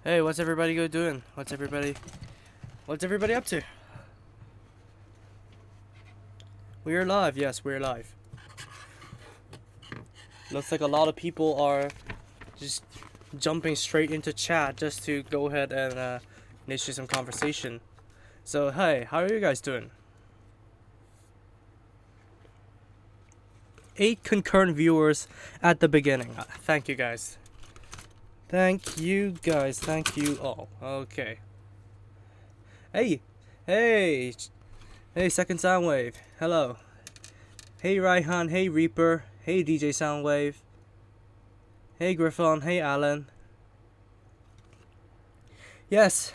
Hey, what's everybody doing? What's everybody up to? We're live. Yes, we're live. Looks like a lot of people are just jumping straight into chat just to go ahead and initiate some conversation. So, hey, how are you guys doing? 8 concurrent viewers at the beginning. Thank you guys. Thank you guys. Thank you all. Okay. Hey, hey, hey, Second Soundwave. Hello. Hey, Raihan. Hey, Reaper. Hey, DJ Soundwave. Hey, Griffon. Hey, Alan. Yes,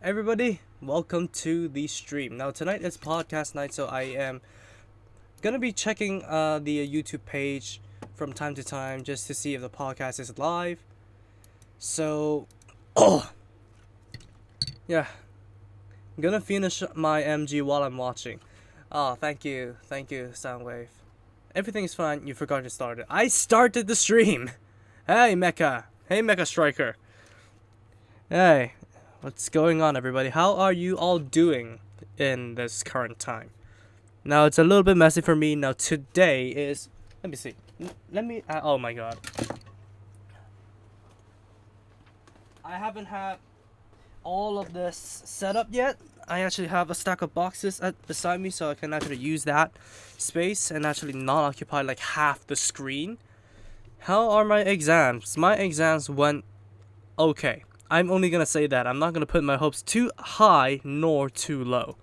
everybody, welcome to the stream. Now, tonight is podcast night, so I am gonna be checking the YouTube page from time to time just to see if the podcast is live. So, yeah, I'm gonna finish my MG while I'm watching. Thank you, Soundwave. Everything's fine. You forgot to start it. I started the stream. Hey, Mecha. Hey, Mecha Striker. Hey, what's going on, everybody? How are you all doing in this current time? Now, it's a little bit messy for me. Now, today is... Let me see. Oh, my God. I haven't had all of this set up yet. I actually have a stack of boxes beside me, so I can actually use that space and actually not occupy like half the screen. How are my exams? My exams went okay. I'm only gonna say that. I'm not gonna put my hopes too high nor too low.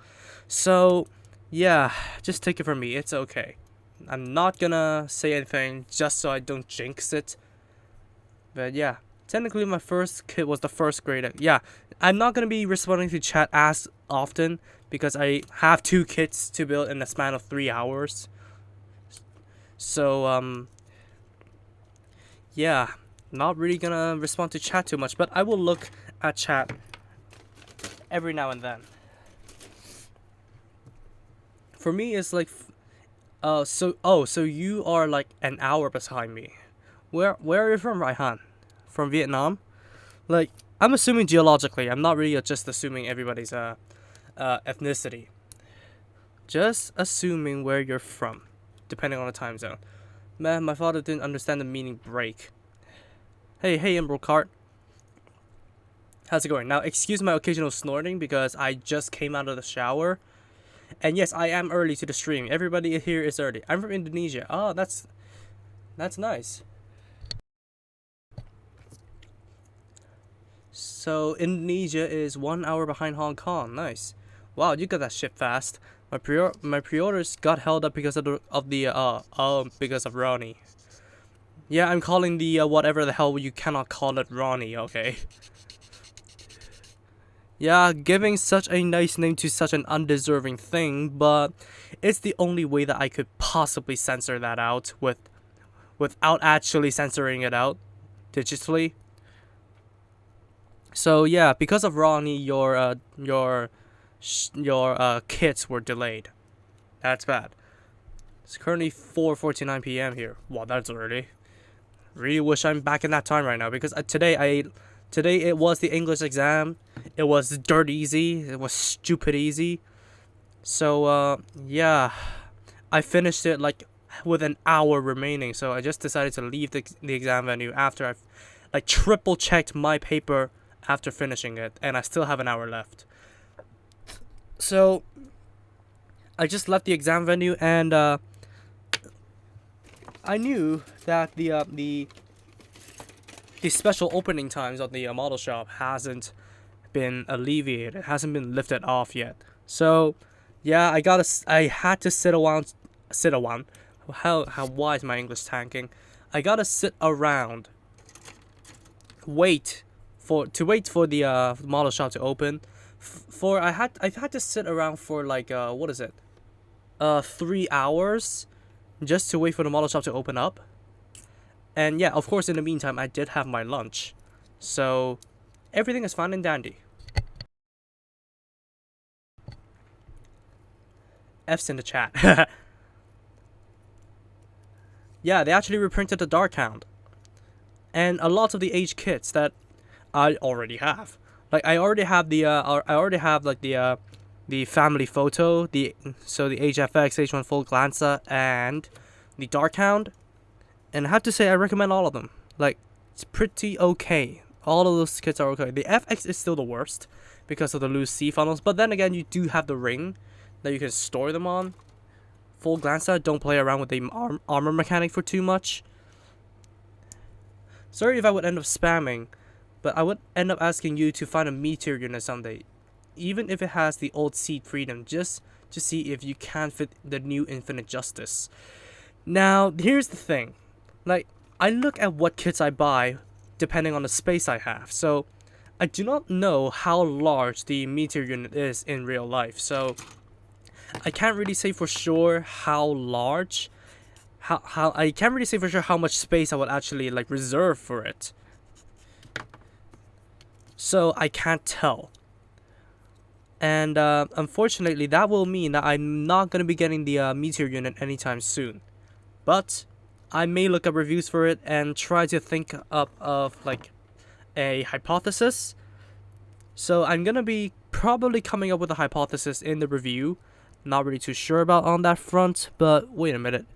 So, yeah, just take it from me. It's okay. I'm not gonna say anything just so I don't jinx it. But yeah, technically my first kit was the first grade. Yeah, I'm not gonna be responding to chat as often because I have 2 kits to build in a span of 3 hours. So, yeah, not really gonna respond to chat too much, but I will look at chat every now and then. For me, it's like, so you are like an hour behind me. Where are you from, Raihan? From Vietnam? Like, I'm assuming geologically. I'm not really just assuming everybody's ethnicity. Just assuming where you're from, depending on the time zone. Man, my father didn't understand the meaning break. Hey, Emerald Cart. How's it going? Now, excuse my occasional snorting because I just came out of the shower. And yes, I am early to the stream. Everybody here is early. I'm from Indonesia. Oh, that's nice. So, Indonesia is 1 hour behind Hong Kong. Nice. Wow, you got that shit fast. My pre-orders got held up because because of Ronnie. Yeah, I'm calling the whatever the hell you cannot call it Ronnie, okay? Yeah, giving such a nice name to such an undeserving thing, but it's the only way that I could possibly censor that out without actually censoring it out digitally. So yeah, because of Ronnie, your kits were delayed. That's bad. It's currently 4:49 p.m. here. Wow, that's early. Really wish I'm back in that time right now because today it was the English exam. It was dirt easy. It was stupid easy. So yeah, I finished it like with an hour remaining. So I just decided to leave the exam venue after I've like triple checked my paper after finishing it, and I still have an hour left. So I just left the exam venue, and I knew that the special opening times of the model shop hasn't been alleviated, hasn't been lifted off yet. So yeah, I had to sit around. Why is my English tanking? I gotta sit around, wait for the model shop to open. I've had to sit around for like 3 hours just to wait for the model shop to open up. And yeah, of course, in the meantime, I did have my lunch. So everything is fine and dandy. F's in the chat. Yeah, they actually reprinted the Dark Hound. And a lot of the age kits that I already have. Like I already have the family photo, the HFX, H1 Full Glancer, and the Darkhound. And I have to say, I recommend all of them. Like, it's pretty okay. All of those kits are okay. The FX is still the worst because of the loose C funnels. But then again, you do have the ring that you can store them on. Full Glancer, don't play around with the armor mechanic for too much. Sorry if I would end up spamming, but I would end up asking you to find a meteor unit someday. Even if it has the old Seed Freedom, just to see if you can fit the new Infinite Justice. Now, here's the thing. Like, I look at what kits I buy depending on the space I have. So, I do not know how large the meteor unit is in real life. So, I can't really say for sure how large. How I can't really say for sure how much space I would actually like reserve for it. So, I can't tell. And unfortunately, that will mean that I'm not going to be getting the meteor unit anytime soon. But I may look up reviews for it and try to think up of like a hypothesis. So I'm going to be probably coming up with a hypothesis in the review. Not really too sure about on that front, but wait a minute.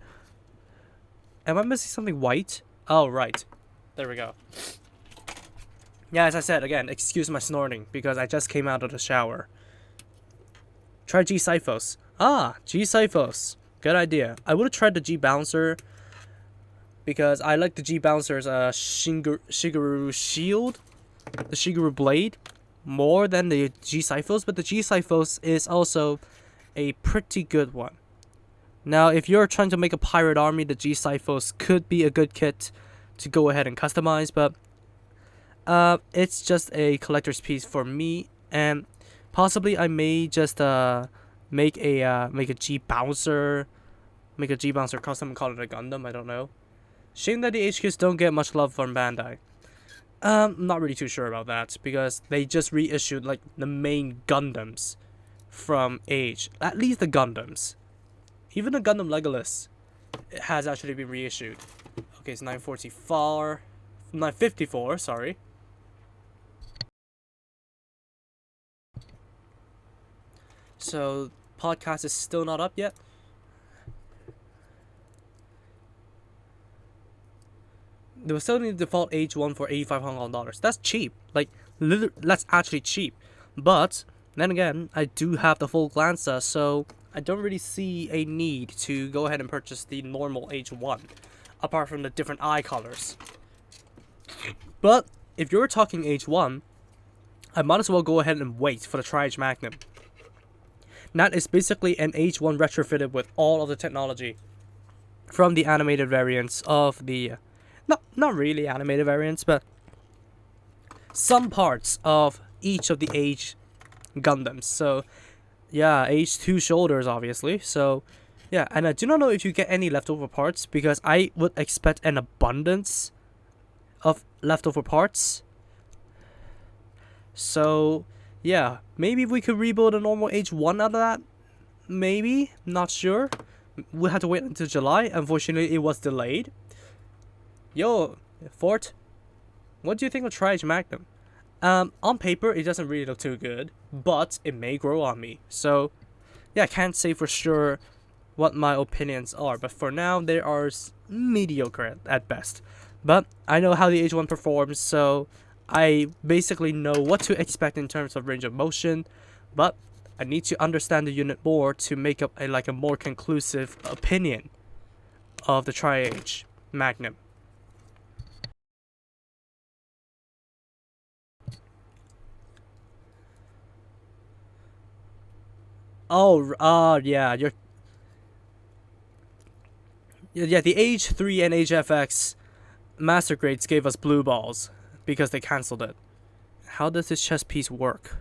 Am I missing something white? Oh, right. There we go. Yeah, as I said, again, excuse my snorting because I just came out of the shower. Try G-Cyphos. Ah, G-Cyphos. Good idea. I would have tried the G-Bouncer because I like the G-Bouncer's Shigeru Shield, the Shigeru Blade, more than the G-Cyphos, but the G-Cyphos is also a pretty good one. Now, if you're trying to make a pirate army, the G-Cyphos could be a good kit to go ahead and customize, but it's just a collector's piece for me, and possibly I may just make a G-Bouncer custom and call it a Gundam, I don't know. Shame that the HQs don't get much love from Bandai. I'm not really too sure about that because they just reissued like the main Gundams from Age. At least the Gundams. Even the Gundam Legolas has actually been reissued. Okay, it's 954, sorry. So, podcast is still not up yet. They were still need the default H1 for 85 Hong Kong dollars. That's cheap. Like, that's actually cheap. But, then again, I do have the full Glancer, so I don't really see a need to go ahead and purchase the normal H1, apart from the different eye colors. But, if you're talking H1, I might as well go ahead and wait for the Tri-H Magnum. That is basically an H1 retrofitted with all of the technology from the animated variants of the... Not really animated variants, but some parts of each of the Age Gundams. So, yeah, H2 shoulders, obviously. So, yeah, and I do not know if you get any leftover parts, because I would expect an abundance of leftover parts. So, yeah, maybe if we could rebuild a normal H1 out of that. Maybe, not sure. We'll have to wait until July. Unfortunately, it was delayed. Yo, Fort, what do you think of Tri-H Magnum? On paper, it doesn't really look too good, but it may grow on me. So, yeah, I can't say for sure what my opinions are, but for now, they are mediocre at best. But I know how the H1 performs, so I basically know what to expect in terms of range of motion, but I need to understand the unit more to make up a more conclusive opinion of the Tri-H Magnum. Oh, yeah, the H3 and HFX Master Grades gave us blue balls because they cancelled it. How does this chess piece work?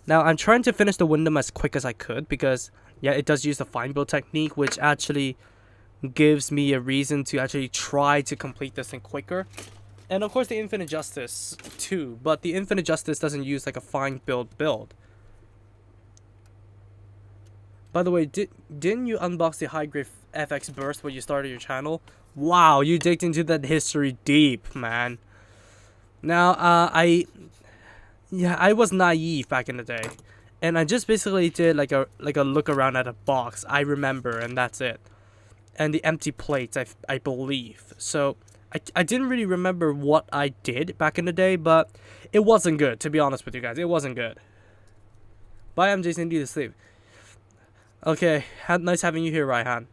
Now, I'm trying to finish the Windam as quick as I could because, yeah, it does use the fine build technique, which actually gives me a reason to actually try to complete this thing quicker. And of course the Infinite Justice too, but the Infinite Justice doesn't use like a fine build. By the way, didn't you unbox the high grade FX burst when you started your channel? Wow, you digged into that history deep, man. Now, I was naive back in the day, and I just basically did like a look around at a box. I remember, and that's it. And the empty plates, I believe. So I didn't really remember what I did back in the day, but it wasn't good, to be honest with you guys. It wasn't good. Bye, I'm Jason. Need to sleep. Okay, nice having you here, Raihan.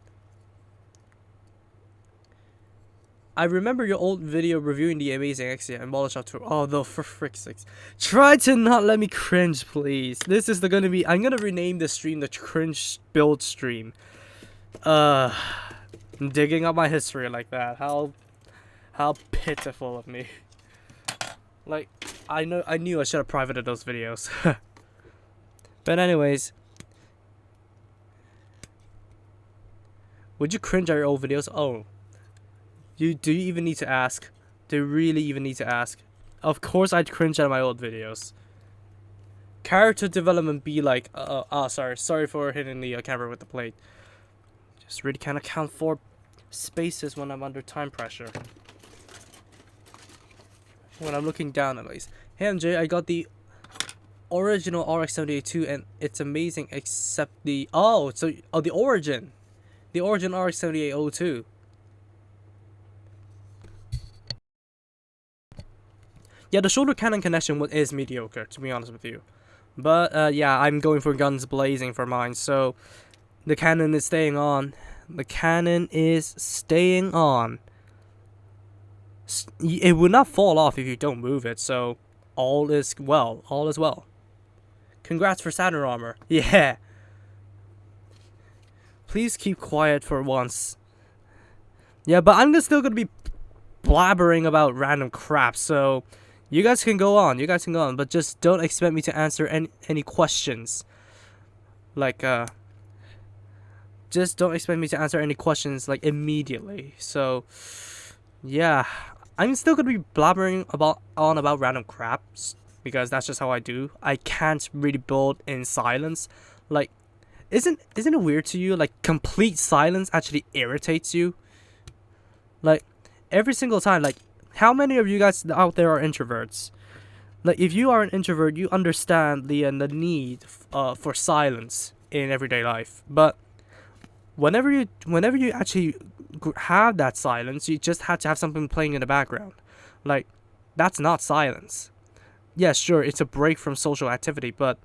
I remember your old video reviewing the Amazing Exia and Molotov tour. Oh, though, for frick's sakes. Try to not let me cringe, please. This is gonna be... I'm gonna rename the stream the cringe build stream. Digging up my history like that. How pitiful of me. Like, I knew I should have privated those videos. But anyways. Would you cringe at your old videos? Oh. Do you even need to ask? Do you really even need to ask? Of course I'd cringe at my old videos. Character development be like... sorry for hitting the camera with the plate. Just really can't account for spaces when I'm under time pressure. When I'm looking down at least. Hey MJ, I got the original RX-78 and it's amazing except the... the Origin. The Origin RX-7802. Yeah, the shoulder cannon connection is mediocre, to be honest with you. But, yeah, I'm going for guns blazing for mine, so the cannon is staying on. The cannon is staying on. It will not fall off if you don't move it, so all is well. All is well. Congrats for Saturn armor. Yeah. Please keep quiet for once. Yeah, but I'm still going to be blabbering about random crap, so... You guys can go on, but just don't expect me to answer any questions. Like, just don't expect me to answer any questions, like, immediately. So, yeah. I'm still gonna be blabbering about random crap, because that's just how I do. I can't really build in silence. Like, isn't it weird to you, like, complete silence actually irritates you? Like, every single time, like, how many of you guys out there are introverts? Like, if you are an introvert, you understand the need for silence in everyday life. But whenever you actually have that silence, you just have to have something playing in the background. Like, that's not silence. Yeah, sure, it's a break from social activity, but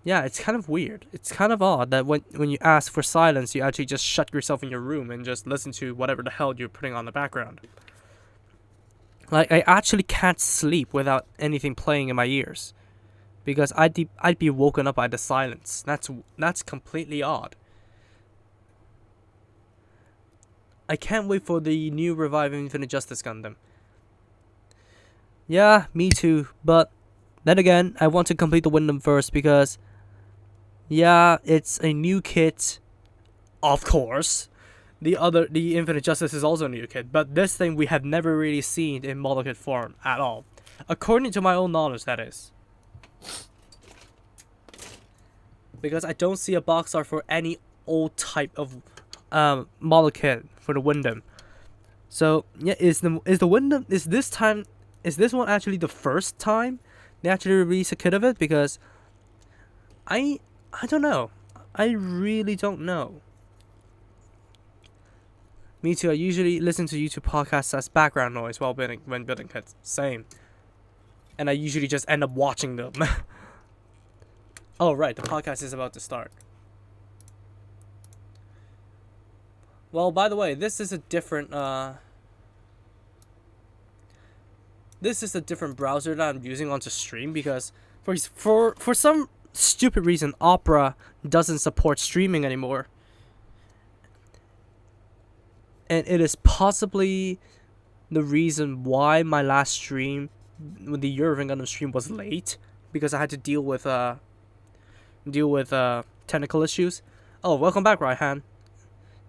yeah, it's kind of weird. It's kind of odd that when you ask for silence, you actually just shut yourself in your room and just listen to whatever the hell you're putting on the background. Like, I actually can't sleep without anything playing in my ears, because I'd be woken up by the silence. That's completely odd. I can't wait for the new Revive Infinite Justice Gundam. Yeah, me too. But then again, I want to complete the Windam first because, yeah, it's a new kit, of course. The Infinite Justice is also a new kit, but this thing we have never really seen in model kit form at all. According to my own knowledge, that is. Because I don't see a box art for any old type of model kit for the Windam. So, yeah, is this one actually the first time they actually release a kit of it? Because I don't know. I really don't know. Me too. I usually listen to YouTube podcasts as background noise when building kits. Same. And I usually just end up watching them. Oh, right. The podcast is about to start. Well, by the way, this is a different browser that I'm using onto stream because for some stupid reason Opera doesn't support streaming anymore. And it is possibly the reason why my last stream, when the Eurovision Gundam stream, was late, because I had to deal with technical issues. Oh, welcome back, Raihan.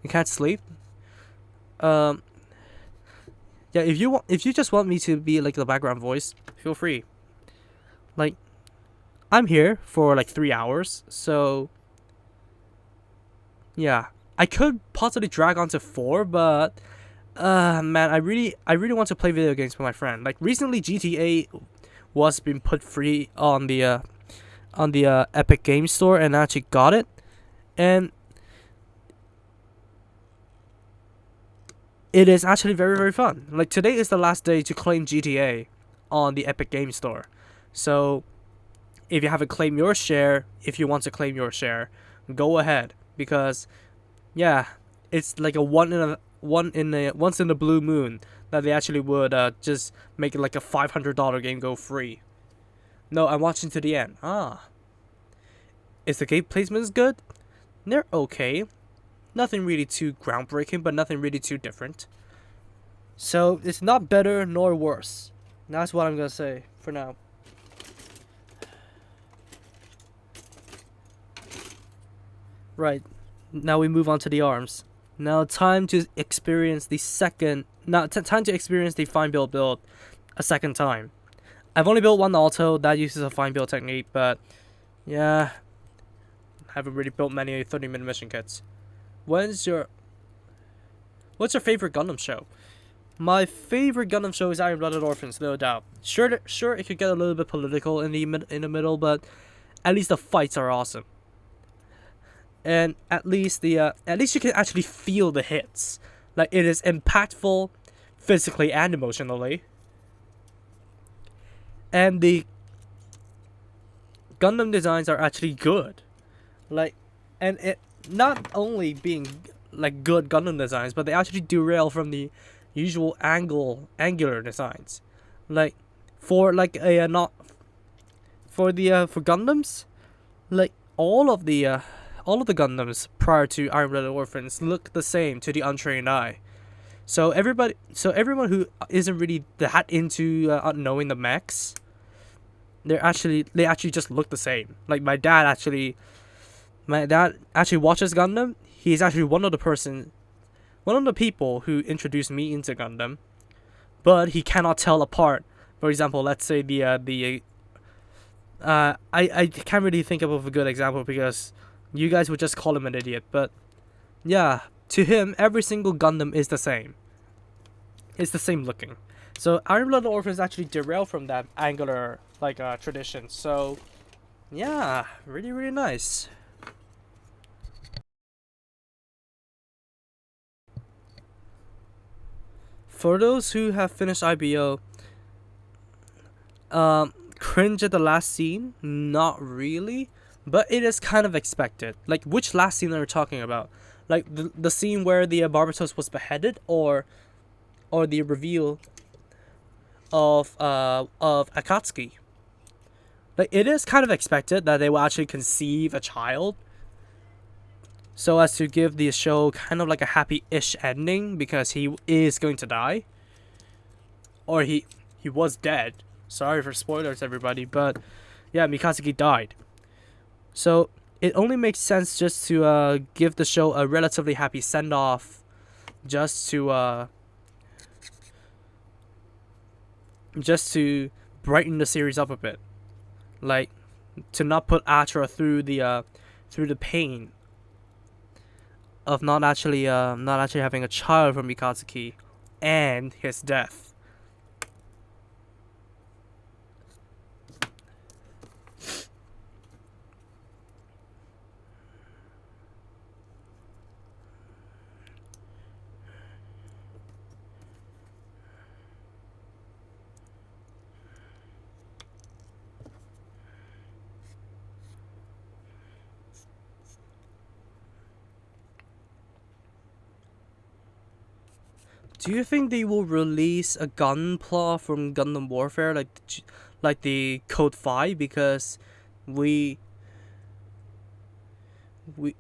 You can't sleep? Yeah, if you just want me to be like the background voice, feel free. Like, I'm here for like 3 hours, so yeah. I could possibly drag on to 4, but Man, I really want to play video games with my friend. Like recently, GTA was being put free on the Epic Game Store, and I actually got it, and it is actually very very fun. Like today is the last day to claim GTA on the Epic Game Store, so if you haven't claimed your share, if you want to claim your share, go ahead, because yeah, it's like a once in a blue moon that they actually would just make it like a $500 game go free. No, I'm watching to the end. Is the game placements good? They're okay. Nothing really too groundbreaking, but nothing really too different. So it's not better nor worse. That's what I'm gonna say for now. Right. Now we move on to the arms. Now time to experience the second. Now time to experience the fine build a second time. I've only built one auto that uses a fine build technique, but yeah, I haven't really built many 30-minute mission kits. What's your favorite Gundam show? My favorite Gundam show is Iron Blooded Orphans, no doubt. Sure, it could get a little bit political in the middle, but at least the fights are awesome. And at least you can actually feel the hits. Like it is impactful, physically and emotionally. And the Gundam designs are actually good. Like, and it not only being like good Gundam designs, but they actually derail from the usual angular designs. Like for like a not for the for Gundams, like all of the Gundams prior to Iron Blooded Orphans look the same to the untrained eye. So everyone who isn't really that into knowing the mechs, they actually just look the same. Like my dad actually watches Gundam. He's actually one of the people who introduced me into Gundam, but he cannot tell apart. For example, let's say I can't really think of a good example because you guys would just call him an idiot. But yeah, to him, every single Gundam is the same. It's the same looking. So Iron Blooded Orphans actually derail from that angular tradition. So yeah, really really nice. For those who have finished IBO, cringe at the last scene? Not really, but it is kind of expected. Like, which last scene are we talking about? Like the scene where the Barbatos was beheaded, or the reveal of Akatsuki. Like, it is kind of expected that they will actually conceive a child, so as to give the show kind of like a happy-ish ending, because he is going to die, or he was dead. Sorry for spoilers, everybody, but yeah, Mikatsuki died. So it only makes sense just to give the show a relatively happy send-off, just to brighten the series up a bit, like to not put Atra through the pain of not actually having a child from Mikatsuki and his death. Do you think they will release a Gunpla from Gundam Warfare, like the Code 5, because we were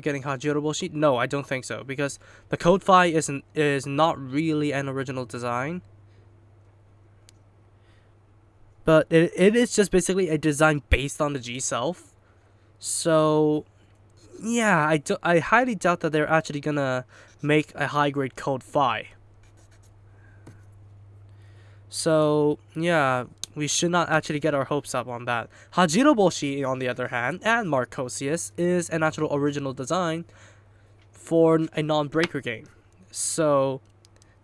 getting Hajiro Boshi? No, I don't think so, because the Code 5 is not really an original design, but it is just basically a design based on the G self. So yeah, I highly doubt that they're actually gonna make a high grade Code 5. So yeah, we should not actually get our hopes up on that. Hajiro Boshi, on the other hand, and Marcosius is an actual original design for a non-breaker game. So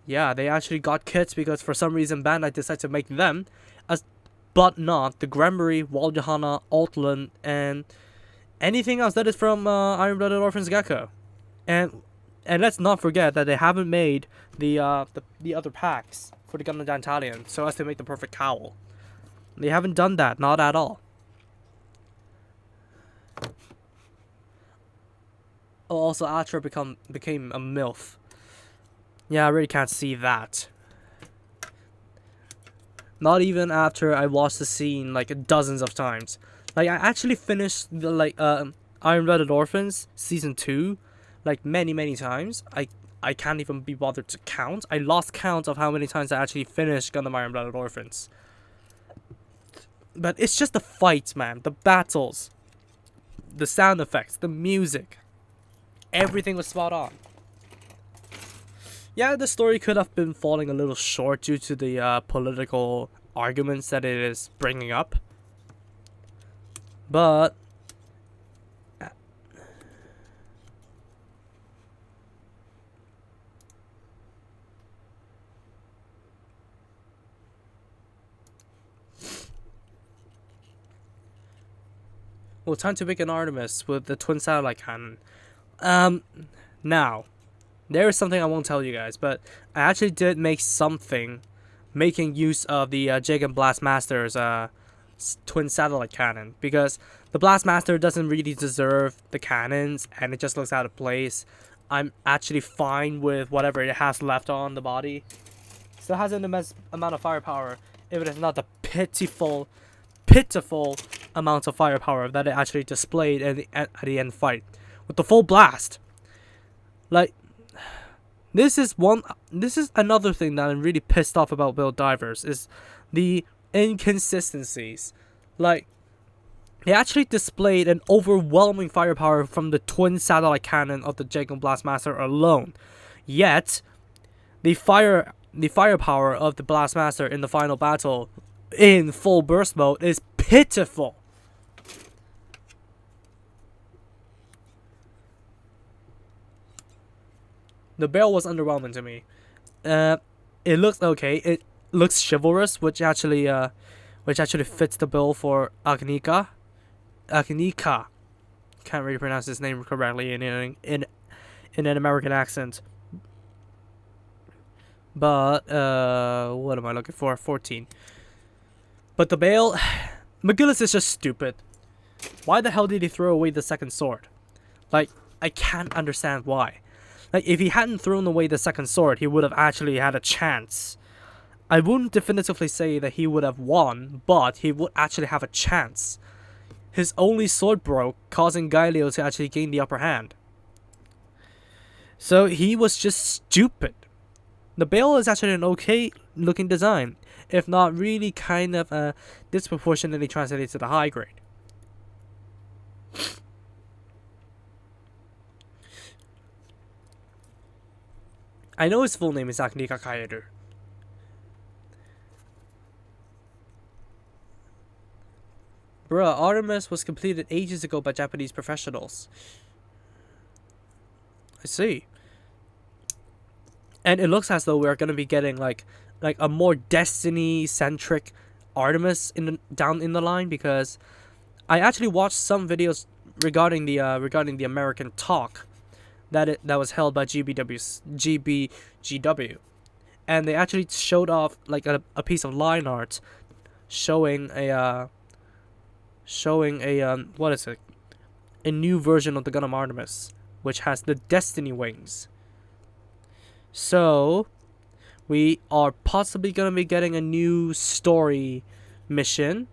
yeah, they actually got kits because for some reason Bandai decided to make them, as but not the Granbury, Waljohanna, Altland, and anything else that is from Iron-Blooded Orphans Gecko. And let's not forget that they haven't made the other packs for the Gundam Dantalion so as to make the perfect cowl. They haven't done that, not at all. Oh, also Atra became a MILF. Yeah, I really can't see that. Not even after I watched the scene like dozens of times. Like I actually finished the Iron-Blooded Orphans season 2 like many times. I can't even be bothered to count. I lost count of how many times I actually finished Gundam Iron-Blooded Orphans. But it's just the fights, man, the battles, the sound effects, the music. Everything was spot on. Yeah, the story could have been falling a little short due to the political arguments that it is bringing up. But well, time to make an Artemis with the twin satellite cannon. Now, there is something I won't tell you guys, but I actually did make something making use of the Jagan Blastmaster's twin satellite cannon, because the Blastmaster doesn't really deserve the cannons and it just looks out of place. I'm actually fine with whatever it has left on the body. Still has an immense amount of firepower, if it is not the pitiful amount of firepower that it actually displayed at the end fight with the full blast. Like, this is another thing that I'm really pissed off about Build Divers, is the inconsistencies. Like, they actually displayed an overwhelming firepower from the twin satellite cannon of the Jagan Blastmaster alone. Yet, the firepower of the Blastmaster in the final battle in full burst mode is pitiful. The barrel was underwhelming to me. It looks okay. It looks chivalrous, which actually fits the bill for Agnika. Agnika. Can't really pronounce his name correctly in an American accent. But what am I looking for? 14. But the Bale, McGillis is just stupid. Why the hell did he throw away the second sword? Like, I can't understand why. Like, if he hadn't thrown away the second sword, he would have actually had a chance. I wouldn't definitively say that he would have won, but he would actually have a chance. His only sword broke, causing Gaelio to actually gain the upper hand. So he was just stupid. The Bale is actually an okay looking design, if not really kind of disproportionately translated to the high grade. I know his full name is Agnika Kaeru. Bruh, Artemis was completed ages ago by Japanese professionals. I see. And it looks as though we're gonna be getting like a more Destiny-centric Artemis down in the line, because I actually watched some videos regarding the American talk that was held by GBGW, and they actually showed off like a piece of line art showing a what is it? A new version of the Gundam Artemis, which has the Destiny wings. So, we are possibly going to be getting a new story mission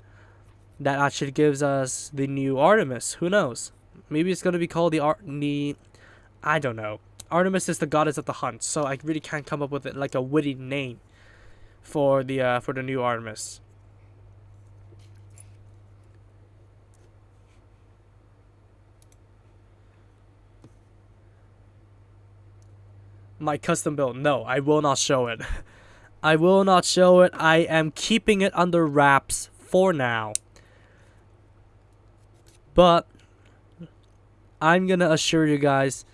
that actually gives us the new Artemis. Who knows? Maybe it's going to be called I don't know. Artemis is the goddess of the hunt, so I really can't come up with it like a witty name for the new Artemis. My custom build. No, I will not show it. I will not show it. I am keeping it under wraps for now. But I'm gonna assure you guys,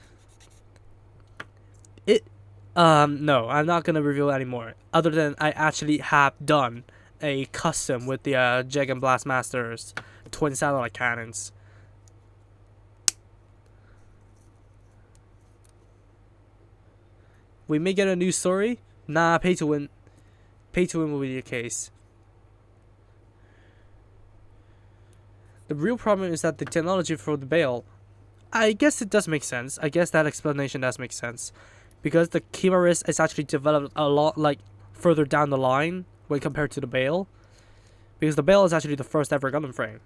No, I'm not gonna reveal anymore. Other than I actually have done a custom with the Jeg and Blastmaster's twin satellite cannons. We may get a new story. Nah, pay to win. Pay to win will be the case. The real problem is that the technology for the Bale, I guess it does make sense. I guess that explanation does make sense. Because the Chimeras is actually developed a lot like further down the line when compared to the Bale. Because the Bale is actually the first ever Gundam frame.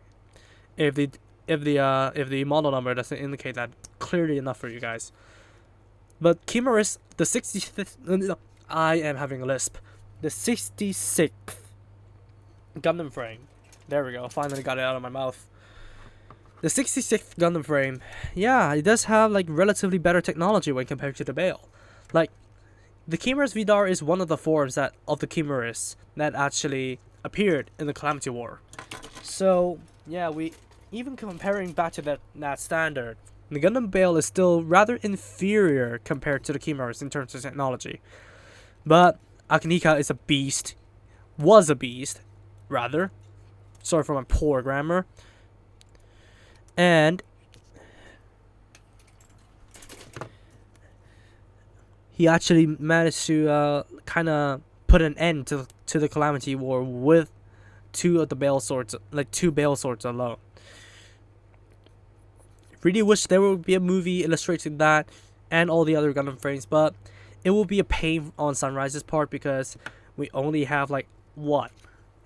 If the model number doesn't indicate that clearly enough for you guys. But Chimeras, the 65th, no, I am having a lisp. The 66th Gundam frame. There we go. Finally got it out of my mouth. The 66th Gundam frame, yeah, it does have like relatively better technology when compared to the Bale. Like, the Chimeras Vidar is one of the forms of the Chimeras that actually appeared in the Calamity War. So yeah, we even comparing back to that standard, the Gundam Bale is still rather inferior compared to the Chimeras in terms of technology. But Akinika is a beast, was a beast, rather. Sorry for my poor grammar. And he actually managed to kind of put an end to the Calamity War with two Bale Swords alone. Really wish there would be a movie illustrating that and all the other Gundam frames, but it will be a pain on Sunrise's part because we only have like what?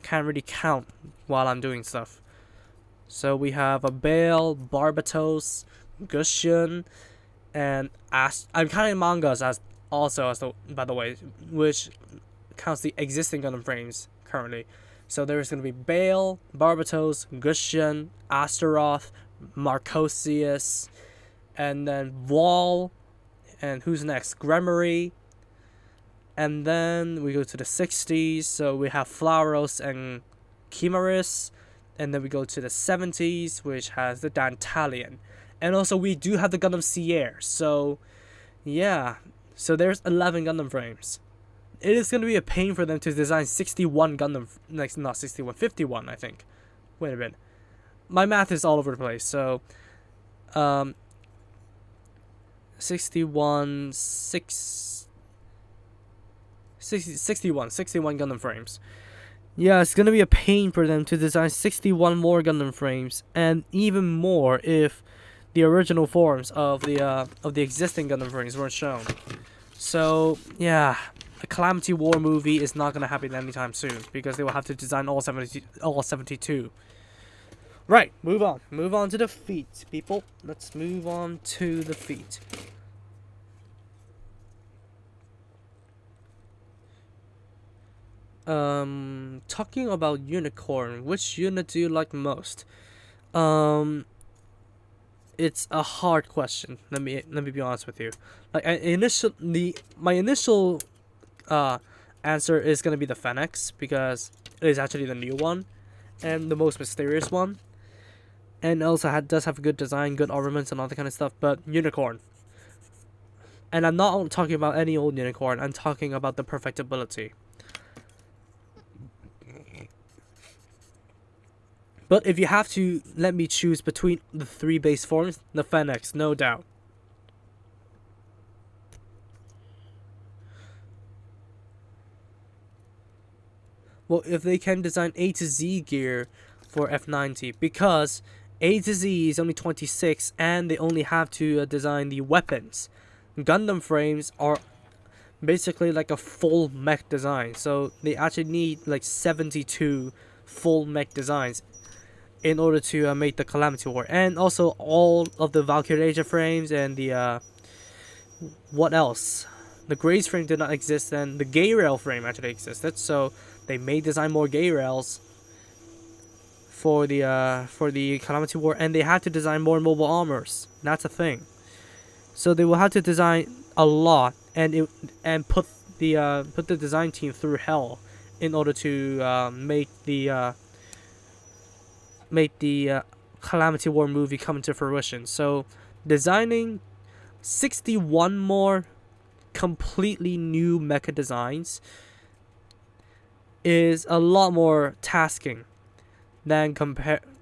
Can't really count while I'm doing stuff. So we have a Bale, Barbatos, Gusion, and I'm counting mangas as the by the way, which counts the existing Gundam frames currently. So there's gonna be Bale, Barbatos, Gusion, Astaroth, Marcosius, and then Wall, and who's next? Gremory. And then we go to the 60s, so we have Flauros and Chimeras. And then we go to the 70s, which has the Dantalion. And also we do have the Gundam Sierra. So yeah, so there's 11 Gundam frames. It is going to be a pain for them to design 61 Gundam, like not 61, 51 I think. Wait a minute. My math is all over the place. So 61 Gundam frames. Yeah, it's gonna be a pain for them to design 61 more Gundam frames, and even more if the original forms of the existing Gundam frames weren't shown. So yeah, a Calamity War movie is not gonna happen anytime soon because they will have to design all 72. Right, move on to the feet, people. Let's move on to the feet. Talking about Unicorn, which unit do you like most? It's a hard question. Let me be honest with you. Like my initial answer is gonna be the Fennex because it is actually the new one and the most mysterious one, and also does have a good design, good armaments, and all that kind of stuff. But Unicorn, and I'm not talking about any old Unicorn. I'm talking about the perfectibility. But if you have to let me choose between the three base forms, the Fennex, no doubt. Well, if they can design A to Z gear for F90, because A to Z is only 26 and they only have to design the weapons. Gundam frames are basically like a full mech design, so they actually need like 72 full mech designs in order to make the Calamity War. And also all of the Valkyrie frames and the what else? The Grace frame did not exist, and the Gay Rail frame actually existed, so they may design more Gay Rails for the Calamity War, and they had to design more mobile armors. That's a thing. So they will have to design a lot and put the design team through hell in order to make the Calamity War movie come to fruition. So designing 61 more completely new mecha designs is a lot more tasking than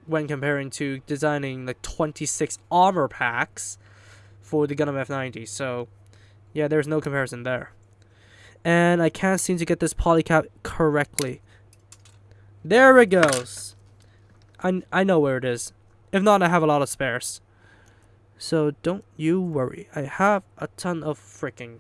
when comparing to designing like 26 armor packs for the Gundam F90. So yeah, there's no comparison there. And I can't seem to get this polycap correctly. There it goes. I know where it is. If not, I have a lot of spares. So don't you worry. I have a ton of freaking.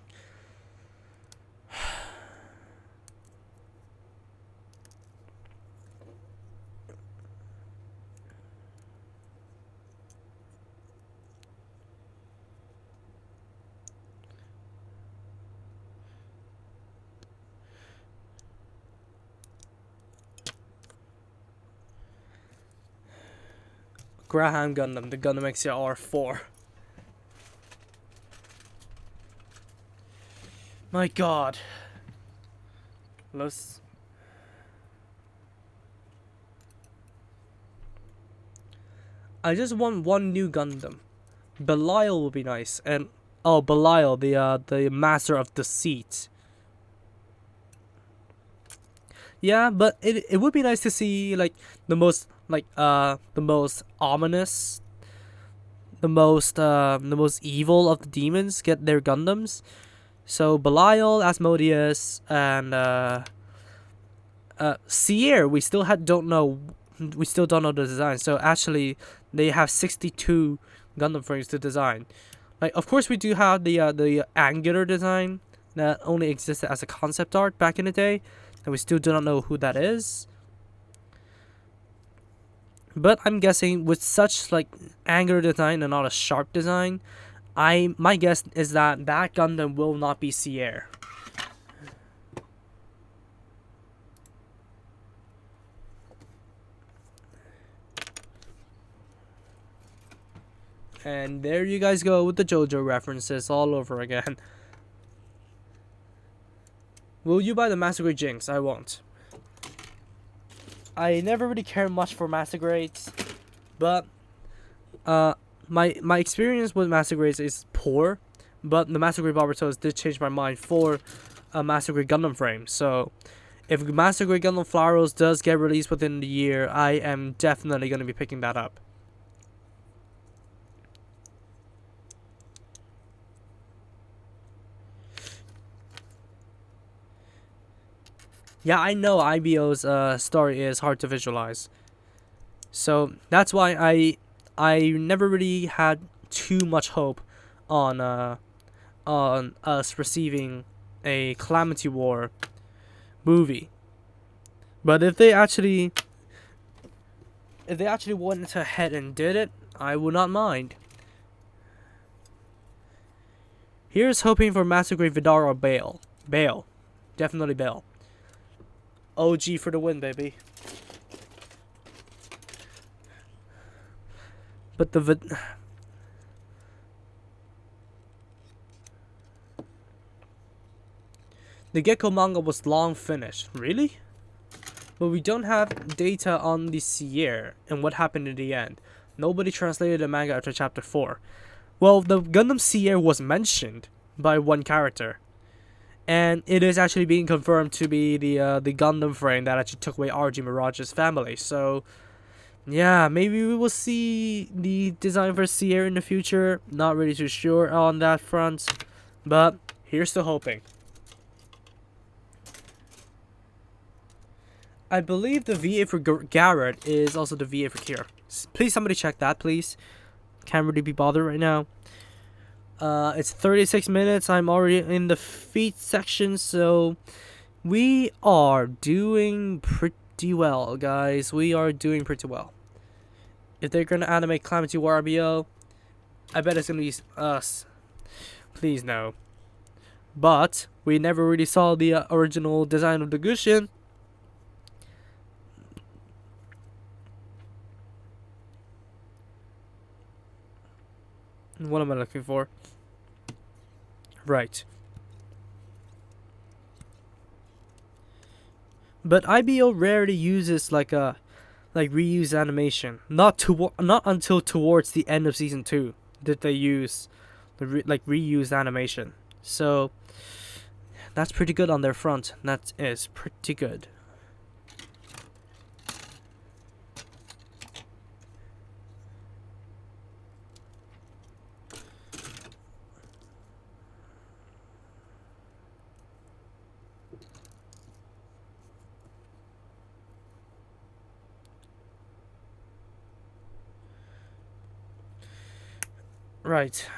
Graham Gundam, the Gundam XCR4. My god. Let's. I just want one new Gundam. Belial will be nice, and oh, Belial, the master of deceit. Yeah, but it would be nice to see like the most ominous, the most evil of the demons get their Gundams. So Belial, Asmodeus, and Sierra, we still don't know the design. So actually, they have 62 Gundam frames to design. Like, of course, we do have the angular design that only existed as a concept art back in the day, and we still do not know who that is. But I'm guessing with such like angular design and not a sharp design, my guess is that Gundam will not be Sierra. And there you guys go with the JoJo references all over again. Will you buy the Master Grade Jinx? I won't. I never really cared much for Master Grades, but my experience with Master Grades is poor. But the Master Grade Barbatos did change my mind for a Master Grade Gundam frame. So if Master Grade Gundam Flower Rose does get released within the year, I am definitely going to be picking that up. Yeah, I know IBO's story is hard to visualize. So that's why I never really had too much hope on us receiving a Calamity War movie. But if they actually went ahead and did it, I would not mind. Here's hoping for Master Grade Vidar or Bale. Bale. Definitely Bale. OG for the win, baby. But the Gecko manga was long finished. Really? But we don't have data on the Sierra and what happened in the end. Nobody translated the manga after chapter 4. Well, the Gundam Sierra was mentioned by one character. And it is actually being confirmed to be the Gundam frame that actually took away RG Mirage's family. So, yeah, maybe we will see the design for Sierra in the future. Not really too sure on that front. But here's to hoping. I believe the VA for Garrett is also the VA for Kira. Please, somebody check that, please. Can't really be bothered right now. It's 36 minutes. I'm already in the feet section, so we are doing pretty well, guys. We are doing pretty well. If they're gonna animate Calamity War RBO, I bet it's gonna be us. Please no. But we never really saw the original design of the Gushin. What am I looking for? Right. But IBO rarely uses like reuse animation. Not until towards the end of season 2 did they use the reuse animation. So that's pretty good on their front. That is pretty good. Right.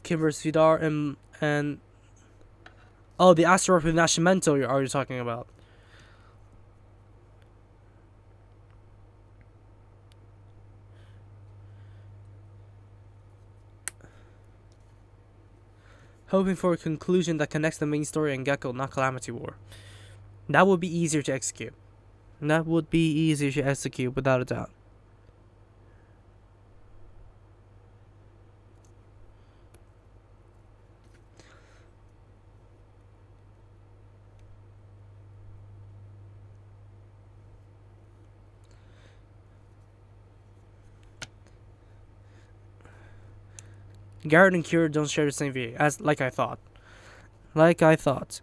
Kimber's Vidar and oh, the asteroid with Nascimento are you talking about? Hoping for a conclusion that connects the main story and Gecko, not Calamity War. That would be easier to execute. That would be easier to execute without a doubt. Garrett and Kira don't share the same view, as like I thought. Because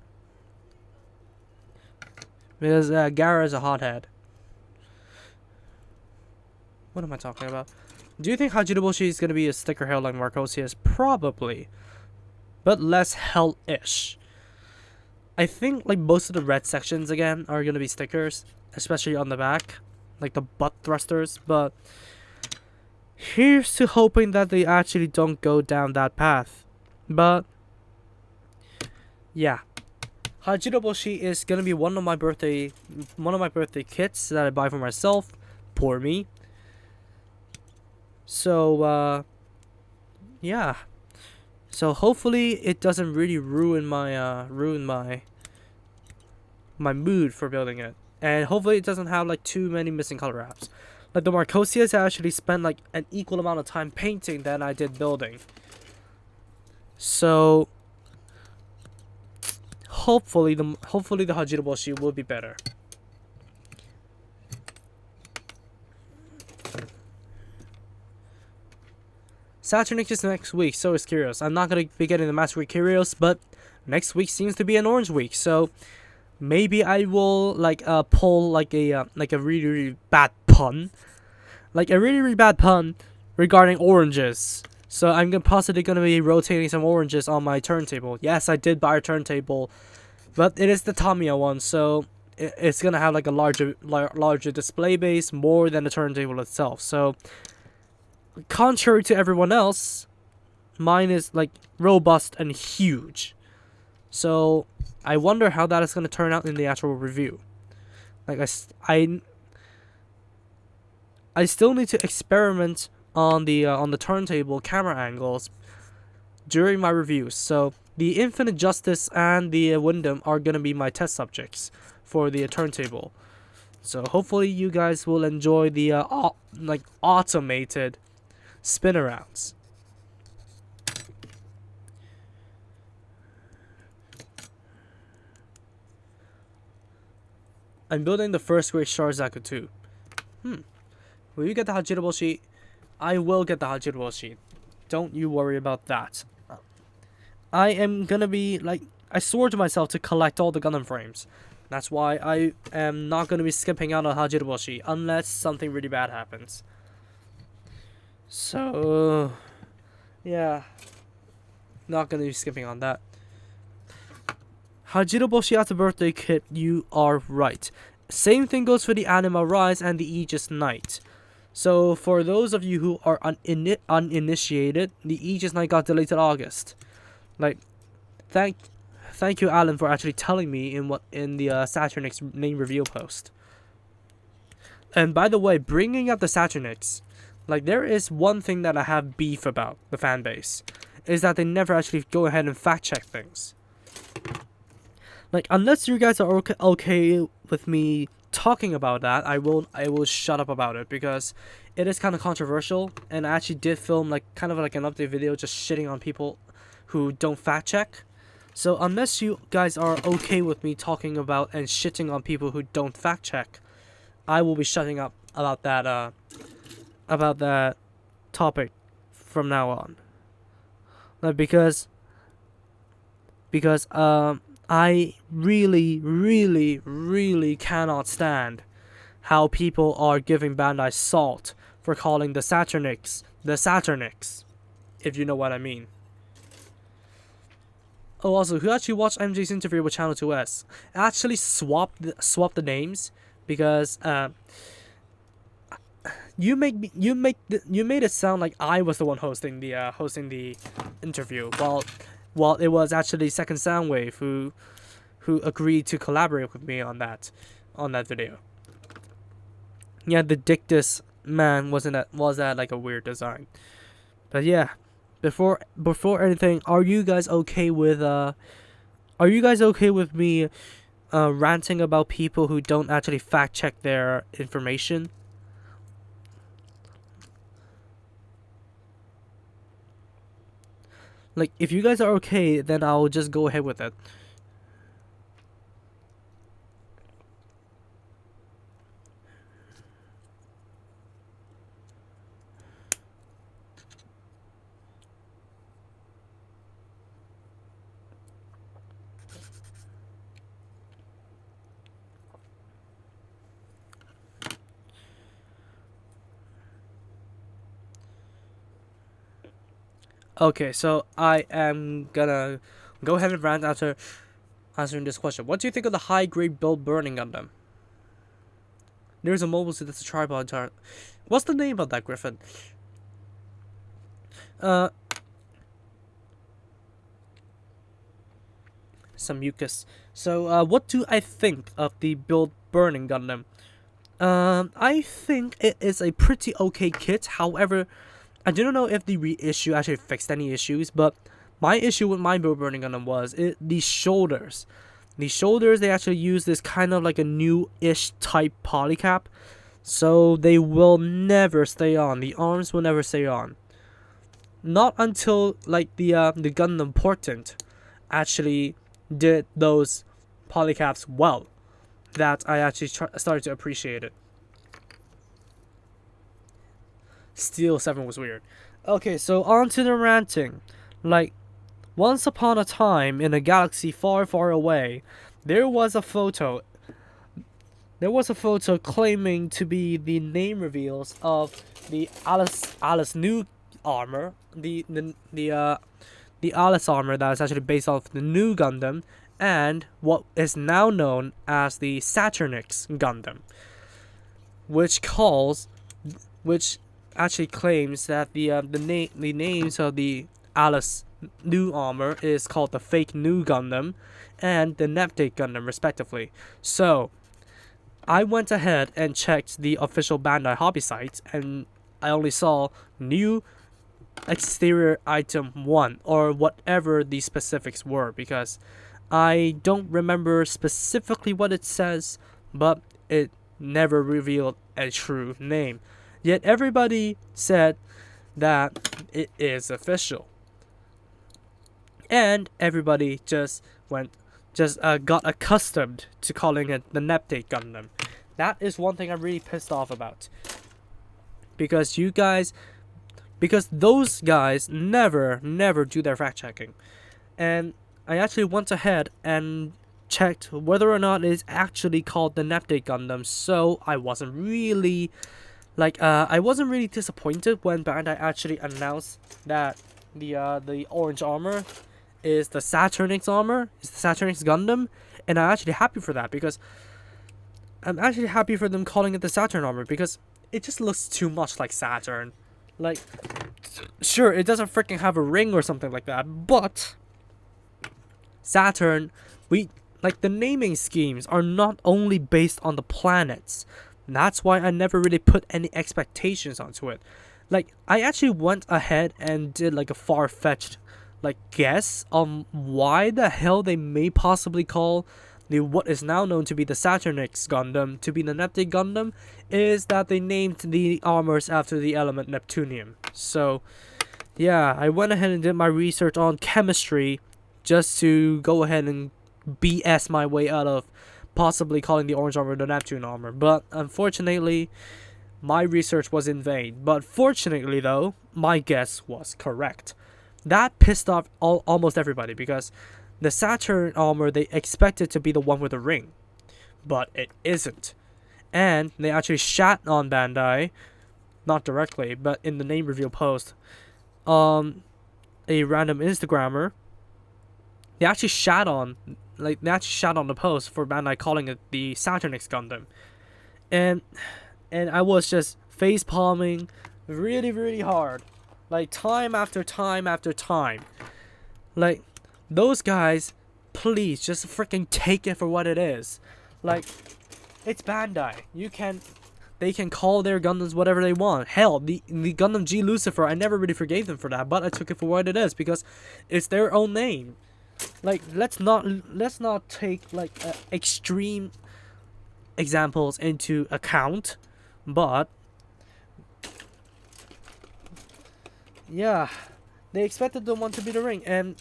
Garrett is a hothead. What am I talking about? Do you think Hajinoboshi is gonna be a sticker hell like Marcosius? Probably. But less hell-ish. I think like most of the red sections again are gonna be stickers, especially on the back. Like the butt thrusters, but here's to hoping that they actually don't go down that path. But yeah, Hajinoboshi is gonna be one of my birthday kits that I buy for myself. Poor me. So yeah. So hopefully it doesn't really ruin my my mood for building it, and hopefully it doesn't have like too many missing color wraps. Like the Marcosias, I actually spent like an equal amount of time painting than I did building. So hopefully the Hajinoboshi will be better. Saturnix is next week, so is Kyrios. I'm not gonna be getting the Master Week Kyrios, but next week seems to be an orange week, so maybe I will like pull like a really bad pun, regarding oranges. So I'm possibly gonna be rotating some oranges on my turntable. Yes, I did buy a turntable, but it is the Tamiya one, so it's gonna have like a larger display base, more than the turntable itself. So contrary to everyone else, mine is like robust and huge. So I wonder how that is going to turn out in the actual review. Like I still need to experiment on the turntable camera angles during my reviews. So the Infinite Justice and the Windam are going to be my test subjects for the turntable. So hopefully you guys will enjoy the like automated spin arounds. I'm building the first Great Sharazaku too. Will you get the Hajinoboshi? I will get the Hajinoboshi. Don't you worry about that. I am gonna be like, I swore to myself to collect all the Gundam frames. That's why I am not gonna be skipping out on Hajinoboshi unless something really bad happens. So yeah, not gonna be skipping on that. Hajinoboshi as a birthday kit, you are right. Same thing goes for the Anima Rise and the Aegis Knight. So for those of you who are uninitiated, the Aegis Knight got delayed till August. Like, thank you, Alan, for actually telling me in the Saturnix name reveal post. And by the way, bringing up the Saturnix, like there is one thing that I have beef about the fan base, is that they never actually go ahead and fact check things. Like, unless you guys are okay with me talking about that, I will shut up about it, because it is kind of controversial, and I actually did film like kind of like an update video just shitting on people who don't fact check. So unless you guys are okay with me talking about and shitting on people who don't fact check, I will be shutting up about that topic from now on. Like, because I really, really, really cannot stand how people are giving Bandai salt for calling the Saturnix, if you know what I mean. Oh, also, who actually watched MJ's interview with Channel 2S? I actually swapped the names because you made it sound like I was the one hosting the interview, while it was actually Second Soundwave who agreed to collaborate with me on that video. Yeah, the Dictus man was that like a weird design. But yeah, before anything, are you guys okay with me ranting about people who don't actually fact check their information? Like, if you guys are okay, then I'll just go ahead with it. Okay, so I am gonna go ahead and rant after answering this question. What do you think of the high-grade build burning on them? There's a mobile suit that's a tripod chart. What's the name of that, Griffin? Some mucus. So, what do I think of the build burning Gundam? I think it is a pretty okay kit. However, I do not know if the reissue actually fixed any issues, but my issue with my build burning Gundam was the shoulders. The shoulders, they actually use this kind of like a new-ish type polycap, so they will never stay on. The arms will never stay on. Not until like the Gundam Portent actually did those polycaps well that I actually started to appreciate it. Steel 7 was weird. Okay, so on to the ranting. Like, once upon a time in a galaxy far, far away, there was a photo claiming to be the name reveals of the Alice new armor, the Alice armor that is actually based off the new Gundam, and what is now known as the Saturnix Gundam, which actually claims that the names of the Alice new armor is called the fake new Gundam and the Neptune Gundam respectively. So I went ahead and checked the official Bandai hobby site, and I only saw new exterior item 1 or whatever the specifics were, because I don't remember specifically what it says, but it never revealed a true name. Yet everybody said that it is official. And everybody just got accustomed to calling it the Neptune Gundam. That is one thing I'm really pissed off about. Because those guys never do their fact checking. And I actually went ahead and checked whether or not it is actually called the Neptune Gundam, so I wasn't really disappointed when Bandai actually announced that the orange armor is the Saturnix armor, is the Saturnix Gundam, and I'm actually happy for that, because I'm actually happy for them calling it the Saturn armor, because it just looks too much like Saturn. Like, sure, it doesn't freaking have a ring or something like that, but Saturn, the naming schemes are not only based on the planets. That's why I never really put any expectations onto it. Like, I actually went ahead and did like a far-fetched guess on why the hell they may possibly call what is now known to be the Saturnix Gundam to be the Neptune Gundam, is that they named the armors after the element Neptunium. So yeah, I went ahead and did my research on chemistry just to go ahead and BS my way out of possibly calling the orange armor the Neptune armor. But unfortunately, my research was in vain. But fortunately, though, my guess was correct. That pissed off almost everybody, because the Saturn armor, they expected to be the one with the ring, but it isn't. And they actually shat on Bandai, not directly, but in the name reveal post, a random Instagrammer. They actually shat on the post for Bandai calling it the Saturn X Gundam, and I was just face palming really, really hard, like time after time after time. Like, those guys, please just freaking take it for what it is. Like, it's Bandai. They can call their Gundams whatever they want. Hell, the Gundam G Lucifer, I never really forgave them for that, but I took it for what it is, because it's their own name. Like, let's not take like extreme examples into account, but yeah, they expected the one to be the ring, and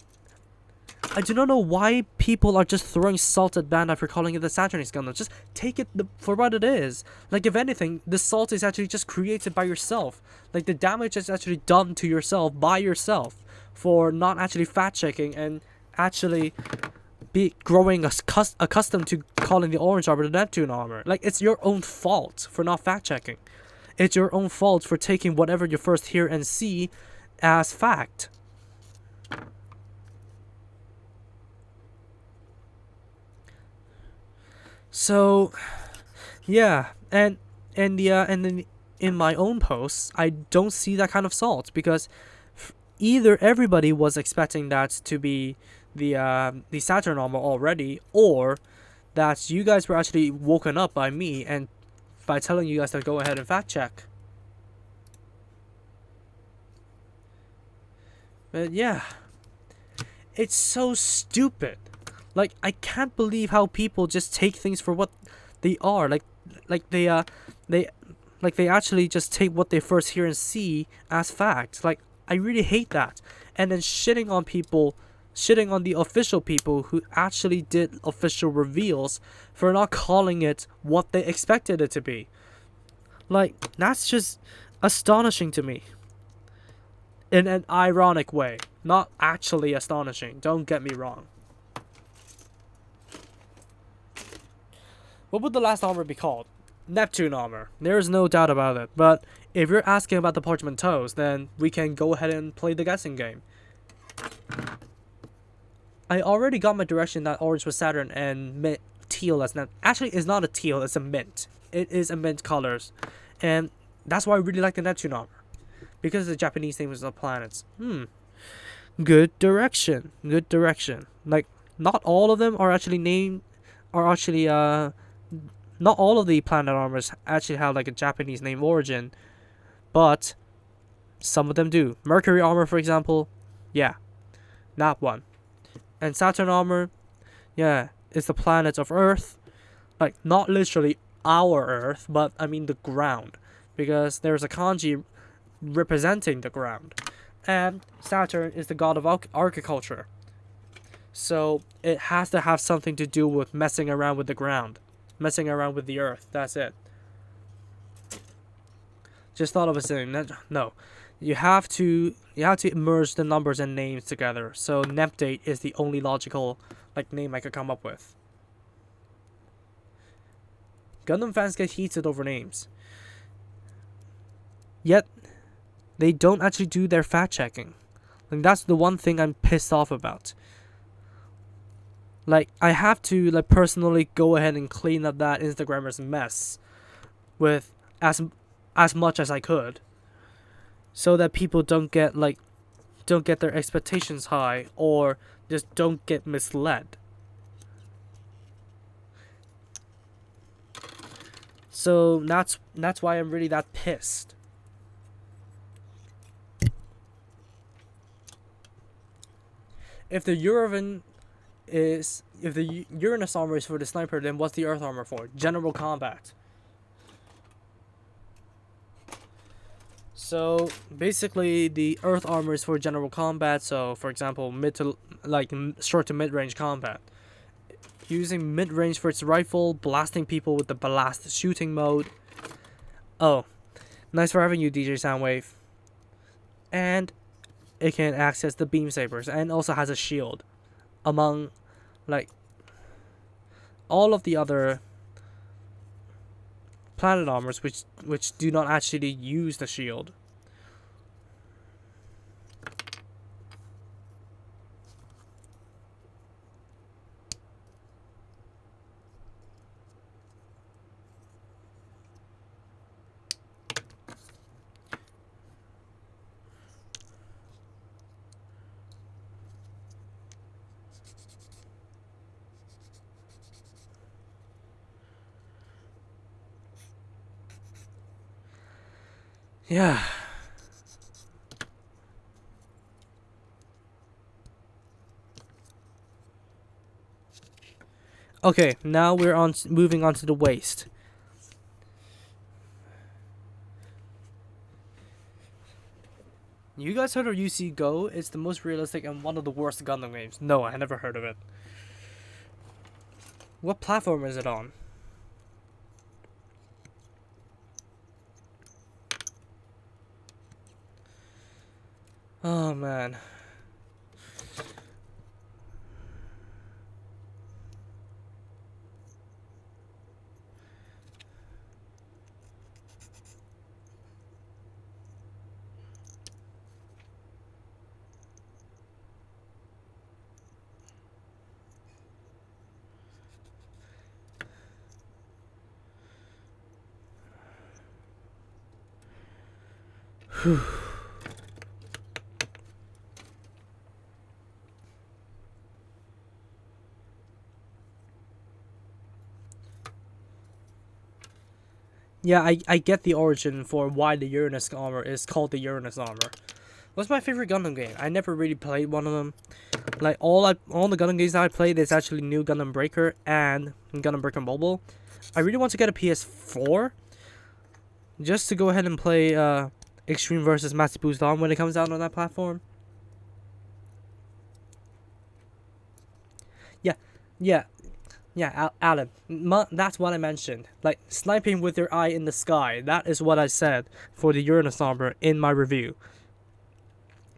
I do not know why people are just throwing salt at Bandai for calling it the Saturn X Gundam. Just take it for what it is. Like, if anything, the salt is actually just created by yourself. Like, the damage is actually done to yourself by yourself for not actually fact checking and actually be growing accustomed to calling the orange armor the Neptune armor. Like, it's your own fault for not fact checking. It's your own fault for taking whatever you first hear and see as fact. So, yeah, and then in my own posts, I don't see that kind of salt, because either everybody was expecting that to be the Saturn armor already, or that you guys were actually woken up by me and by telling you guys to go ahead and fact check. But yeah, it's so stupid. Like, I can't believe how people just take things for what they are. Like they actually just take what they first hear and see as fact. Like, I really hate that. And then shitting on the official people who actually did official reveals for not calling it what they expected it to be. Like, that's just astonishing to me. In an ironic way. Not actually astonishing. Don't get me wrong. What would the last armor be called? Neptune armor. There is no doubt about it. But if you're asking about the parchment toes, then we can go ahead and play the guessing game. I already got my direction that orange was Saturn and teal as Neptune. Actually, it's not a teal, it's a mint. It is a mint colors. And that's why I really like the Neptune armor. Because the Japanese names of planets. Good direction. Good direction. Like, not all of them are actually not all of the planet armors actually have like a Japanese name origin, but some of them do. Mercury armor, for example, yeah, that one. And Saturn armor, yeah, it's the planet of Earth, like not literally our Earth, but I mean the ground, because there's a kanji representing the ground, and Saturn is the god of agriculture, so it has to have something to do with messing around with the ground. Messing around with the earth. That's it. Just thought of a thing. No, you have to merge the numbers and names together. So Nepdate is the only logical name I could come up with. Gundam fans get heated over names. Yet they don't actually do their fact checking. That's the one thing I'm pissed off about. I have to personally go ahead and clean up that Instagrammer's mess with as much as I could, so that people don't get their expectations high or just don't get misled. So that's why I'm really that pissed. If the Uranus armor is for the sniper, then what's the Earth armor for? General combat. So basically, the Earth armor is for general combat. So for example, short to mid range combat. Using mid range for its rifle, blasting people with the blast shooting mode. Oh, nice for having you, DJ Soundwave. And it can access the beam sabers and also has a shield, among like all of the other planet armors which do not actually use the shield. Yeah. Okay, now we're moving on to the waist. You guys heard of UC Go? It's the most realistic and one of the worst Gundam games. No, I never heard of it. What platform is it on? Oh man. Whew. Yeah, I get the origin for why the Uranus armor is called the Uranus armor. What's my favorite Gundam game? I never really played one of them. Like all the Gundam games that I played is actually New Gundam Breaker and Gundam Breaker Mobile. I really want to get a PS4 just to go ahead and play Extreme versus Master Boost On when it comes out on that platform. Yeah, Alan, that's what I mentioned. Like, sniping with your eye in the sky. That is what I said for the Uranus armor in my review.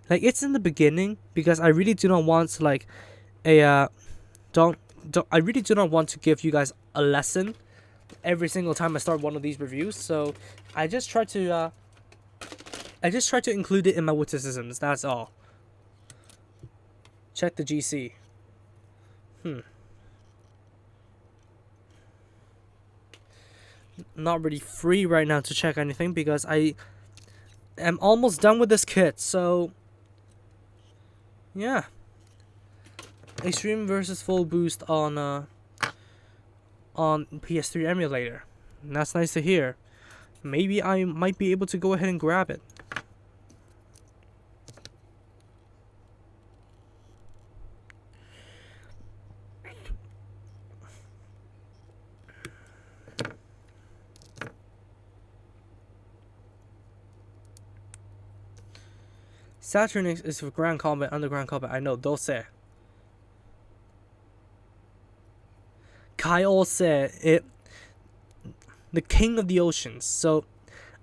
Like, it's in the beginning because I really do not want, like, I really do not want to give you guys a lesson every single time I start one of these reviews. So, I just try to include it in my witticisms. That's all. Check the GC. Not really free right now to check anything because I am almost done with this kit. So yeah, Extreme versus Full Boost on PS3 emulator. And that's nice to hear. Maybe I might be able to go ahead and grab it. Saturn is for ground combat, underground combat. I know, don't say. Kyle said it. The king of the oceans. So,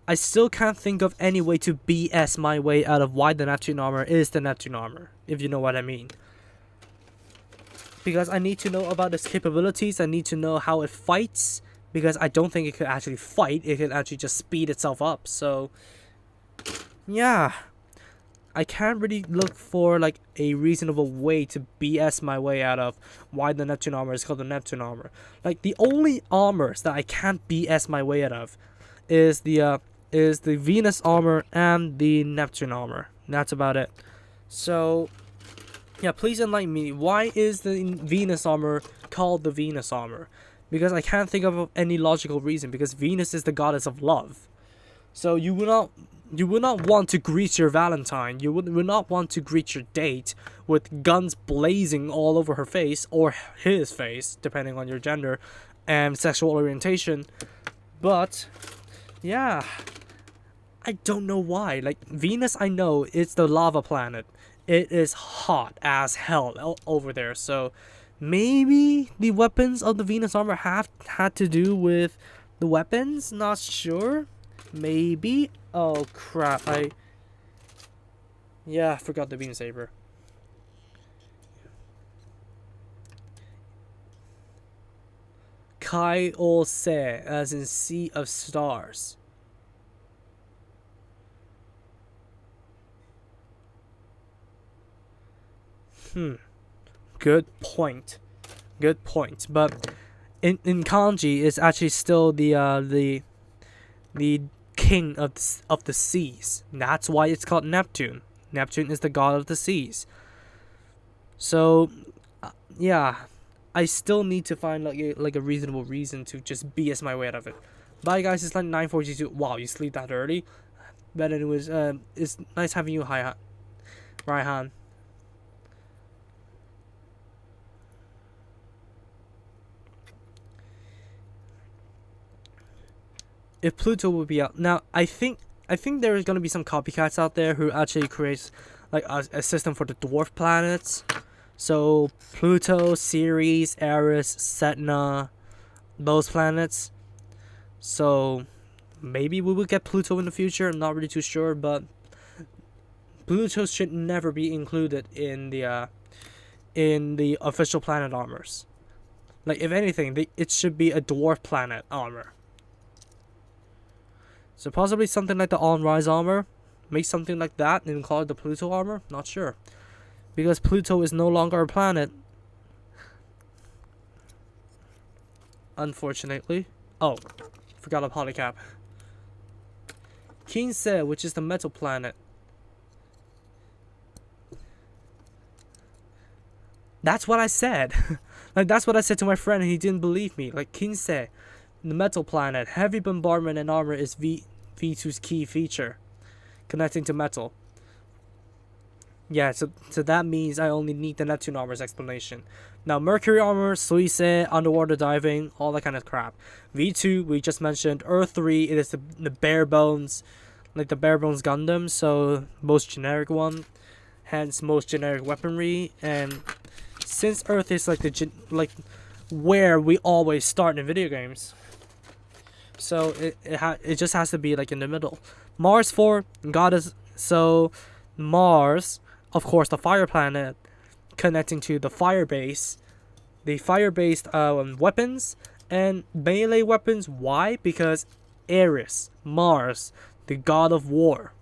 I still can't think of any way to BS my way out of why the Neptune armor is the Neptune armor, if you know what I mean. Because I need to know about its capabilities. I need to know how it fights. Because I don't think it could actually fight. It could actually just speed itself up. So, yeah. I can't really look for like a reasonable way to BS my way out of why the Neptune armor is called the Neptune armor. Like the only armors that I can't BS my way out of is the Venus armor and the Neptune armor. That's about it. So yeah, please enlighten me. Why is the Venus armor called the Venus armor? Because I can't think of any logical reason. Because Venus is the goddess of love. So you would not want to greet your Valentine. You would not want to greet your date with guns blazing all over her face or his face, depending on your gender and sexual orientation. But yeah, I don't know why. Like Venus, I know it's the lava planet. It is hot as hell over there. So maybe the weapons of the Venus armor have had to do with the weapons. Not sure. Maybe. Oh crap! I forgot the beam saber. Kai Ol Se, as in Sea of Stars. Good point. Good point. But in kanji, it's actually still the king of the seas. That's why it's called Neptune. Neptune is the god of the seas. So, yeah, I still need to find like a reasonable reason to just BS my way out of it. Bye guys, it's like 9:42. Wow, you sleep that early. But anyways, it's nice having you, hi, Raihan. If Pluto would be out now, I think there is gonna be some copycats out there who actually creates like a system for the dwarf planets. So Pluto, Ceres, Eris, Setna, those planets. So maybe we will get Pluto in the future. I'm not really too sure, but Pluto should never be included in the official planet armors. Like if anything, it should be a dwarf planet armor. So possibly something like the On-Rise armor. Make something like that and call it the Pluto armor? Not sure. Because Pluto is no longer a planet. Unfortunately. Oh, forgot a polycap. Kinse, which is the metal planet. That's what I said. Like that's what I said to my friend and he didn't believe me. Like Kinse, the metal planet. Heavy bombardment and armor is V2's key feature. Connecting to metal. Yeah, so that means I only need the Neptune armor's explanation. Now, Mercury armor, Suise, underwater diving, all that kind of crap. V2, we just mentioned. Earth 3, it is the bare bones, like the bare bones Gundam, so most generic one. Hence, most generic weaponry. And since Earth is like where we always start in video games, so it just has to be like in the middle. Mars 4, goddess. So Mars, of course, the fire planet, connecting to the fire base, the fire-based weapons and melee weapons. Why? Because Ares, Mars, the god of war,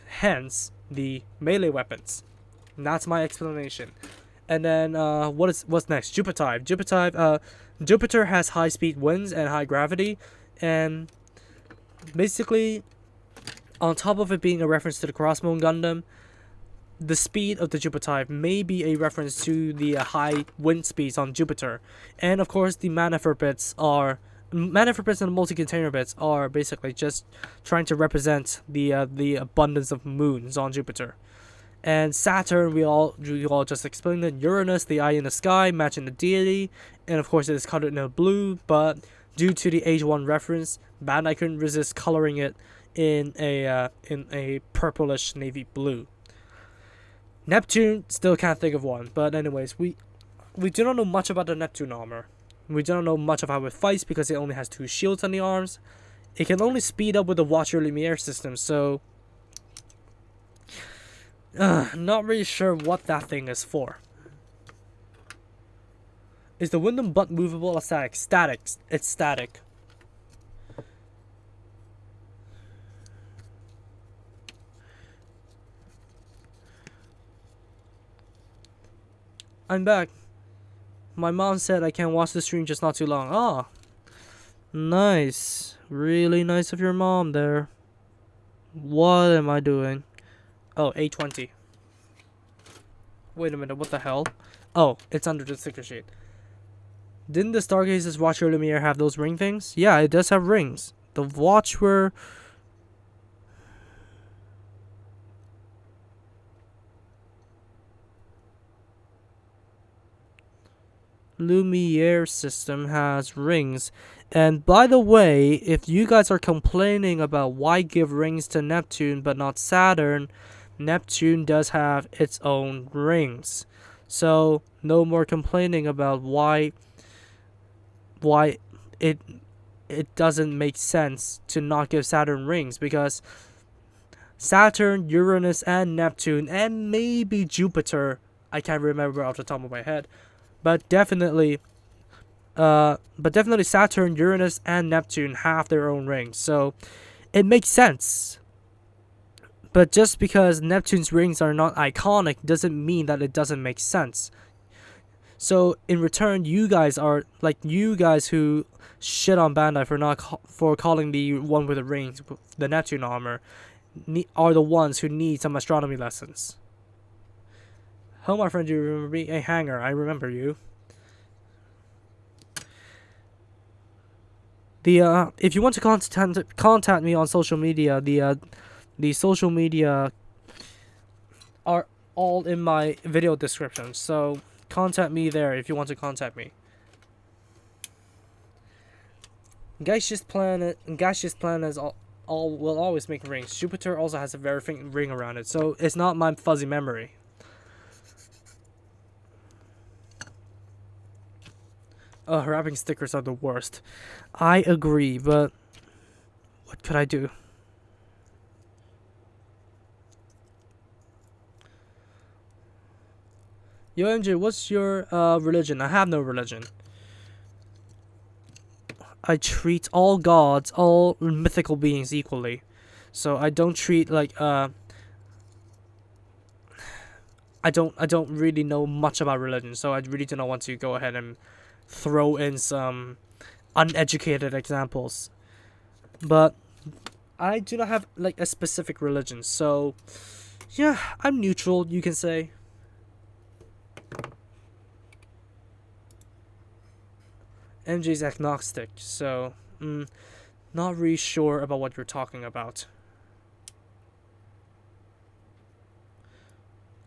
hence the melee weapons. And that's my explanation. And then what's next? Jupiter. Jupiter has high-speed winds and high gravity, and basically, on top of it being a reference to the Crossbone Gundam, the speed of the Jupiter may be a reference to the high wind speeds on Jupiter. And of course, the Manifold bits and the multi-container bits are basically just trying to represent the abundance of moons on Jupiter. And Saturn, we all just explained it. Uranus, the eye in the sky, matching the deity, and of course it is colored in a blue, but due to the Age 1 reference, Bandai couldn't resist coloring it in a purplish navy blue. Neptune, still can't think of one, but anyways, we do not know much about the Neptune armor. We don't know much of how it fights because it only has 2 shields on the arms. It can only speed up with the Watcher Lumiere system, so not really sure what that thing is for. Is the Windam butt movable or static? Static. It's static. I'm back. My mom said I can watch the stream just not too long. Oh, nice. Really nice of your mom there. What am I doing? Oh, 820. Wait a minute, what the hell? Oh, it's under the sticker sheet. Didn't the Stargaze's Watcher Lumiere have those ring things? Yeah, it does have rings. The watch were... Lumiere system has rings. And by the way, if you guys are complaining about why give rings to Neptune but not Saturn, Neptune does have its own rings. So no more complaining about why it it doesn't make sense to not give Saturn rings, because Saturn, Uranus, and Neptune, and maybe Jupiter, I can't remember off the top of my head, but definitely Saturn, Uranus, and Neptune have their own rings, so it makes sense. But just because Neptune's rings are not iconic doesn't mean that it doesn't make sense. So in return, you guys who shit on Bandai for calling the one with the rings the Neptune armor, are the ones who need some astronomy lessons. Oh, my friend, do you remember me? Hey, Hanger, I remember you. If you want to contact me on social media, the social media are all in my video description, so contact me there if you want to contact me. Gaseous planet is all will always make rings. Jupiter also has a very faint ring around it, so it's not my fuzzy memory. Wrapping stickers are the worst. I agree, but what could I do? Yo, MJ, what's your religion? I have no religion. I treat all gods, all mythical beings equally. So I don't treat I don't really know much about religion, so I really do not want to go ahead and throw in some uneducated examples. But I do not have a specific religion, so yeah, I'm neutral, you can say. MJ's agnostic, so not really sure about what you're talking about.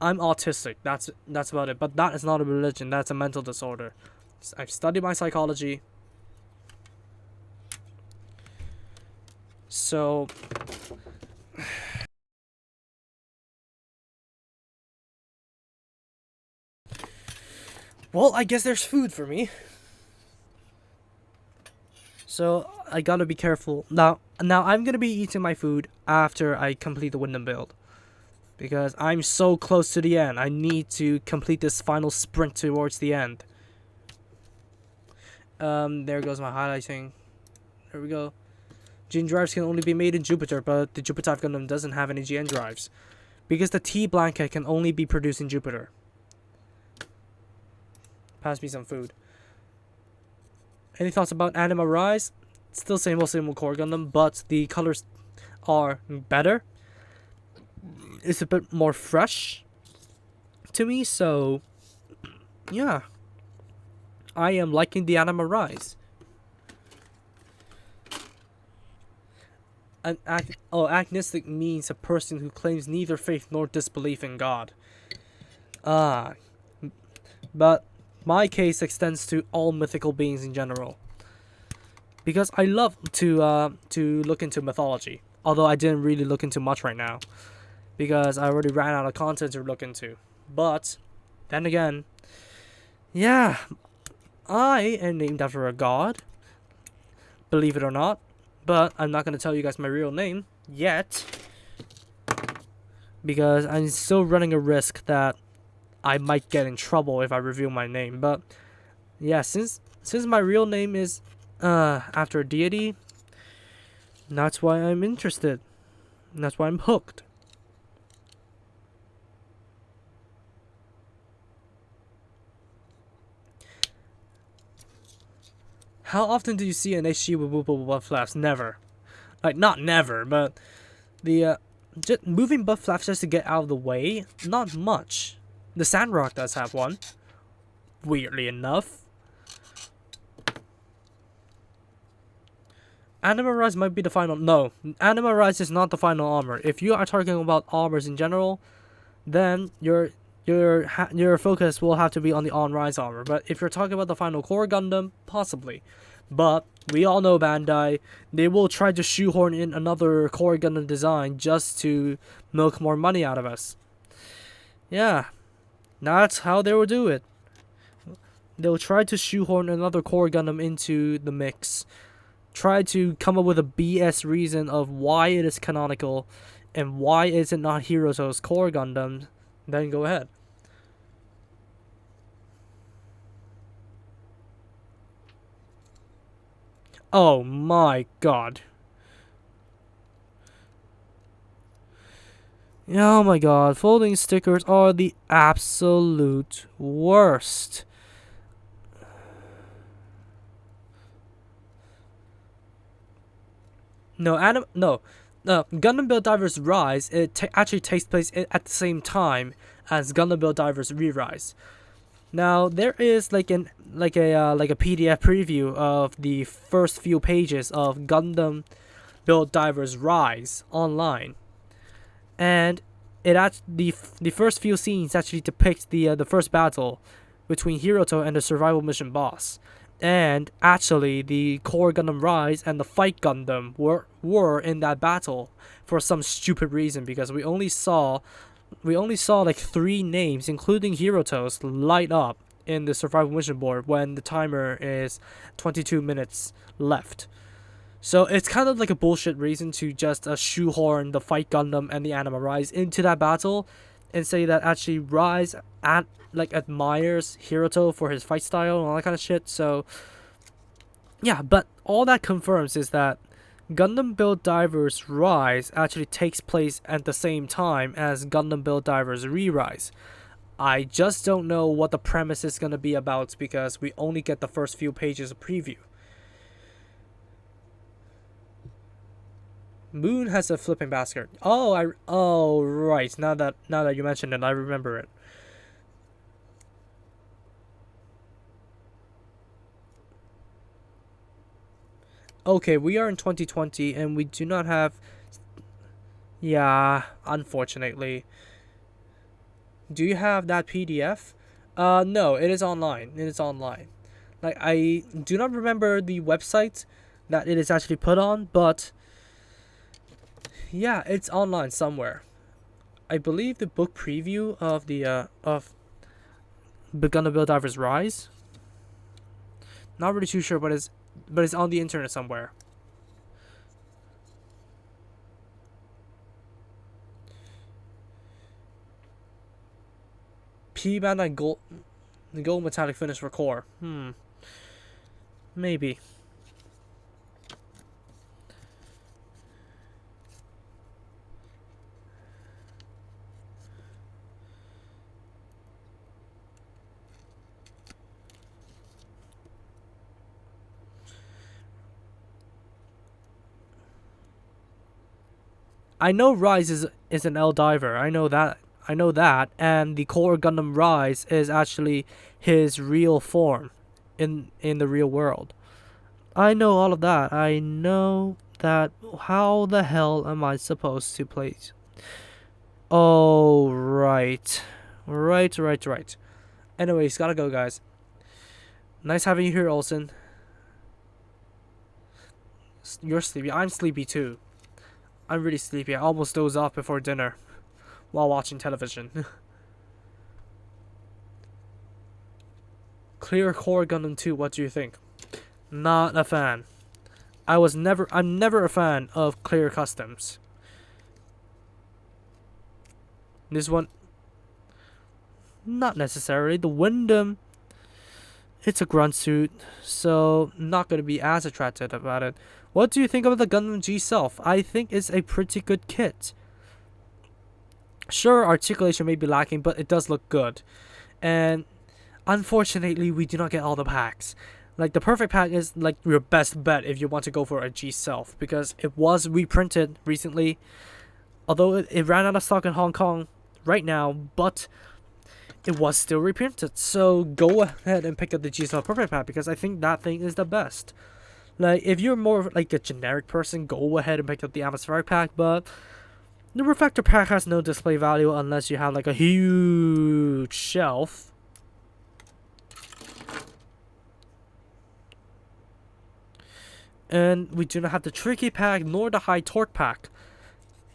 I'm autistic, that's about it, but that is not a religion, that's a mental disorder. I've studied my psychology. So well, I guess there's food for me. So I gotta be careful. Now I'm gonna be eating my food after I complete the Windam build, because I'm so close to the end. I need to complete this final sprint towards the end. There goes my highlighting. There we go. Gene drives can only be made in Jupiter, but the Jupiter Gundam doesn't have any GN drives, because the T blanket can only be produced in Jupiter. Pass me some food. Any thoughts about Anima Rise? Still same old Core Gundam, but the colors are better. It's a bit more fresh to me, so yeah. I am liking the Anima Rise. Agnostic means a person who claims neither faith nor disbelief in God. But my case extends to all mythical beings in general, because I love to look into mythology, although I didn't really look into much right now because I already ran out of content to look into. But then again, yeah, I am named after a god, believe it or not, but I'm not going to tell you guys my real name yet, because I'm still running a risk that I might get in trouble if I reveal my name. But yeah, since my real name is after a deity, that's why I'm interested. That's why I'm hooked. How often do you see an HG with buff flaps? Never. Not never, but the just moving buff flaps just to get out of the way, not much. The Sandrock does have one, weirdly enough. Anima Rise might be the final. No, Anima Rise is not the final armor. If you are talking about armors in general, then your focus will have to be on the On Rise armor. But if you're talking about the final Core Gundam, possibly. But We all know Bandai. They will try to shoehorn in another Core Gundam design just to milk more money out of us. Yeah, that's how they will do it. They'll try to shoehorn another Core Gundam into the mix. Try to come up with a BS reason of why it is canonical and why is it not Hiroto's Core Gundam. Then go ahead. Oh my god. Oh my god, folding stickers are the absolute worst. No, Gundam Build Divers Rise, it actually takes place at the same time as Gundam Build Divers Re-Rise. Now there is like a PDF preview of the first few pages of Gundam Build Divers Rise online, and the first few scenes actually depict the first battle between Hiroto and the survival mission boss. And actually, the Core Gundam Rise and the Fight Gundam were in that battle for some stupid reason, because we only saw like 3 names, including Hiroto's, light up in the survival mission board when the timer is 22 minutes left. So it's kind of like a bullshit reason to just shoehorn the Fight Gundam and the Anima Rise into that battle, and say that actually Rise admires Hiroto for his fight style and all that kind of shit. So yeah, but all that confirms is that Gundam Build Divers Rise actually takes place at the same time as Gundam Build Divers Re-Rise. I just don't know what the premise is going to be about, because we only get the first few pages of preview. Moon has a flipping basket. Oh right. Now that you mentioned it, I remember it. Okay, we are in 2020 and we do not have... Yeah, unfortunately. Do you have that PDF? No, it is online. It is online. Like, I do not remember the website that it is actually put on, but yeah, it's online somewhere. I believe the book preview of the Gundam Build Divers Rise. Not really too sure, but it's on the internet somewhere. P Bandai gold metallic finish for core. Maybe. I know Rise is an L diver. I know that, and the Core Gundam Rise is actually his real form in the real world. I know all of that. I know that. How the hell am I supposed to play? Oh, right. Right. Anyways, gotta go, guys. Nice having you here, Olsen. You're sleepy. I'm sleepy too. I'm really sleepy. I almost dozed off before dinner while watching television. Clear Core Gundam 2, what do you think? Not a fan. I'm never a fan of Clear Customs. This one, not necessarily. The Windam, it's a grunt suit, so not gonna be as attracted about it. What do you think about the Gundam G Self? I think it's a pretty good kit. Sure, articulation may be lacking, but it does look good. And unfortunately, we do not get all the packs. Like, the perfect pack is like your best bet if you want to go for a G Self, because it was reprinted recently. Although it ran out of stock in Hong Kong right now, but it was still reprinted. So go ahead and pick up the G Self perfect pack, because I think that thing is the best. Like, if you're more like a generic person, go ahead and pick up the atmospheric pack, but the reflector pack has no display value unless you have like a huge shelf. And we do not have the tricky pack nor the high torque pack.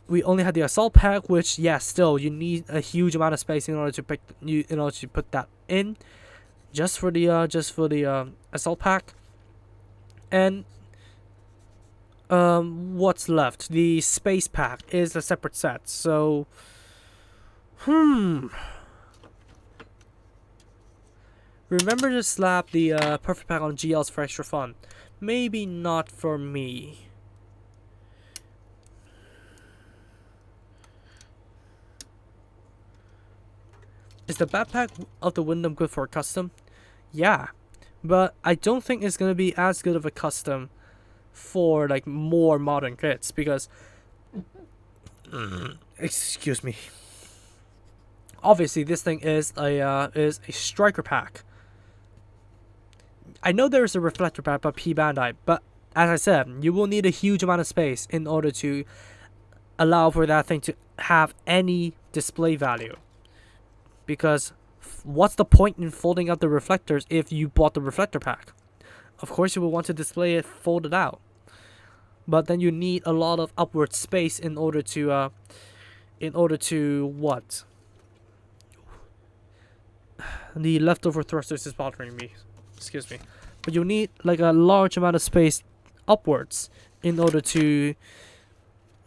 We only have the assault pack, which still you need a huge amount of space in order to put that in, just for the assault pack. And what's left? The space pack is a separate set. So, remember to slap the perfect pack on GLs for extra fun. Maybe not for me. Is the backpack of the Windam good for a custom? Yeah, but I don't think it's gonna be as good of a custom for like more modern kits because excuse me. Obviously, this thing is a striker pack. I know there is a reflector pack by P Bandai, but as I said, you will need a huge amount of space in order to allow for that thing to have any display value. Because what's the point in folding out the reflectors if you bought the reflector pack? Of course, you will want to display it folded out, but then you need a lot of upward space in order to what? The leftover thrusters is bothering me. Excuse me. But you need like a large amount of space upwards in order to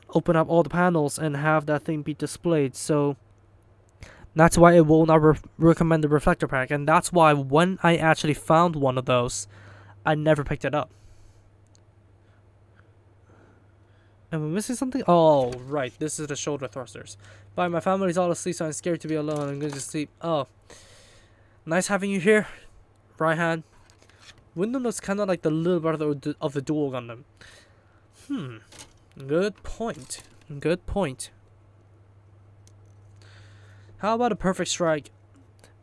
open up all the panels and have that thing be displayed. So that's why it will not recommend the reflector pack, and that's why when I actually found one of those, I never picked it up. Am I missing something? Oh, right. This is the shoulder thrusters. Bye, my family's all asleep, so I'm scared to be alone. I'm going to sleep. Oh. Nice having you here, Raihan. Windam looks kind of like the little brother of the dual Gundam. Good point. Good point. How about a perfect strike?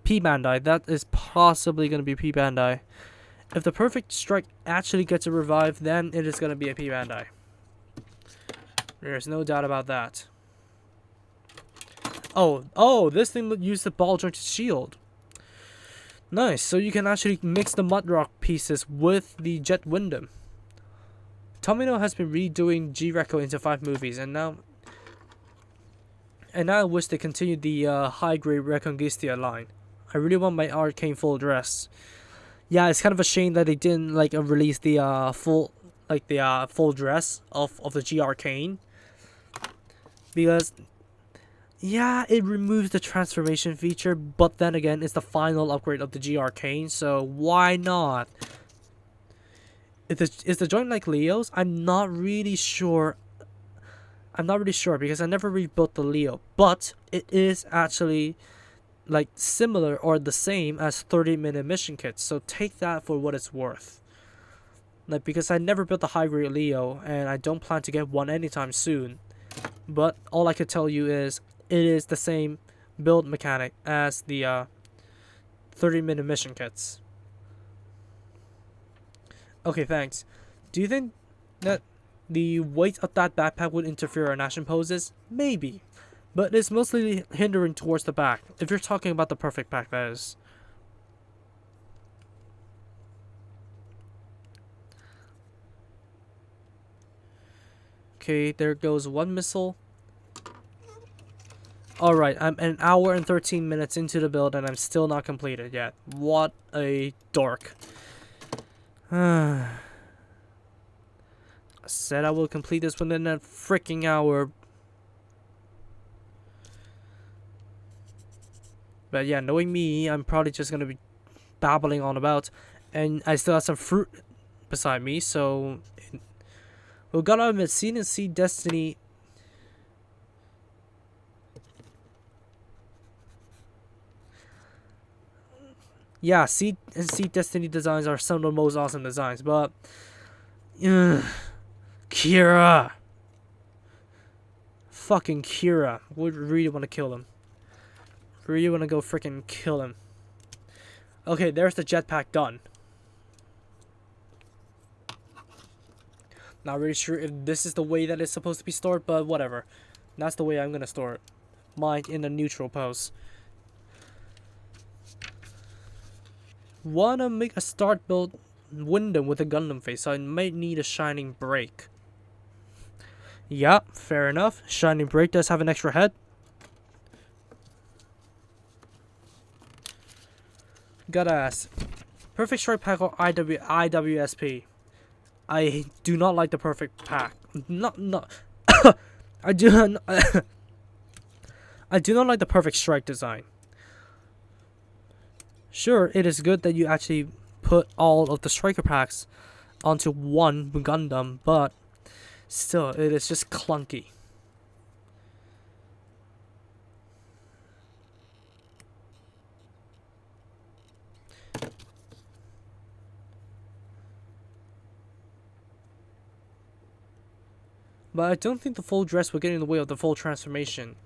P Bandai. That is possibly going to be P Bandai. If the perfect strike actually gets a revive, then it is going to be a P Bandai. There's no doubt about that. Oh, this thing used the ball jointed shield. Nice, so you can actually mix the Mudrock pieces with the Jet Windam. Tomino has been redoing G-Reco into 5 movies, and now I wish they continued the high-grade Reconquista line. I really want my Arcane full dress. Yeah, it's kind of a shame that they didn't like release the full dress of the G Arcane, because yeah, it removes the transformation feature, but then again, it's the final upgrade of the G Arcane, so why not? Is the joint like Leo's? I'm not really sure because I never rebuilt the Leo, but it is actually like similar or the same as 30-minute mission kits, so take that for what it's worth. Like, because I never built the high grade Leo and I don't plan to get one anytime soon, but all I could tell you is it is the same build mechanic as the 30-minute mission kits. Okay, thanks. Do you think that the weight of that backpack would interfere in action poses? Maybe, but it's mostly hindering towards the back, if you're talking about the perfect pack, that is. Okay, there goes one missile. Alright, I'm an hour and 13 minutes into the build and I'm still not completed yet. What a dork. I said I will complete this within a freaking hour. But yeah, knowing me, I'm probably just going to be babbling on about. And I still have some fruit beside me, so we gotta admit, Seed and Seed Destiny. Yeah, Seed and Seed Destiny designs are some of the most awesome designs, but Kira. Fucking Kira. Would really want to kill him. Really want to go freaking kill him. Okay, there's the jetpack done. Not really sure if this is the way that it's supposed to be stored, but whatever. That's the way I'm gonna store it. Mine in a neutral pose. Wanna make a start build Windam with a Gundam face, so I might need a Shining Break. Yeah, fair enough. Shining Break does have an extra head. Gotta ask. Perfect Strike Pack or IWSP? I do not like the Perfect Pack. Not. I do not. I do not like the Perfect Strike design. Sure, it is good that you actually put all of the striker packs onto one Gundam, but still, it is just clunky. But I don't think the full dress will get in the way of the full transformation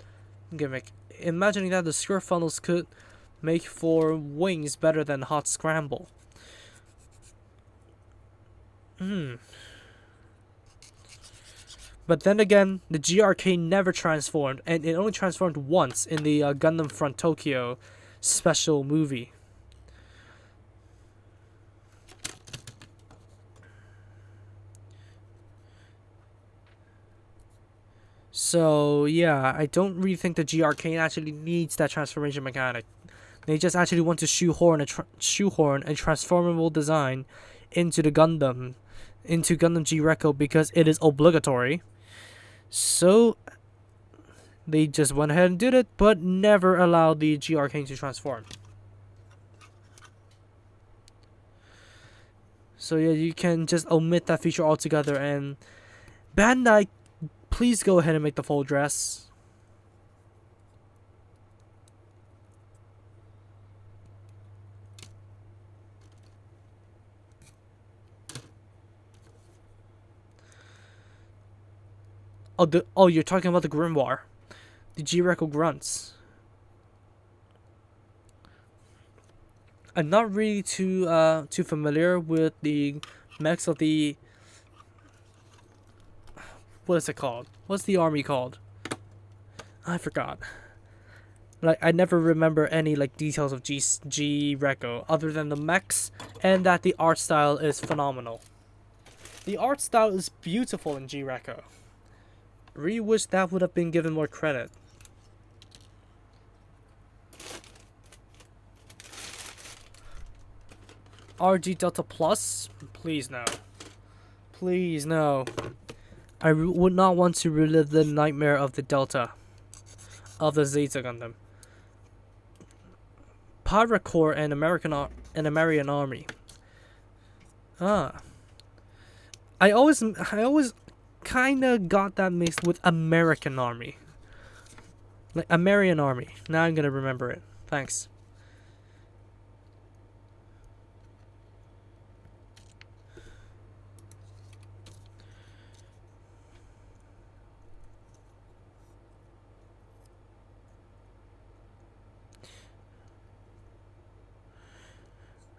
gimmick. Imagining that the skirt funnels could make for wings better than hot scramble. But then again, the GRK never transformed, and it only transformed once in the Gundam Front Tokyo special movie. So yeah, I don't really think the GRK actually needs that transformation mechanic. They just actually want to shoehorn a transformable design into the Gundam, into Gundam G-Reco because it is obligatory. So they just went ahead and did it, but never allowed the GRK to transform. So yeah, you can just omit that feature altogether, and Bandai, please go ahead and make the full dress. Oh, you're talking about the Grimoire, the G-Reco grunts. I'm not really too familiar with the mechs of the. What is it called? What's the army called? I forgot. Like, I never remember any like details of G-Reco other than the mechs and that the art style is phenomenal. The art style is beautiful in G-Reco. Really wish that would have been given more credit. RG Delta Plus? Please no. Please no. I would not want to relive the nightmare of the Delta. Of the Zeta Gundam. Pirate Corps and American Army. Ah. I always kinda got that mixed with American Army. Like American Army. Now I'm gonna remember it. Thanks.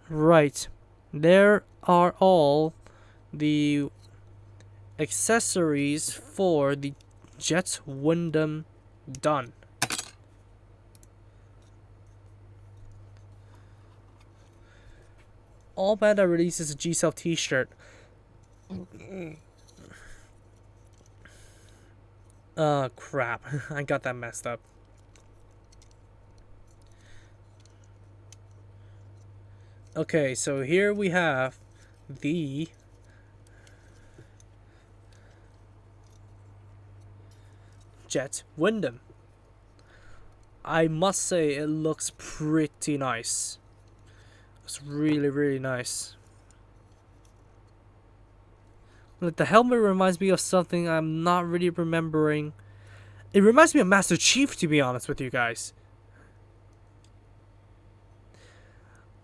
Right. There are all the accessories for the Jet Windam done. All Bandai releases a G-Self t-shirt. Crap. I got that messed up. Okay, so here we have the Jet Windam. I must say it looks pretty nice. It's really, really nice. Like, the helmet reminds me of something I'm not really remembering. It reminds me of Master Chief, to be honest with you guys.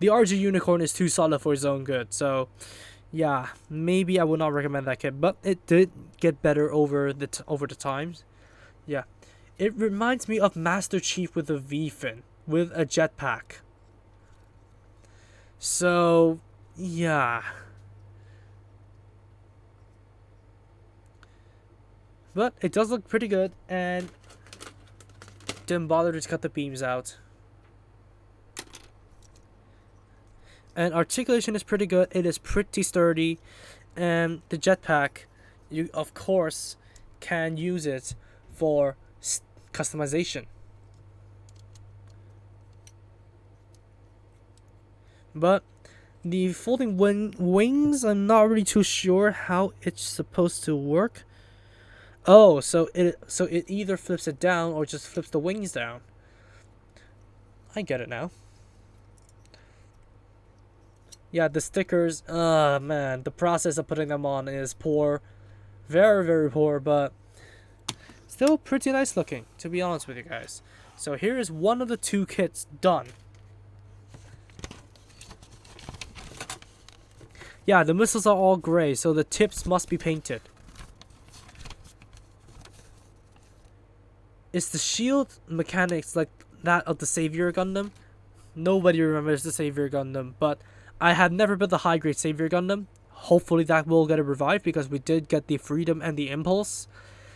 The RG Unicorn is too solid for its own good, so yeah, maybe I would not recommend that kit, but it did get better over the times. Yeah, it reminds me of Master Chief with a V-fin, with a jetpack. So yeah, but it does look pretty good, and didn't bother to cut the beams out. and articulation is pretty good. It is pretty sturdy, and the jetpack, you of course can use it for customization. But the folding wings, I'm not really too sure how it's supposed to work. Oh, so it either flips it down or just flips the wings down. I get it now. Yeah, the stickers, man, the process of putting them on is poor. Very, very poor, but still pretty nice looking, to be honest with you guys. So here is one of the two kits done. Yeah, the missiles are all gray, so the tips must be painted. Is the shield mechanics like that of the Savior Gundam? Nobody remembers the Savior Gundam, but I have never built a high grade Savior Gundam. Hopefully that will get a revive because we did get the Freedom and the Impulse.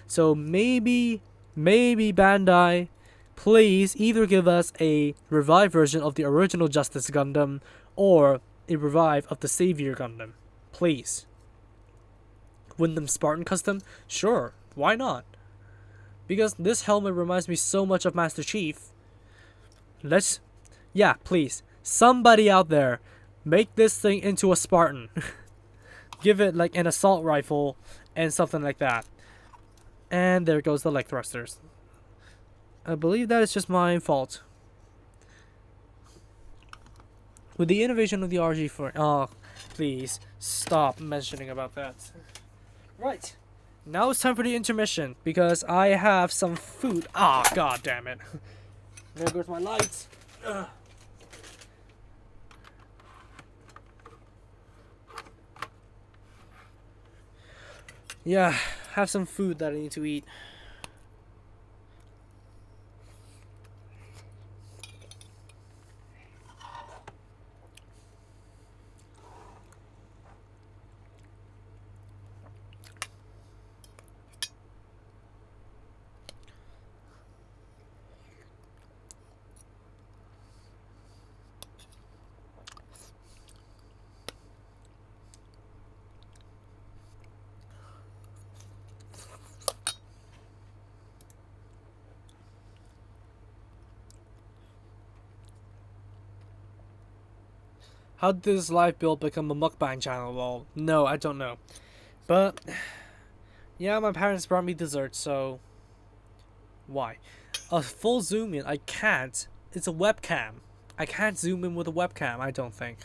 So maybe Bandai, please either give us a revive version of the original Justice Gundam or a revive of the Savior Gundam. Please. Windam Spartan Custom? Sure, why not? Because this helmet reminds me so much of Master Chief. Yeah, please. Somebody out there, make this thing into a Spartan. Give it like an assault rifle and something like that. And there goes the leg thrusters. I believe that is just my fault. With the innovation of the RG4... Oh, please, stop mentioning about that. Right. Now it's time for the intermission, because I have some food. Ah, god damn it. There goes my lights. Ugh. Yeah, have some food that I need to eat. How did this live build become a mukbang channel? Well, no, I don't know. But, yeah, my parents brought me dessert, so... Why? A full zoom in, I can't. It's a webcam. I can't zoom in with a webcam, I don't think.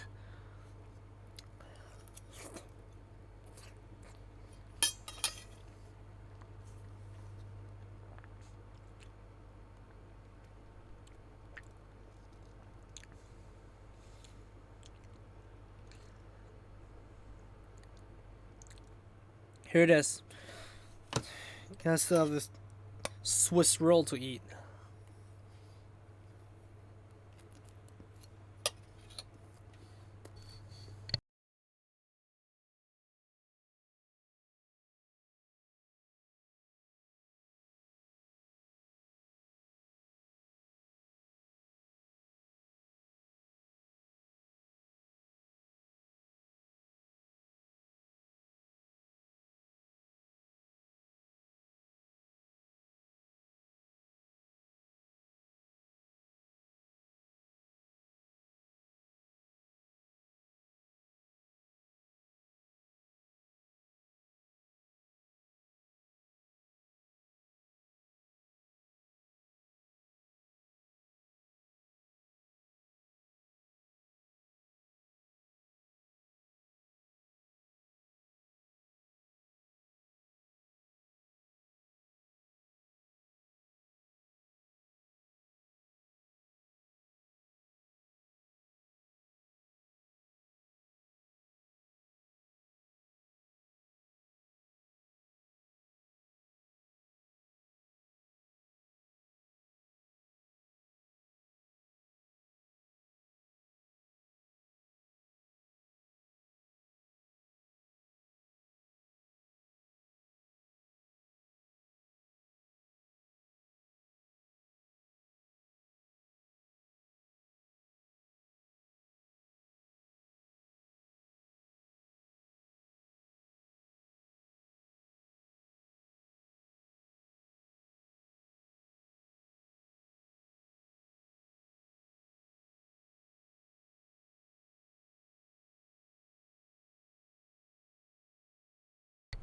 Here it is. I still have this Swiss roll to eat.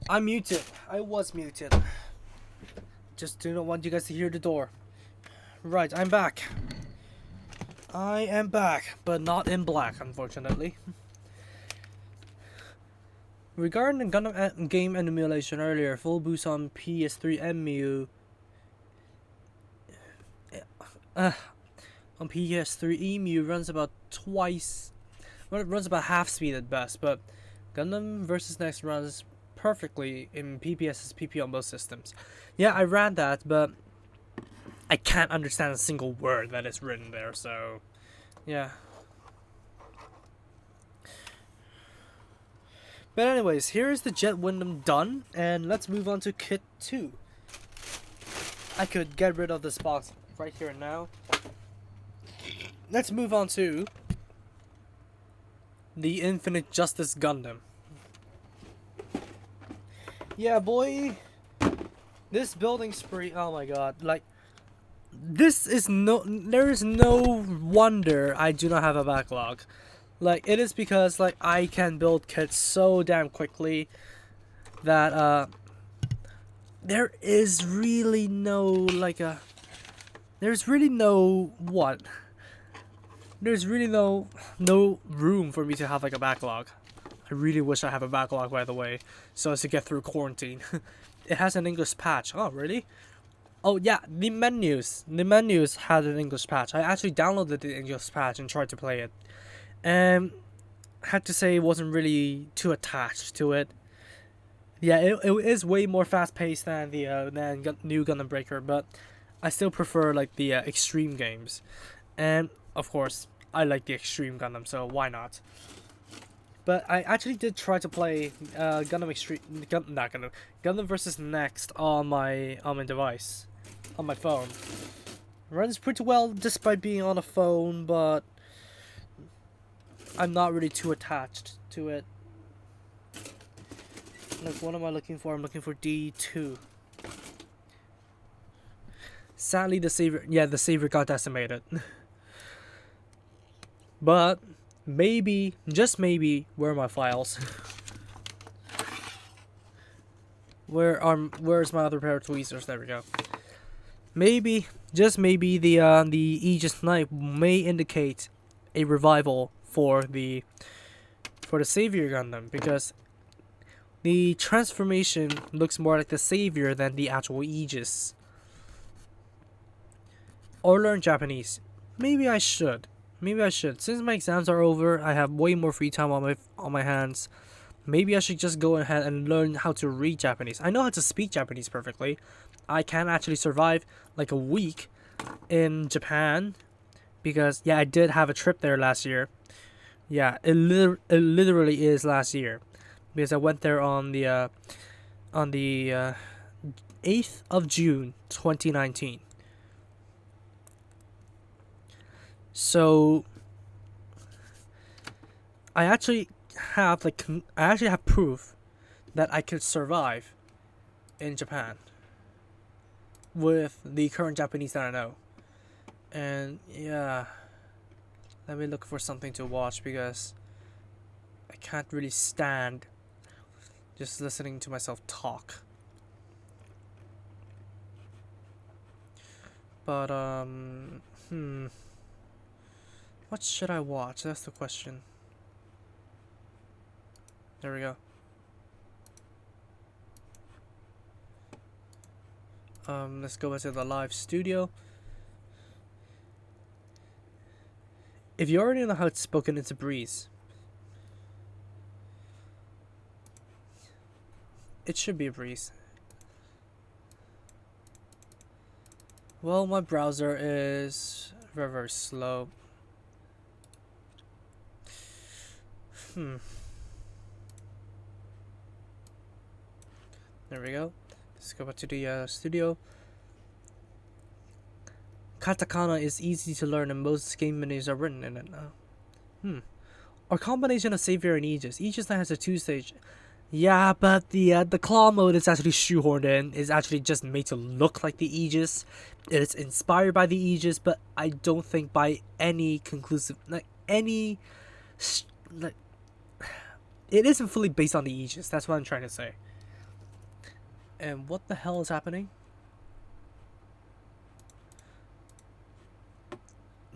I'm muted. I was muted. Just do not want you guys to hear the door. Right, I'm back. I am back, but not in black, unfortunately. Regarding the Gundam game and emulation earlier, full boost on PS3 EMU. On PS3 EMU runs about twice. Well, it runs about half speed at best, but Gundam vs. Next runs perfectly in PPS's PP on both systems. Yeah, I ran that, but I can't understand a single word that is written there, so yeah. But anyways, here is the Jet Windam done, and let's move on to Kit 2. I could get rid of this box right here and now. Let's move on to the Infinite Justice Gundam. Yeah, boy. This building spree, oh my god, like, there is no wonder I do not have a backlog. Like, it is because, like, I can build kits so damn quickly that, there is really no, like, there's really no, there's really no room for me to have, like, a backlog. I really wish I have a backlog, by the way, so as to get through quarantine. It has an English patch. Oh, really? Oh, yeah, the menus had an English patch. I actually downloaded the English patch and tried to play it. And I had to say, wasn't really too attached to it. Yeah, it is way more fast paced than the new Gundam Breaker, but I still prefer like the extreme games. And of course, I like the extreme Gundam, so why not? But I actually did try to play Gundam vs. Next on my device, on my phone. Runs pretty well despite being on a phone, but I'm not really too attached to it. Like, what am I looking for? I'm looking for D2. Sadly, the saver got decimated. But maybe, just maybe, where are my files? Where's my other pair of tweezers? There we go. Maybe, just maybe, the Aegis Knight may indicate a revival for the Savior Gundam, because the transformation looks more like the Savior than the actual Aegis. Or learn Japanese. Maybe I should. Since my exams are over, I have way more free time on my hands. Maybe I should just go ahead and learn how to read Japanese. I know how to speak Japanese perfectly. I can actually survive like a week in Japan, because yeah, I did have a trip there last year. Yeah, it literally is last year, because I went there on the 8th of June 2019. So I actually have proof that I could survive in Japan with the current Japanese that I know. And yeah, let me look for something to watch, because I can't really stand just listening to myself talk. But what should I watch? That's the question. There we go. Let's go back to the live studio. If you already know how it's spoken, it's a breeze. It should be a breeze. Well, my browser is very, very slow. There we go. Let's go back to the studio. Katakana is easy to learn and most game menus are written in it now. Or combination of Savior and Aegis. Aegis now has a 2-stage. Yeah, but the claw mode is actually shoehorned in. Is actually just made to look like the Aegis. It is inspired by the Aegis, but I don't think by any conclusive, it isn't fully based on the Aegis. That's what I'm trying to say. And what the hell is happening?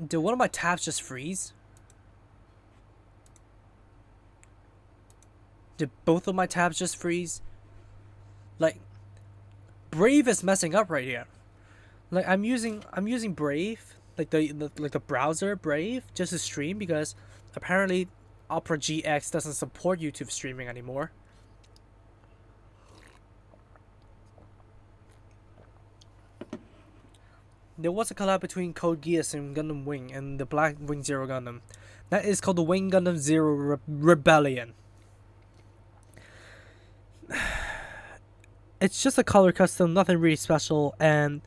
Did one of my tabs just freeze? Did both of my tabs just freeze? Like, Brave is messing up right here. Like, I'm using Brave, like the browser Brave, just to stream because apparently Opera GX doesn't support YouTube streaming anymore. There was a collab between Code Geass and Gundam Wing and the Black Wing Zero Gundam. That is called the Wing Gundam Zero Rebellion. It's just a color custom, nothing really special, and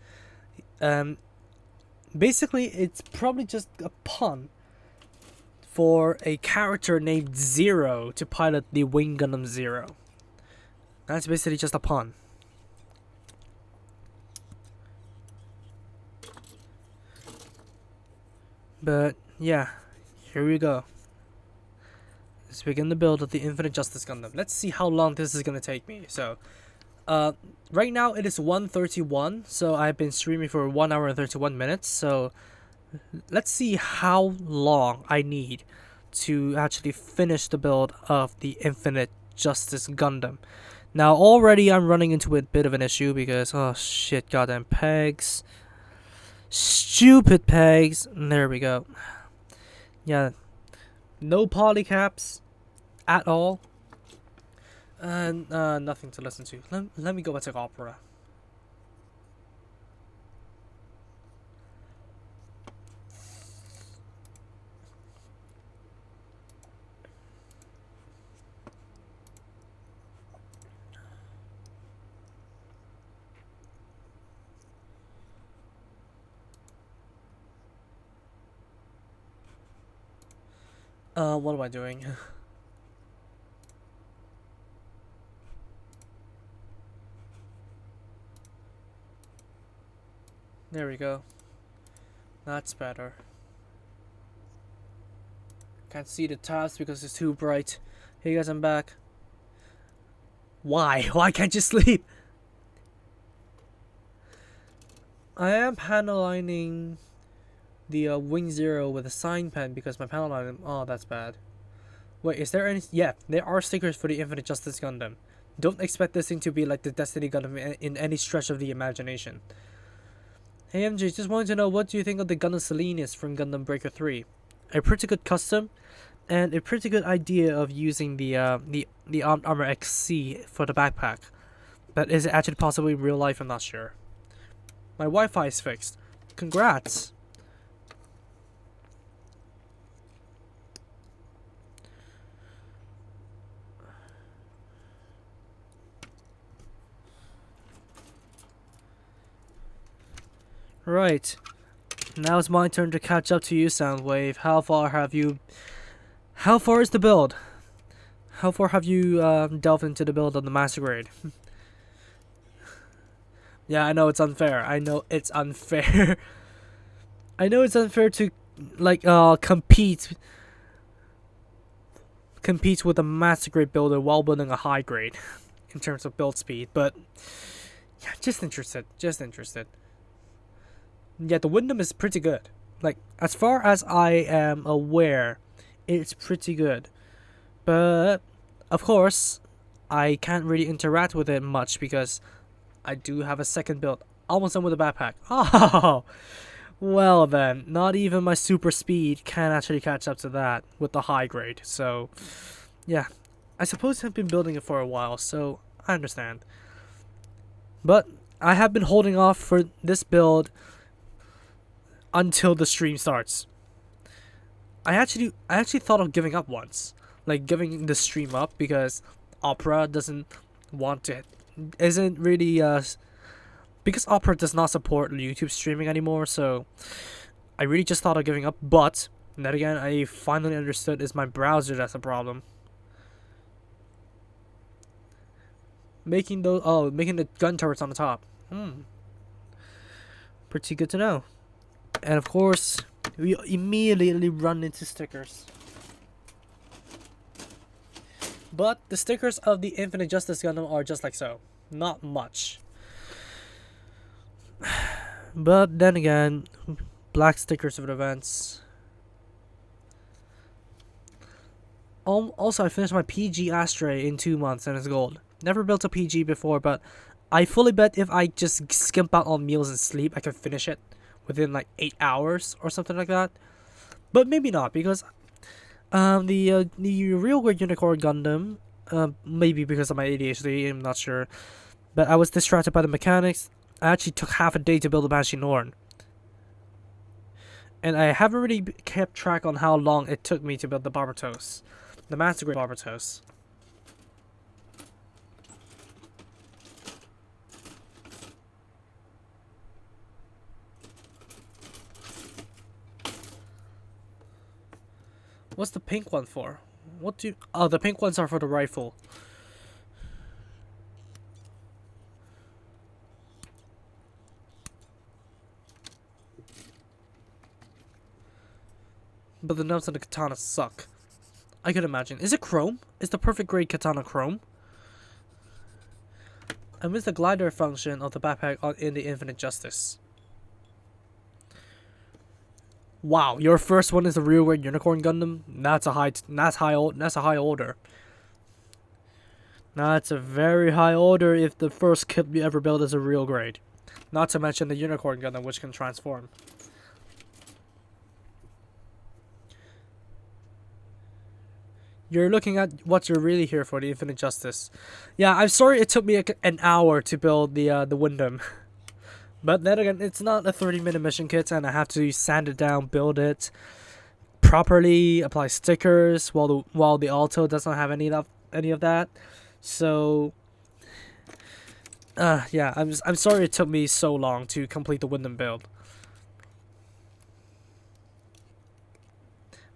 basically it's probably just a pun for a character named Zero to pilot the Wing Gundam Zero. That's basically just a pun. But yeah, here we go. Let's begin the build of the Infinite Justice Gundam. Let's see how long this is gonna take me. So, right now it is 1:31, so I've been streaming for 1 hour and 31 minutes. So, let's see how long I need to actually finish the build of the Infinite Justice Gundam. Now, already I'm running into a bit of an issue because, oh shit, goddamn pegs. Stupid pegs. There we go. Yeah. No polycaps at all. And nothing to listen to. Let me go back to Opera. What am I doing? There we go. That's better. Can't see the tabs because it's too bright. Hey guys, I'm back. Why? Why can't you sleep? I am panel lining the Wing Zero with a sign pen because my panel line. Oh, that's bad. Wait, is there any? Yeah, there are stickers for the Infinite Justice Gundam. Don't expect this thing to be like the Destiny Gundam in any stretch of the imagination. Hey MJ, just wanted to know, what do you think of the Gundam Salinas from Gundam Breaker 3? A pretty good custom, and a pretty good idea of using the Armed Armor XC for the backpack. But is it actually possible in real life? I'm not sure. My Wi-Fi is fixed. Congrats! Right. Now it's my turn to catch up to you, Soundwave. How far is the build? How far have you delved into the build of the Master Grade? Yeah, I know it's unfair. I know it's unfair. I know it's unfair to like compete with a Master Grade builder while building a high grade in terms of build speed, but yeah, just interested. Yeah, the Windam is pretty good. Like, as far as I am aware, it's pretty good. But, of course, I can't really interact with it much because I do have a second build. Almost done with the backpack. Oh! Well then, not even my super speed can actually catch up to that with the high grade. So, yeah. I suppose I've been building it for a while, so I understand. But, I have been holding off for this build until the stream starts. I actually thought of giving up once, like giving the stream up because Opera isn't really because Opera does not support YouTube streaming anymore. So I really just thought of giving up, but then again, I finally understood it's my browser that's a problem. Making the gun turrets on the top. Pretty good to know. And of course, we immediately run into stickers. But the stickers of the Infinite Justice Gundam are just like so. Not much. But then again, black stickers of events. Also, I finished my PG Astray in 2 months and it's gold. Never built a PG before, but I fully bet if I just skimp out on meals and sleep, I can finish it within like 8 hours or something like that. But maybe not, because the real Great Unicorn Gundam, maybe because of my ADHD, I'm not sure, but I was distracted by the mechanics. I actually took half a day to build a Banshee Norn. And I haven't really kept track on how long it took me to build the Barbatos. The Master Grade Barbatos. What's the pink one for? What do you... Oh, the pink ones are for the rifle. But the nubs on the katana suck. I could imagine. Is it chrome? Is the perfect grade katana chrome? I miss the glider function of the backpack in the Infinite Justice. Wow, your first one is the real Great Unicorn Gundam. That's a high order. That's a very high order if the first kit you ever build is a real grade. Not to mention the Unicorn Gundam, which can transform. You're looking at what you're really here for, the Infinite Justice. Yeah, I'm sorry it took me an hour to build the Windam. But then again, it's not a 30-minute mission kit, and I have to sand it down, build it properly, apply stickers, while the Alto doesn't have any of that. So yeah, I'm sorry it took me so long to complete the Windam build.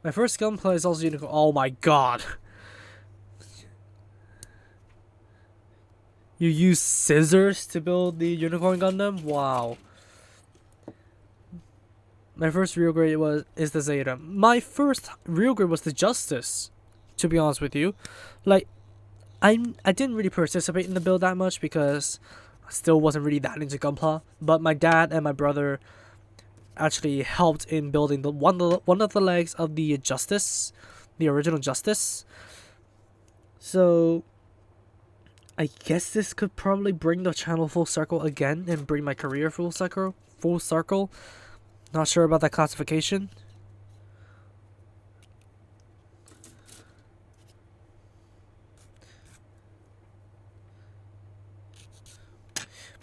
My first gunplay is also Unicorn. Oh my god. You use scissors to build the Unicorn Gundam? Wow. My first real grade is the Zeta. My first real grade was the Justice, to be honest with you. Like, I didn't really participate in the build that much because I still wasn't really that into Gunpla. But my dad and my brother actually helped in building the one of the legs of the Justice, the original Justice. So I guess this could probably bring the channel full circle again and bring my career full circle. Not sure about that classification.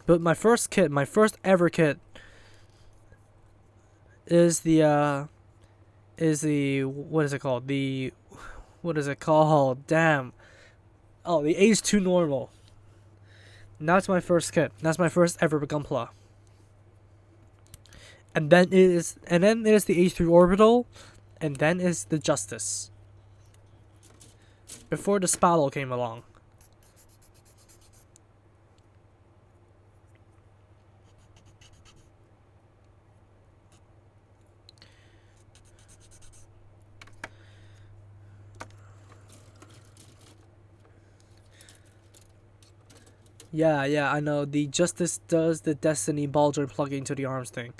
But my first ever kit is the what is it called? Damn. Oh, the H2 normal. And that's my first kit. That's my first ever Gunpla. And then it is the H3 orbital, and then is the Justice. Before the Spalo came along. Yeah, I know. The Justice does the Destiny Baldr plug into the arms thing.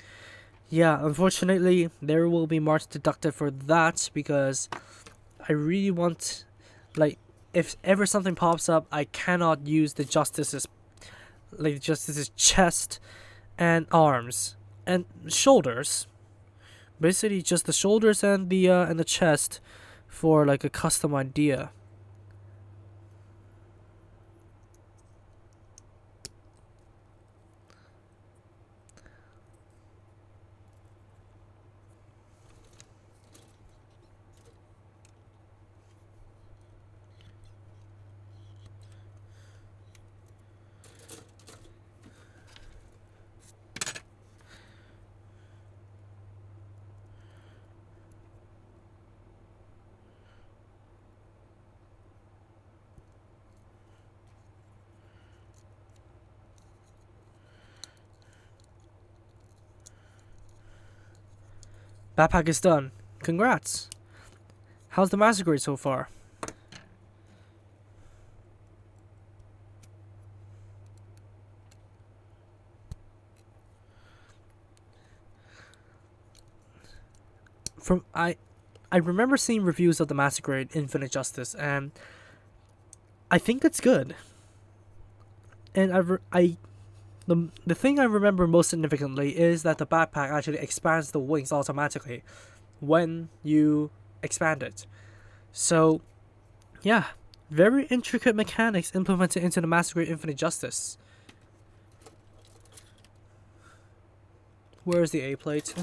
Yeah, unfortunately, there will be marks deducted for that because I really want, like, if ever something pops up, I cannot use the Justice's chest and arms and shoulders. Basically, just the shoulders and the chest for like a custom idea. Backpack is done. Congrats. How's the master grade so far? from I remember seeing reviews of the Master Grade Infinite Justice, and I think it's good. And the thing I remember most significantly is that the backpack actually expands the wings automatically when you expand it. So, yeah, very intricate mechanics implemented into the Master Grade Infinite Justice. Where is the A plate?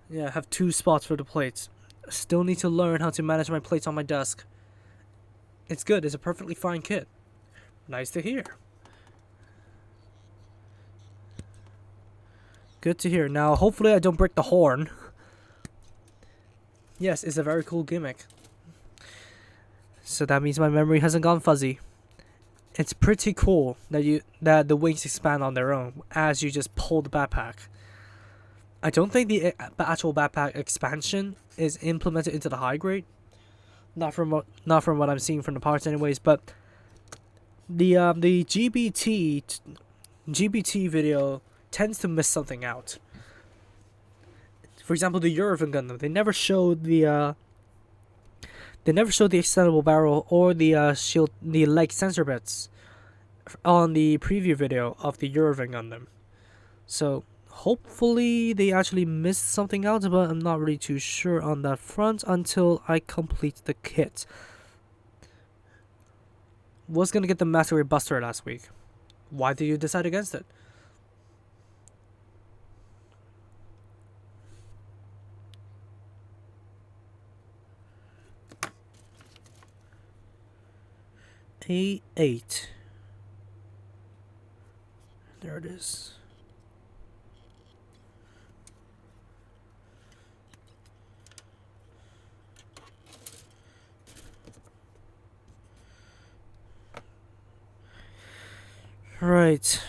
Yeah, I have 2 spots for the plates. Still need to learn how to manage my plates on my desk. It's good. It's a perfectly fine kit. Nice to hear. Good to hear. Now, hopefully I don't break the horn. Yes, it's a very cool gimmick. So that means my memory hasn't gone fuzzy. It's pretty cool that the wings expand on their own as you just pull the backpack. I don't think the actual backpack expansion is implemented into the high grade. Not from what I'm seeing from the parts, anyways. But the GBT video tends to miss something out. For example, the Eurovision Gundam, they never showed the extendable barrel or the shield, the leg sensor bits on the preview video of the Eurovision Gundam. So hopefully they actually missed something out, but I'm not really too sure on that front until I complete the kit. Was gonna get the Master Grade Buster last week. Why did you decide against it? A8. There it is. Right.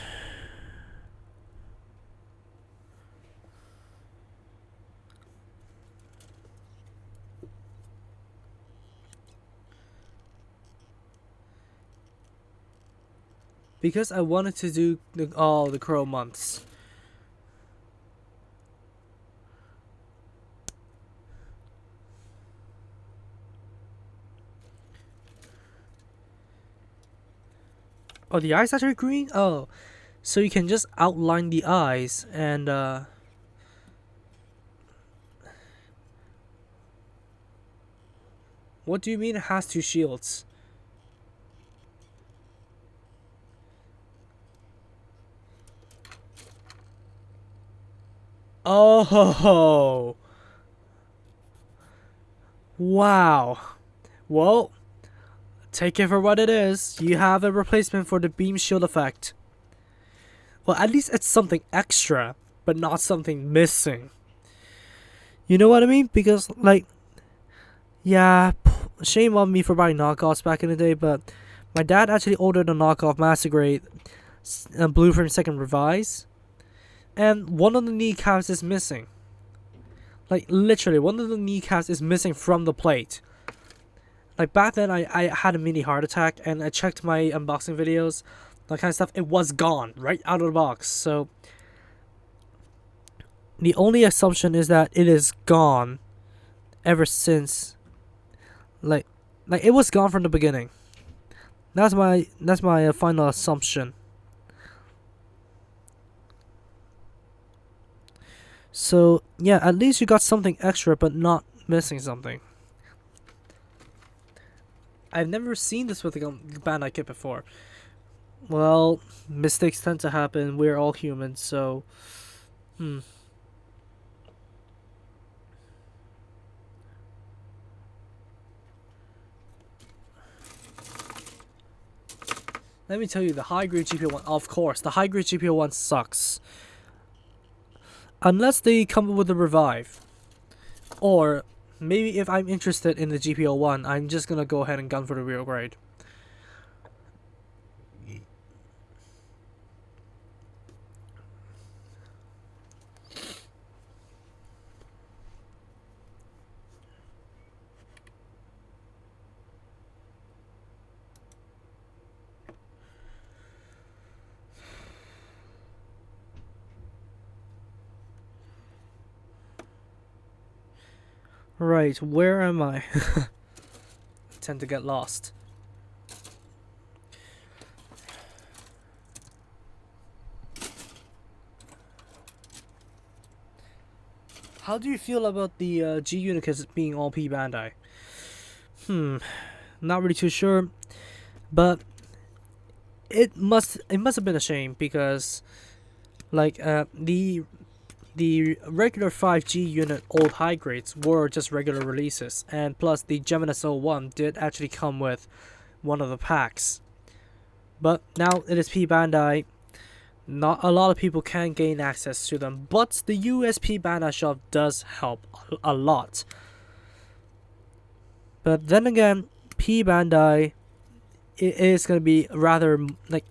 Because I wanted to do all the Crow months. Oh, the eyes actually green? Oh, so you can just outline the eyes and what do you mean it has 2 shields? Oh, wow. Well, take it for what it is. You have a replacement for the beam shield effect. Well, at least it's something extra, but not something missing. You know what I mean? Because, like, yeah, shame on me for buying knockoffs back in the day, but my dad actually ordered a knockoff Master Grade Blueprint 2nd Revise, and one of the kneecaps is missing. Like, literally, one of the kneecaps is missing from the plate. Like, back then, I had a mini heart attack, and I checked my unboxing videos, that kind of stuff. It was gone, right out of the box. So, the only assumption is that it is gone ever since. Like it was gone from the beginning. That's my final assumption. So, yeah, at least you got something extra, but not missing something. I've never seen this with a Bandai kit before. Well, mistakes tend to happen. We're all humans, so... Let me tell you, the high-grade GPO one... Of course, the high-grade GPO one sucks. Unless they come up with a revive. Or, maybe if I'm interested in the GPO one, I'm just gonna go ahead and gun for the real grade. Right, where am I? I tend to get lost. How do you feel about the G Unicus being all P Bandai? Not really too sure, but it must have been a shame because like the regular 5G unit old high grades were just regular releases, and plus the Geminis 01 did actually come with one of the packs. But now it is P Bandai. Not a lot of people can gain access to them, but the USP Bandai shop does help a lot. But then again, P Bandai it is gonna be rather like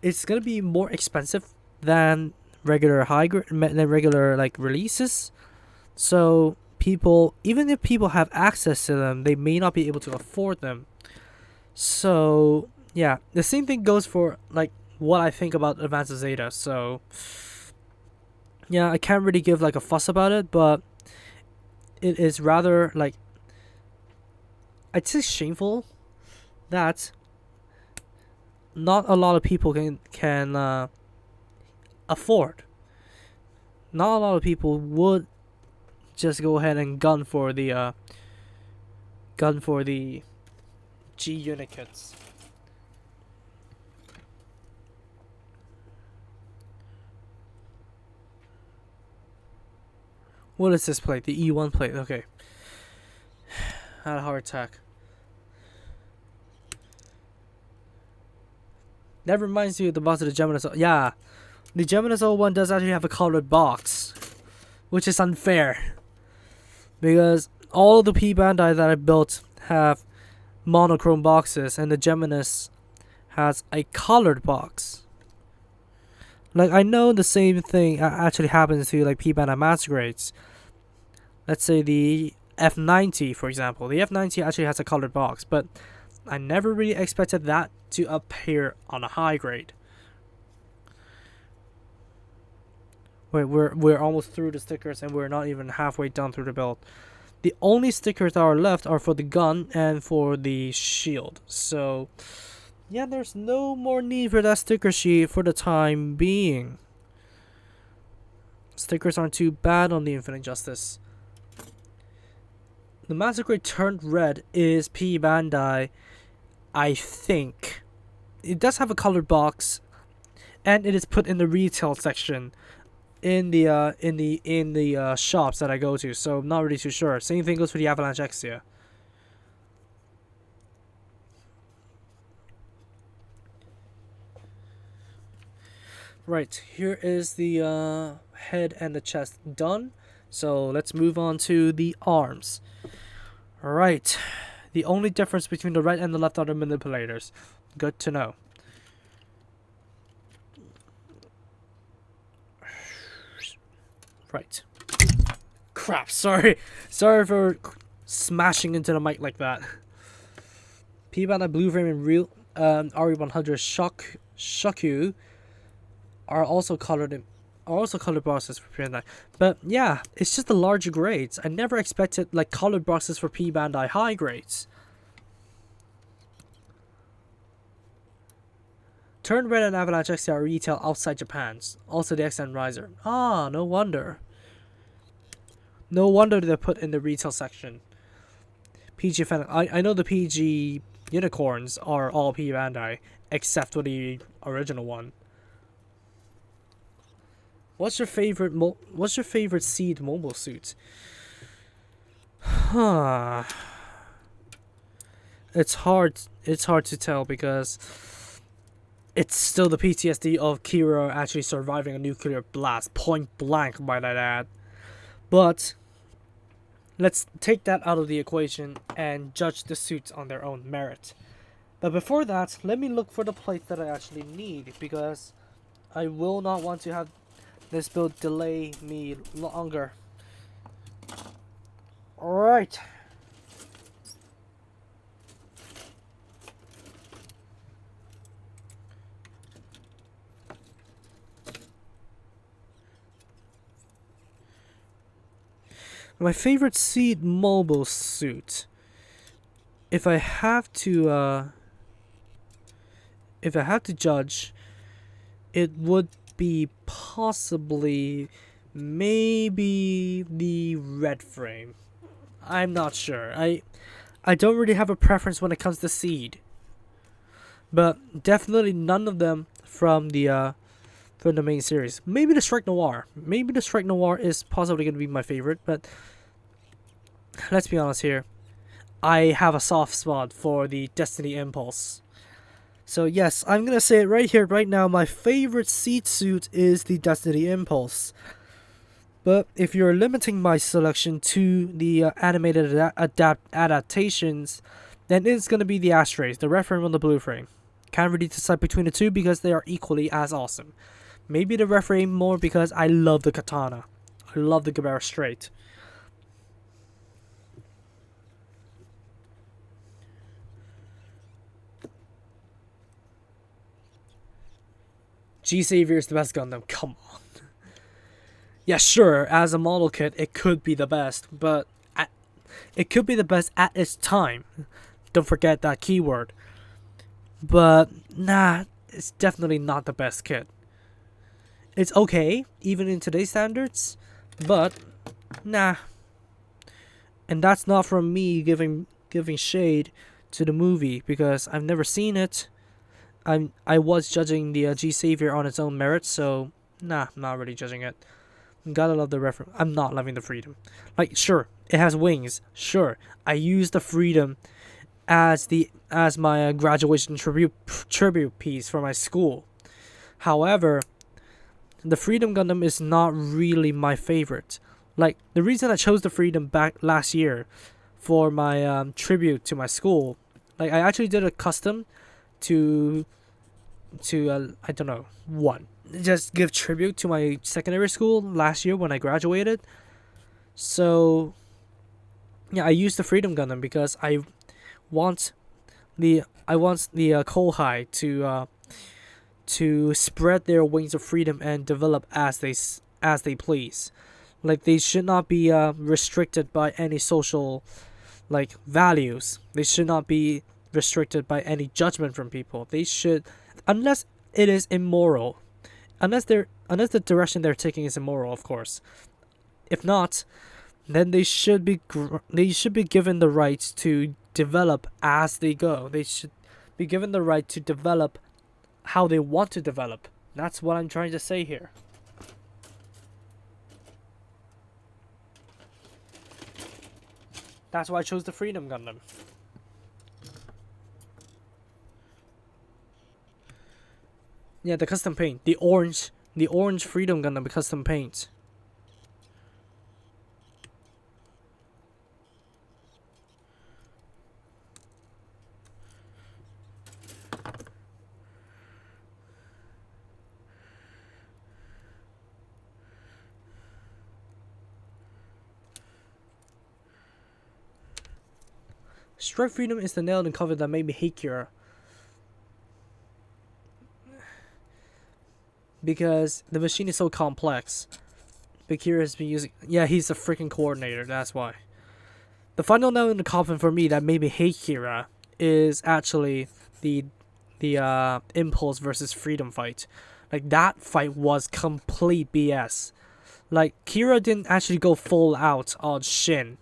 it's gonna be more expensive than regular like releases. So people, even if people have access to them, they may not be able to afford them. So yeah, the same thing goes for like what I think about Advanced Zeta. So yeah, I can't really give like a fuss about it, but it is rather like I'd say shameful that not a lot of people can afford. Not a lot of people would just go ahead and gun for the G unit kits. What is this plate? The E1 plate. Okay. Had a heart attack. That reminds me of the box of the Geminis. Yeah, the Geminis 01 does actually have a colored box, which is unfair because all of the P Bandai that I built have monochrome boxes, and the Geminis has a colored box. Like I know the same thing actually happens to like P Bandai Master Grades. Let's say the F90, for example. The F90 actually has a colored box, but I never really expected that to appear on a high grade. Wait, we're almost through the stickers and we're not even halfway done through the build. The only stickers that are left are for the gun and for the shield. So yeah, there's no more need for that sticker sheet for the time being. Stickers aren't too bad on the Infinite Justice. The Master Grade turned red is P Bandai, I think. It does have a colored box, and it is put in the retail section in the shops that I go to. So I'm not really too sure. Same thing goes for the Avalanche Exia. Right, here is the head and the chest done. So let's move on to the arms. Alright, the only difference between the right and the left are the manipulators. Good to know. Right. Crap, sorry. Sorry for smashing into the mic like that. P Bandai Blue Frame and Real RE100 Shokyu are also colored boxes for P Bandai. But yeah, it's just the larger grades. I never expected like colored boxes for P Bandai high grades. Turn Red and Avalanche XT are retail outside Japan's. Also the XN Riser. Ah, no wonder. No wonder they're put in the retail section. PG fan. I know the PG unicorns are all P Bandai except for the original one. What's your favorite seed mobile suit? Huh. It's hard to tell because it's still the PTSD of Kira actually surviving a nuclear blast, point blank might I add. But let's take that out of the equation and judge the suits on their own merit. But before that, let me look for the plate that I actually need because I will not want to have this build delay me longer. Alright. My favorite Seed mobile suit. If I have to judge, it would be possibly maybe the red frame. I'm not sure. I don't really have a preference when it comes to Seed, but definitely none of them from the main series. Maybe the Strike Noir. Maybe the Strike Noir is possibly going to be my favorite, but let's be honest here. I have a soft spot for the Destiny Impulse. So yes, I'm going to say it right here, right now. My favorite Seed suit is the Destiny Impulse. But if you're limiting my selection to the animated adaptations, then it's going to be the Ashtrays, the red frame and the blue frame. Can't really decide between the two because they are equally as awesome. Maybe the red frame more because I love the katana. I love the Gebera straight. G Savior is the best Gundam. Come on. Yeah, sure, as a model kit, it could be the best, but it could be the best at its time. Don't forget that keyword. But, nah, it's definitely not the best kit. It's okay, even in today's standards, but, nah. And that's not from me giving shade to the movie, because I've never seen it. I was judging the G Savior on its own merits, so, nah, I'm not really judging it. Gotta love the reference. I'm not loving the Freedom. Like, sure, it has wings. Sure, I use the Freedom as my graduation tribute piece for my school. However, the Freedom Gundam is not really my favorite. Like, the reason I chose the Freedom back last year for my tribute to my school, like, I actually did a custom to I don't know what, just give tribute to my secondary school last year when I graduated. So yeah, I used the Freedom Gundam because I want the Kohai to spread their wings of freedom and develop as they please. Like, they should not be restricted by any social like values. They should not be restricted by any judgment from people. They should, unless it is immoral, unless the direction they're taking is immoral, of course. If not, then they should be given the right to develop as they go. They should be given the right to develop how they want to develop. That's what I'm trying to say here. That's why I chose the Freedom Gundam. Yeah, the custom paint. The orange Freedom Gundam with custom paint. Strike Freedom is the nail in the cover that made me hate Kira. Because the machine is so complex. But Kira has been using... Yeah, he's a freaking coordinator, that's why. The final nail in the coffin for me that made me hate Kira is actually the Impulse versus Freedom fight. Like, that fight was complete BS. Like, Kira didn't actually go full out on Shin,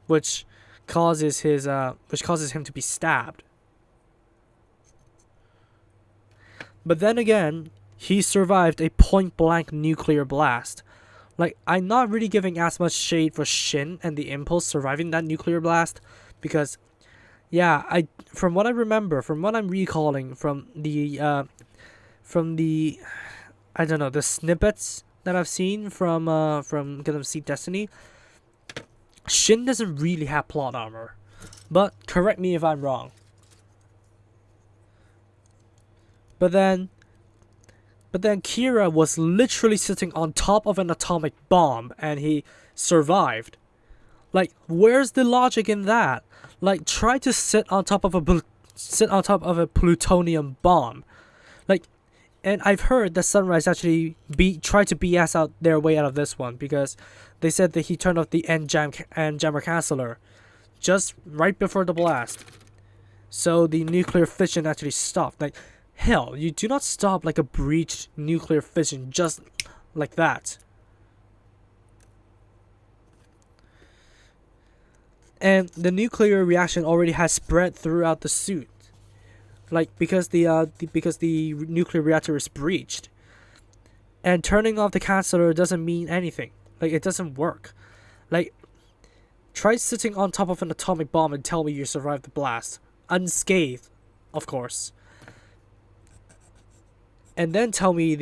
which causes him to be stabbed. But then again, he survived a point-blank nuclear blast. Like, I'm not really giving as much shade for Shin and the Impulse surviving that nuclear blast, because, yeah, from what I remember, from what I'm recalling from the I don't know, the snippets that I've seen from Gundam Seed Destiny, Shin doesn't really have plot armor. But correct me if I'm wrong. But then Kira was literally sitting on top of an atomic bomb and he survived. Like, where's the logic in that? Like, try to sit on top of a plutonium bomb. Like, And I've heard that Sunrise actually tried to BS out their way out of this one, because they said that he turned off the end jammer canceller just right before the blast. So the nuclear fission actually stopped. Like, hell, you do not stop like a breached nuclear fission just like that. And the nuclear reaction already has spread throughout the suit. Like, because the nuclear reactor is breached. And turning off the canceller doesn't mean anything. Like, it doesn't work. Like, try sitting on top of an atomic bomb and tell me you survived the blast. Unscathed, of course. And then tell me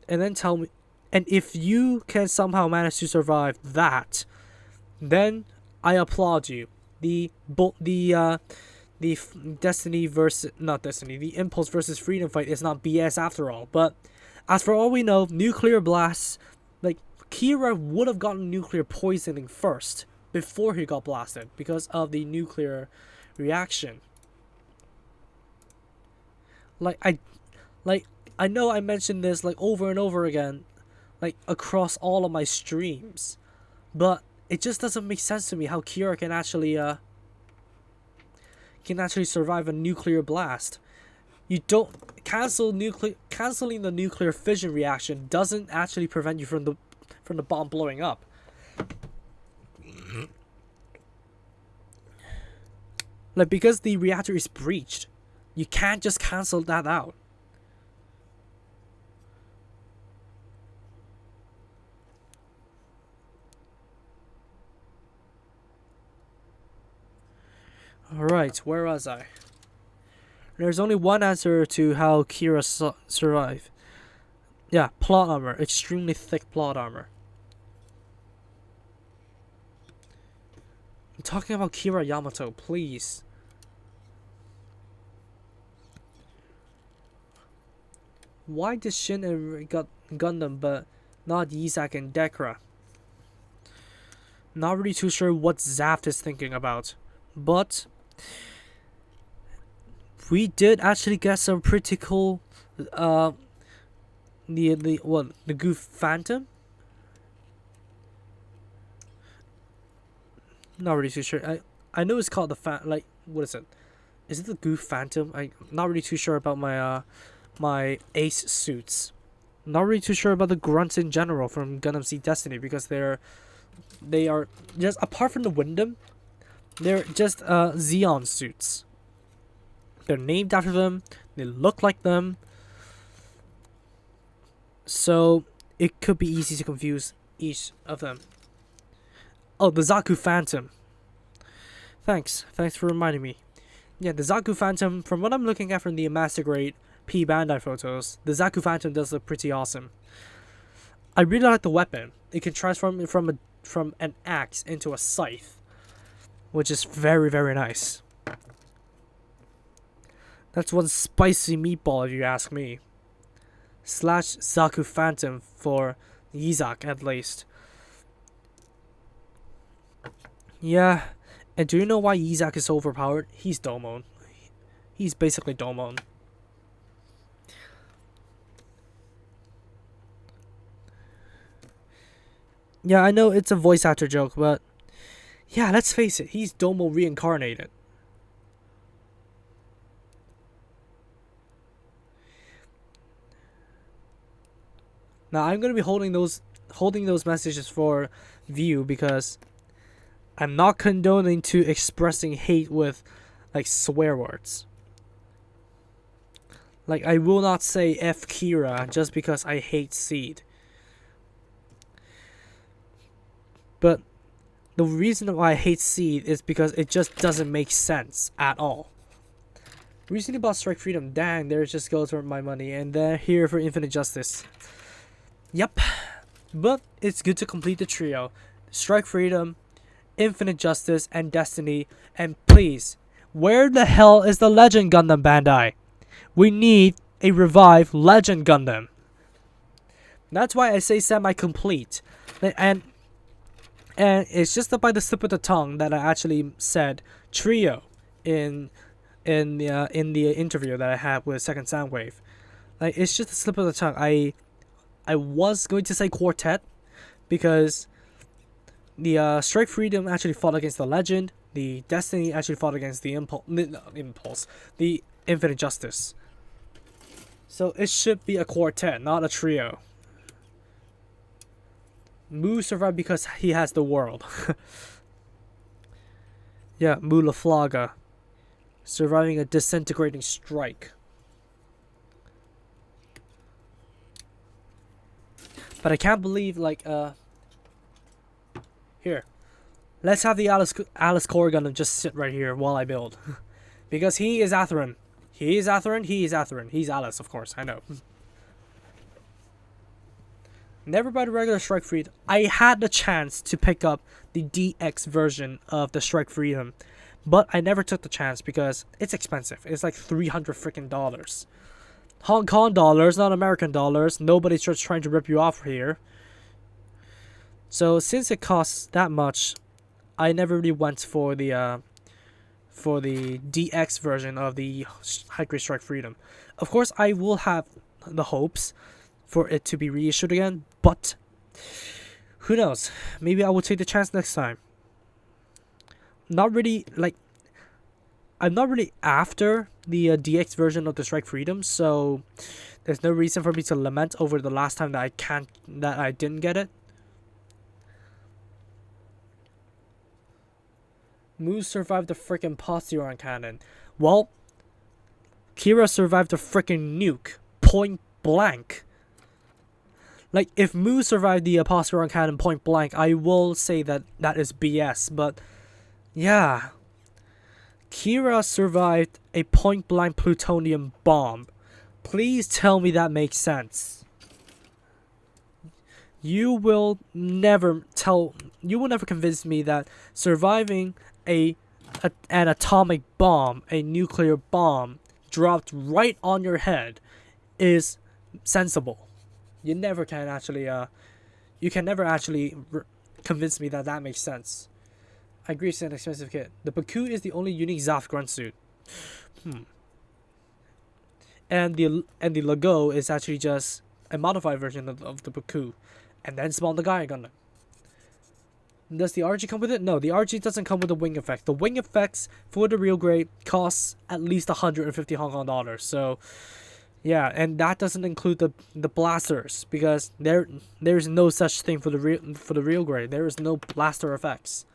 and if you can somehow manage to survive that, then I applaud you. The Destiny versus not Destiny, the Impulse versus Freedom fight is not BS after all. But as for all we know, nuclear blasts, like, Kira would have gotten nuclear poisoning first before he got blasted because of the nuclear reaction. I know I mentioned this like over and over again, like across all of my streams, but it just doesn't make sense to me how Kira can actually survive a nuclear blast. You don't canceling the nuclear fission reaction doesn't actually prevent you from the bomb blowing up. Like, because the reactor is breached, you can't just cancel that out. Alright, where was I? There's only one answer to how Kira survived. Yeah, plot armor. Extremely thick plot armor. I'm talking about Kira Yamato, please. Why did Shin and Gundam but not Yisak and Dekra? Not really too sure what Zaft is thinking about. But we did actually get some pretty cool the Goof Phantom. Not really too sure. I know it's called the like, what is it? Is it the Goof Phantom? I'm not really too sure about my my ace suits. Not really too sure about the grunts in general from Gundam Seed Destiny, because they are just, apart from the Windam, they're just Xeon suits. They're named after them. They look like them. So it could be easy to confuse each of them. Oh, the Zaku Phantom. Thanks for reminding me. Yeah, the Zaku Phantom, from what I'm looking at from the Master Grade P Bandai photos, the Zaku Phantom does look pretty awesome. I really like the weapon. It can transform from an axe into a scythe, which is very, very nice. That's one spicy meatball if you ask me. / Zaku Phantom for Yisak at least. Yeah, and do you know why Yisak is so overpowered? He's Domon. He's basically Domon. Yeah, I know it's a voice actor joke, but yeah, let's face it, he's Domo reincarnated. Now I'm gonna be holding those messages for view, because I'm not condoning to expressing hate with like swear words. Like, I will not say F Kira just because I hate Seed. But the reason why I hate Seed is because it just doesn't make sense at all. Recently bought Strike Freedom. Dang, there it just goes for my money. And they're here for Infinite Justice. Yep. But it's good to complete the trio. Strike Freedom, Infinite Justice, and Destiny. And please, where the hell is the Legend Gundam, Bandai? We need a revived Legend Gundam. That's why I say semi-complete. And it's just by the slip of the tongue that I actually said trio in the interview that I had with Second Soundwave. Like, it's just a slip of the tongue. I was going to say quartet because the Strike Freedom actually fought against the Legend. The Destiny actually fought against the Impulse, the Infinite Justice. So it should be a quartet, not a trio. Mu survived because he has the world. Yeah, Mu Laflaga. Surviving a disintegrating strike. But I can't believe, like, here. Let's have the Alice Core Gundam just sit right here while I build. Because he is Atherin. He is Atherin, he is Atherin. He's Alice, of course, I know. Never buy the regular Strike Freedom. I had the chance to pick up the DX version of the Strike Freedom, but I never took the chance because it's expensive. It's like $300 freaking dollars. Hong Kong dollars, not American dollars. Nobody's just trying to rip you off here. So since it costs that much, I never really went for the DX version of the High Grade Strike Freedom. Of course, I will have the hopes for it to be reissued again, but who knows? Maybe I will take the chance next time. Not really, like, I'm not really after the DX version of the Strike Freedom, so there's no reason for me to lament over the last time that I didn't get it. Mu survived the freaking Posturon cannon. Well, Kira survived the freaking nuke. Point blank. Like, if Mu survived the Posturon cannon point blank, I will say that that is BS. But, yeah. Kira survived a point blank plutonium bomb. Please tell me that makes sense. You will never convince me that surviving an atomic bomb, a nuclear bomb, dropped right on your head is sensible. You never can actually, convince me that that makes sense. I agree it's an expensive kit. The Baku is the only unique Zaf grunt suit. And the Lago is actually just a modified version of the Baku. And then spawn the Gaia Gundam. Does the RG come with it? No, the RG doesn't come with the wing effect. The wing effects for the real grade costs at least 150 Hong Kong dollars. So, yeah, and that doesn't include the blasters because there's no such thing for the real grade. There is no blaster effects.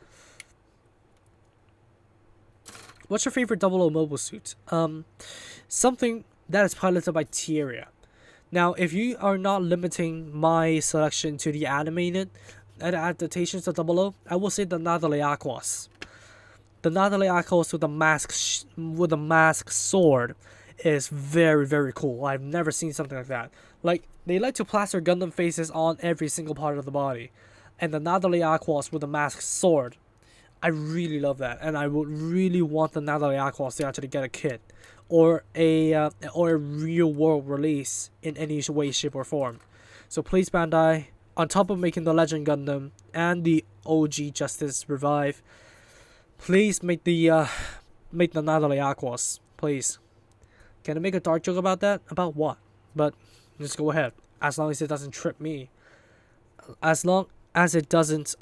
What's your favorite 00 mobile suit? Something that is piloted by Tieria. Now, if you are not limiting my selection to the animated adaptations of 00, I will say the Nathalie Aquas. The Nathalie Aquas with the mask sword is very, very cool. I've never seen something like that. Like, they like to plaster Gundam faces on every single part of the body. And the Nathalie Aquas with the mask sword, I really love that. And I would really want the Nathalie Aquas to actually get a kit. Or a real world release in any way, shape, or form. So please, Bandai, on top of making the Legend Gundam and the OG Justice Revive, please make the Nathalie Aquas, please. Can I make a dark joke about that? About what? But just go ahead, as long as it doesn't trip me. As long as it doesn't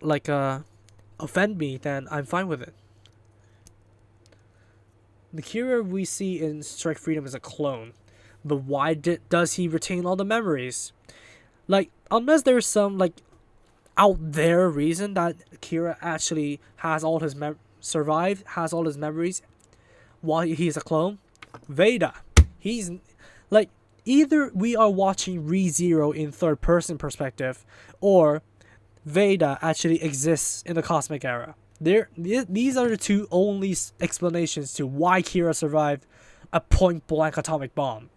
offend me, then I'm fine with it. The Kira we see in Strike Freedom is a clone, but why does he retain all the memories? Like, unless there's some out there reason that Kira actually has all his has all his memories while he's a clone. Veda, he's like, either we are watching ReZero in third person perspective, or Veda actually exists in the cosmic era. These are the two only explanations to why Kira survived a point-blank atomic bomb.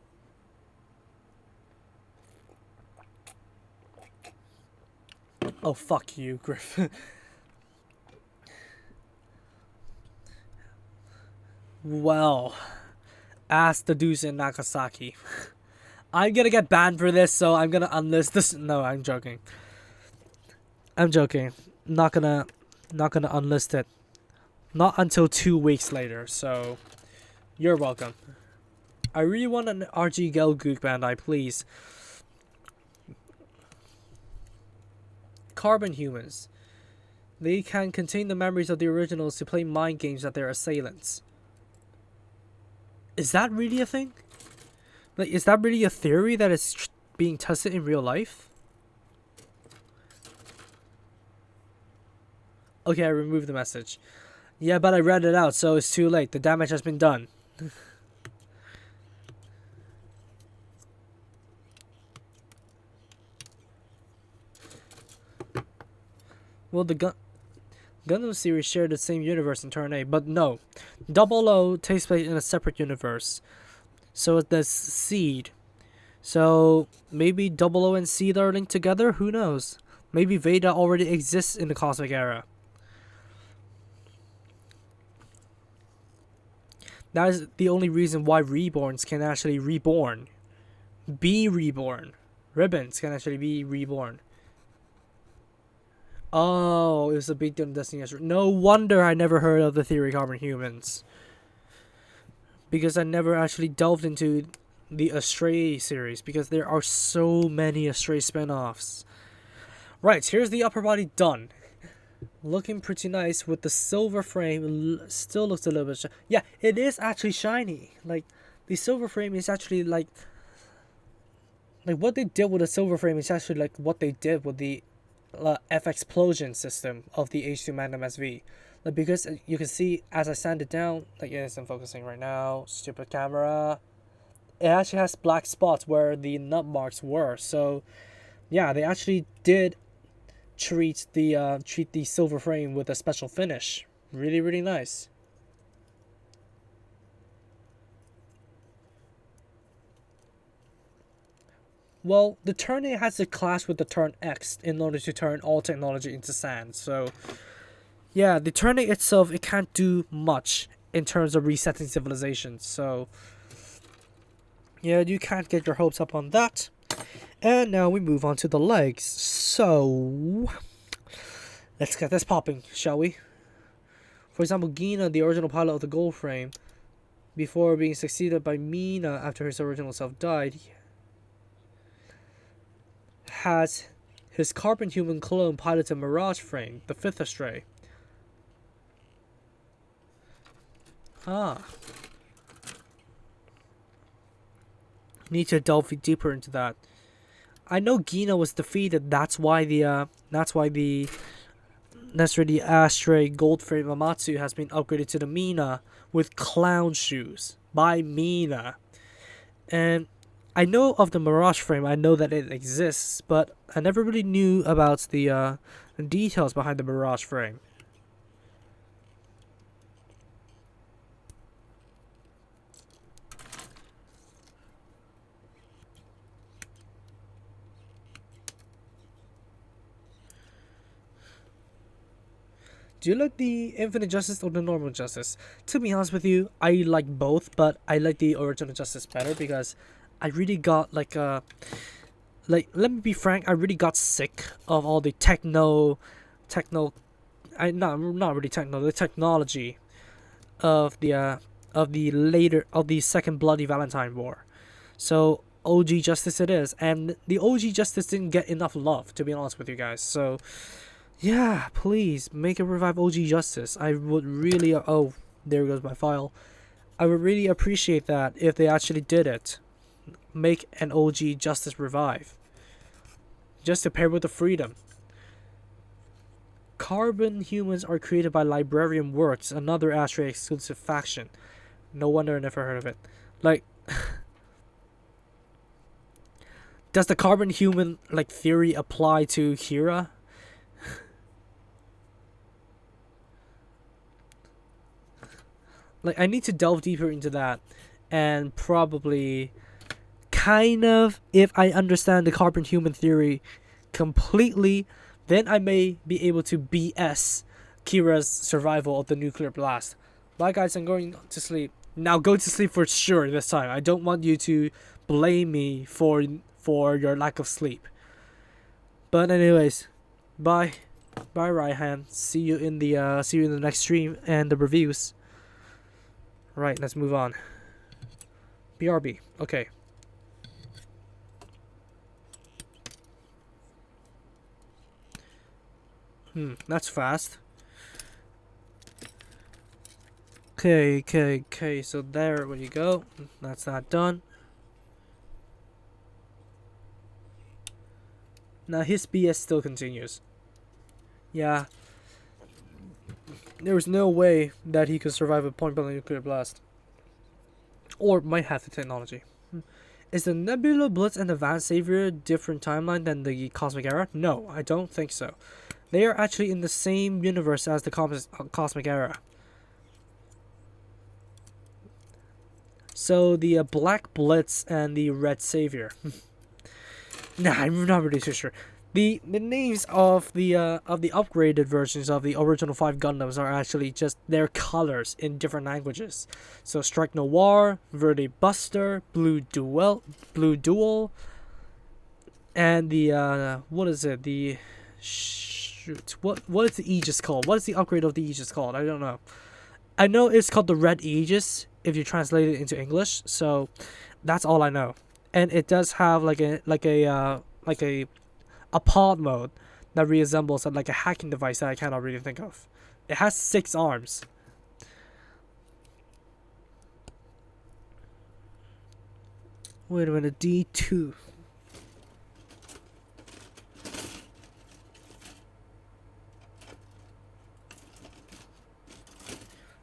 Oh, fuck you, Griff. Well, ask the dudes in Nagasaki. I'm gonna get banned for this, so I'm gonna unlist this. No, I'm joking. I'm joking. Not gonna unlist it. Not until 2 weeks later, so you're welcome. I really want an RG Gelgook Bandai, please. Carbon humans. They can contain the memories of the originals to play mind games at their assailants. Is that really a thing? Like, is that really a theory that is being tested in real life? Okay, I removed the message. Yeah, but I read it out, so it's too late. The damage has been done. Well, the Gundam series share the same universe in Turn A, but no. Double O takes place in a separate universe. So it does Seed. So maybe Double O and Seed are linked together? Who knows? Maybe Veda already exists in the Cosmic Era. That is the only reason why Reborns can actually reborn. Be reborn. Ribbons can actually be reborn. Oh, it was a big deal in Destiny. No wonder I never heard of the theory Carbon Humans. Because I never actually delved into the Astray series. Because there are so many Astray spin-offs. Right, here's the upper body done. Looking pretty nice with the silver frame. Still looks a little bit yeah, it is actually shiny. Like, the silver frame is actually like what they did with the silver frame is actually like what they did with the F-Explosion system of the H2 Magnum SV. Like, because you can see as I sand it down, like, it isn't focusing right now, stupid camera, it actually has black spots where the nut marks were. So yeah, they actually did treat the silver frame with a special finish. Really, really nice. Well, the Turn A has to clash with the Turn X in order to turn all technology into sand. So yeah, the Turn A itself, it can't do much in terms of resetting civilization. So yeah, you can't get your hopes up on that. And now we move on to the legs. So let's get this popping, shall we? For example, Gina, the original pilot of the Gold Frame, before being succeeded by Mina after his original self died, has his carbon human clone pilot a Mirage Frame, the fifth Astray. Need to delve deeper into that. I know Gina was defeated. That's why the Astray Gold Frame Amatsu has been upgraded to the Mina with clown shoes by Mina. And I know of the Mirage Frame, I know that it exists, but I never really knew about the details behind the Mirage Frame. Do you like the Infinite Justice or the normal Justice? To be honest with you, I like both, but I like the original Justice better because I really got let me be frank, I really got sick of all the the technology of the second Bloody Valentine War. So OG Justice it is, and the OG Justice didn't get enough love, to be honest with you guys. So yeah, please make a revive OG Justice. I would really oh, there goes my file. I would really appreciate that if they actually did it. Make an OG Justice revive. Just to pair with the Freedom. Carbon humans are created by Librarian Works, another Astray exclusive faction. No wonder I never heard of it. Like, does the carbon human theory apply to Hira? I need to delve deeper into that, and probably kind of, if I understand the carbon human theory completely, then I may be able to BS Kira's survival of the nuclear blast. Bye guys, I'm going to sleep. Now go to sleep for sure this time. I don't want you to blame me for your lack of sleep. But anyways, bye. Bye Raihan. See you in the next stream and the reviews. Right, let's move on. BRB. Okay. That's fast. Okay. So there we go. That's that done. Now his BS still continues. Yeah. There's no way that he could survive a point-blank nuclear blast. Or might have the technology. Is the Nebula Blitz and the Van Savior different timeline than the Cosmic Era? No, I don't think so. They are actually in the same universe as the Cosmic Era. So the Black Blitz and the Red Savior. Nah, I'm not really too sure. The names of the upgraded versions of the original 5 Gundams are actually just their colors in different languages. So Strike Noir, Verde Buster, Blue Duel, and the what is it? The shoot. What is the Aegis called? What is the upgrade of the Aegis called? I don't know. I know it's called the Red Aegis if you translate it into English. So that's all I know. And it does have like a pod mode that resembles like a hacking device that I cannot really think of. It has 6 arms. Wait a minute, D2.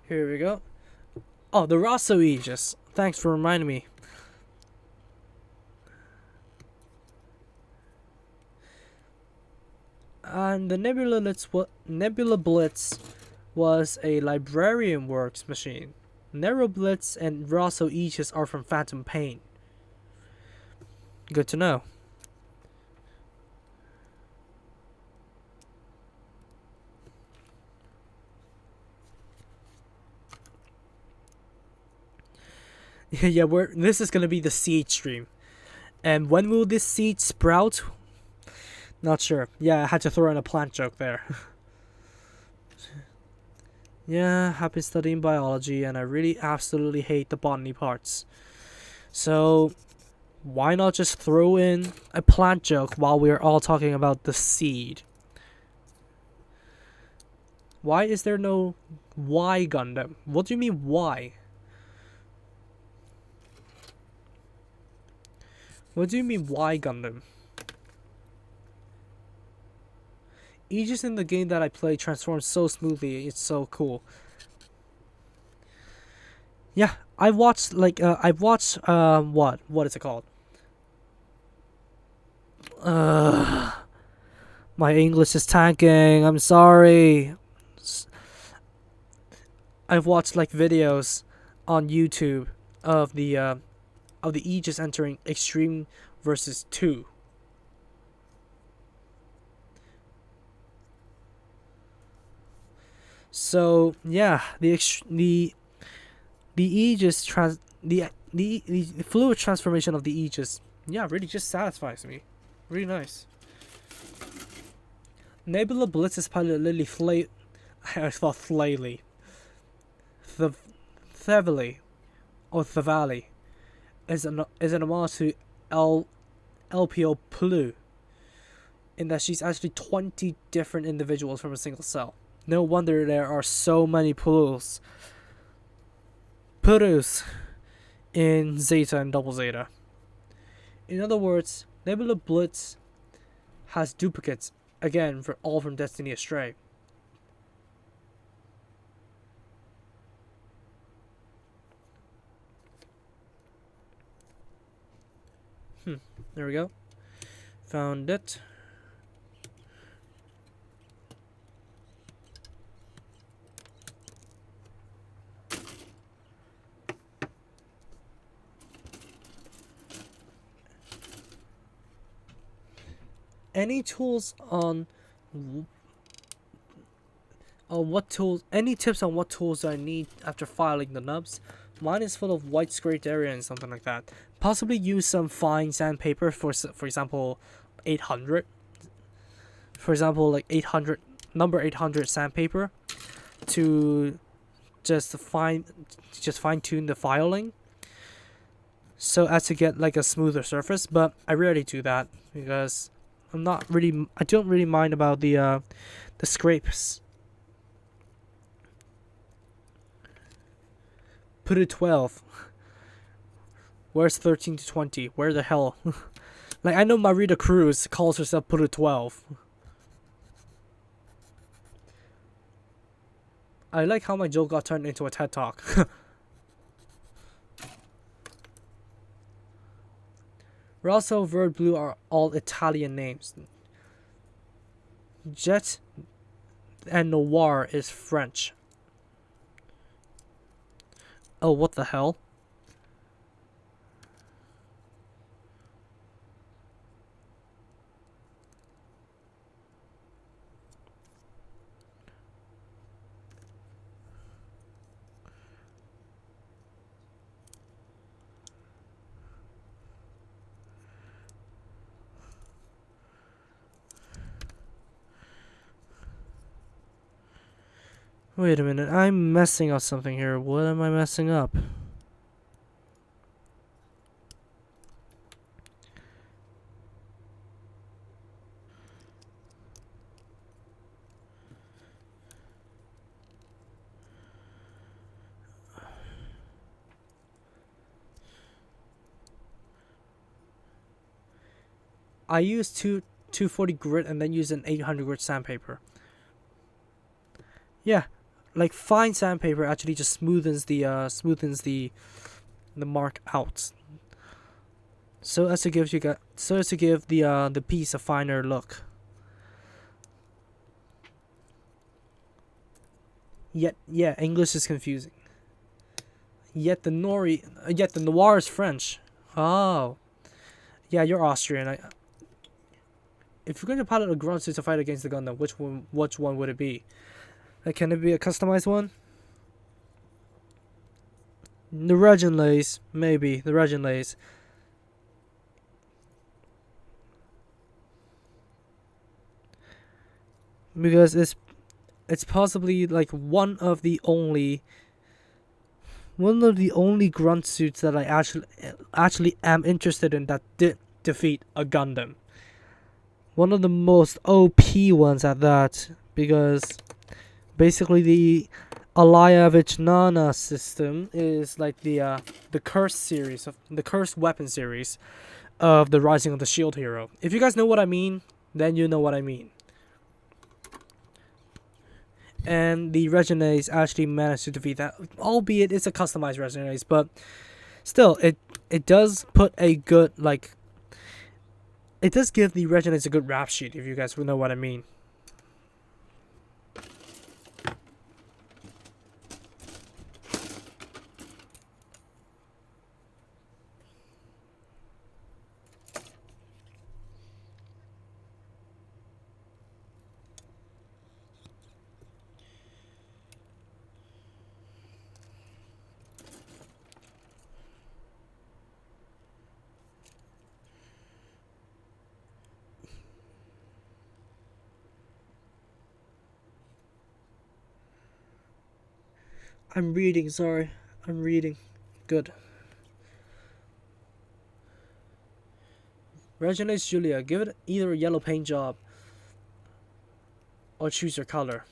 Here we go. Oh, the Rosso Aegis. Thanks for reminding me. And the Nebula Blitz was a Librarian Works machine. Nero Blitz and Rosso Aegis are from Phantom Pain. Good to know. Yeah, this is gonna be the seed stream. And when will this seed sprout? Not sure. Yeah, I had to throw in a plant joke there. Yeah, I've been studying biology and I really absolutely hate the botany parts. So, why not just throw in a plant joke while we're all talking about the seed? Why is there no Y Gundam? What do you mean why? What do you mean Y Gundam? Aegis in the game that I play transforms so smoothly. It's so cool. Yeah, I watched what is it called? My English is tanking. I'm sorry. I've watched like videos on YouTube of the Aegis entering Extreme versus 2. So yeah, the Aegis the fluid transformation of the Aegis, yeah, really just satisfies me. Really nice. Nebula Blitz's pilot Lily I thought Flaley. Thevally or Thevally is an homage to LPO Plu, in that she's actually 20 different individuals from a single cell. No wonder there are so many Plus in Zeta and Double Zeta. In other words, Nebula Blitz has duplicates, again, all from Destiny Astray. There we go. Found it. Any tips on what tools I need after filing the nubs? Mine is full of white scraped area and something like that. Possibly use some fine sandpaper for example 800. For example, like 800 number 800 sandpaper to just fine tune the filing. so as to get like a smoother surface. But I rarely do that because I don't really mind about the scrapes. Put it 12. Where's 13 to 20? Where the hell? Like, I know Marita Cruz calls herself Put it 12. I like how my joke got turned into a TED Talk. Rosso, Verd, Blue are all Italian names. Jet and Noir is French. Oh, what the hell? Wait a minute, I'm messing up something here. What am I messing up? I use 240 grit and then use an 800 grit sandpaper. Yeah, like fine sandpaper actually just smoothens the mark out, so as to give the piece a finer look. Yet yeah, English is confusing. Yet the noir is French. Oh, yeah, you're Austrian. If you're going to pilot a grunt suit to fight against the Gundam, which one would it be? Can it be a customized one? The Regin Lays, maybe. The Regin Lays. Because it's possibly like one of the only grunt suits that I actually am interested in that did defeat a Gundam. One of the most OP ones at that, because basically the Alayevich Nana system is like the cursed weapon series of the Rising of the Shield Hero. If you guys know what I mean, then you know what I mean. And the Regenes actually managed to defeat that, albeit it's a customized Regenes, but still, it does put a good, like, it does give the Regenes a good rap sheet, if you guys know what I mean. I'm reading, sorry. I'm reading. Good. Regenes Julia, give it either a yellow paint job or choose your color.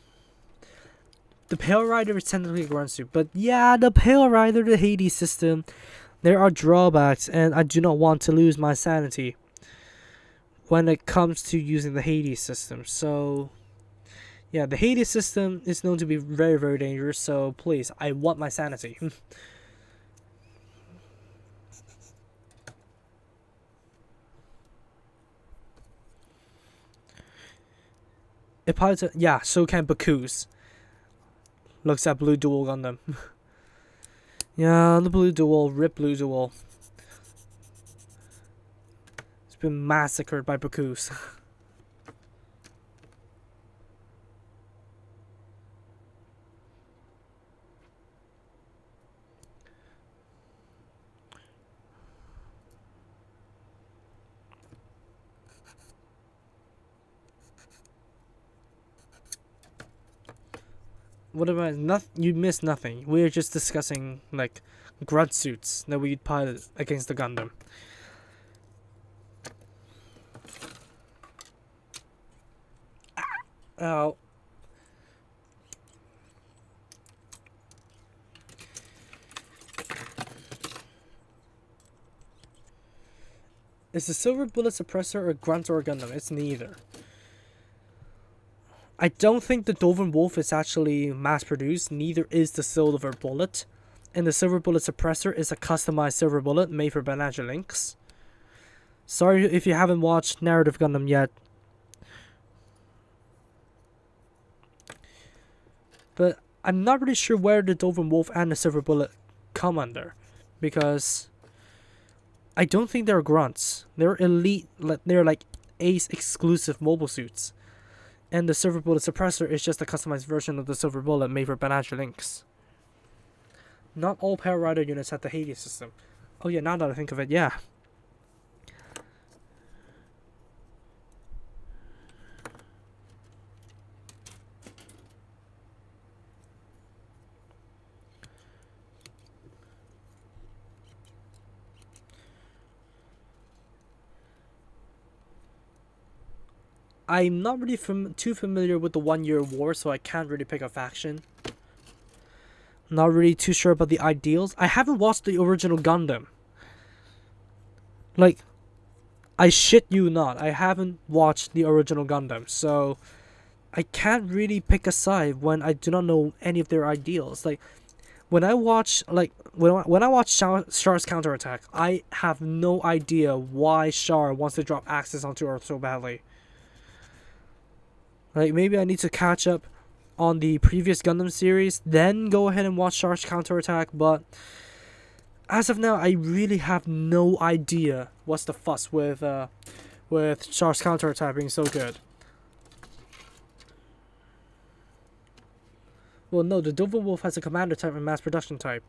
The Pale Rider is technically a grunt suit, but yeah, the Pale Rider, the Hades system, there are drawbacks, and I do not want to lose my sanity when it comes to using the Hades system. So yeah, the Hades system is known to be very, very dangerous, so please, I want my sanity. Yeah, so can Baku's. Looks at Blue Duel Gundam. Yeah, the Blue Duel, rip Blue Duel. It's been massacred by Baku's. What am I? Not you missed nothing. We're just discussing like grunt suits that we'd pilot against the Gundam. Oh. Is the silver bullet suppressor a grunt or a Gundam? It's neither. I don't think the Dovin Wolf is actually mass produced, neither is the silver bullet. And the silver bullet suppressor is a customized silver bullet made for Banana Lynx. Sorry if you haven't watched Narrative Gundam yet. But I'm not really sure where the Dovin Wolf and the silver bullet come under. Because I don't think they're grunts. They're elite, they're like Ace exclusive mobile suits. And the silver bullet suppressor is just a customized version of the silver bullet made for Banana Lynx. Not all Power Rider units have the Hades system. Oh yeah, now that I think of it, yeah. I'm not really too familiar with the 1 Year War, so I can't really pick a faction. Not really too sure about the ideals. I haven't watched the original Gundam. Like, I shit you not, I haven't watched the original Gundam, so I can't really pick a side when I do not know any of their ideals. Like, when I watch Char's counterattack, I have no idea why Char wants to drop Axis onto Earth so badly. Like, maybe I need to catch up on the previous Gundam series, then go ahead and watch Char's counterattack, but as of now, I really have no idea what's the fuss with Char's counterattack being so good. Well, no, the Dovin Wolf has a commander type and mass production type.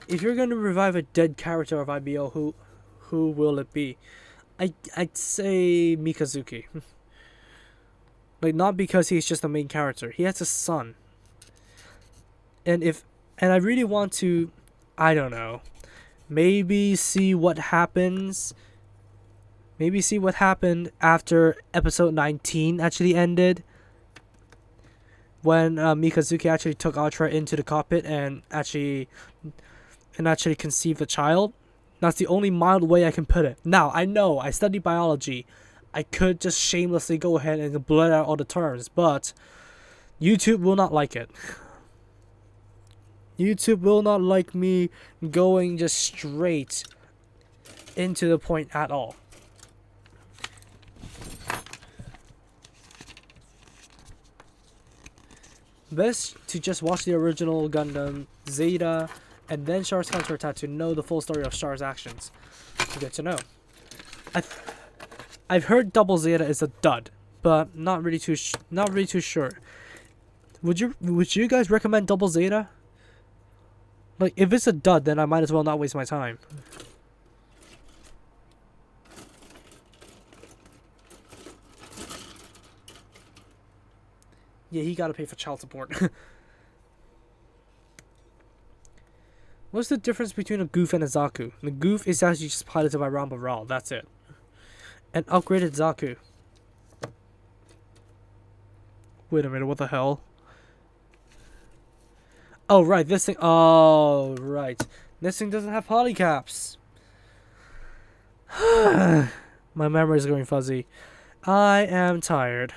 If you're going to revive a dead character of IBO, who will it be? I'd say Mikazuki. Like, not because he's just the main character. He has a son. And I really want to, I don't know, maybe see what happens. Maybe see what happened after episode 19 actually ended. When Mikazuki actually took Ultra into the cockpit and actually conceived a child. That's the only mild way I can put it. Now, I know, I study biology. I could just shamelessly go ahead and blurt out all the terms, but YouTube will not like it. YouTube will not like me going just straight into the point at all. Best to just watch the original Gundam, Zeta, and then Char's counterattack to know the full story of Char's actions. Good to know. I've heard Double Zeta is a dud, but not really too sure. Would you guys recommend Double Zeta? Like, if it's a dud, then I might as well not waste my time. Yeah, he gotta pay for child support. What's the difference between a Goof and a Zaku? The Goof is actually just piloted by Ramba Ral, that's it. An upgraded Zaku. Wait a minute, what the hell? Oh, right, this thing. Oh, right. This thing doesn't have polycaps. My memory is going fuzzy. I am tired.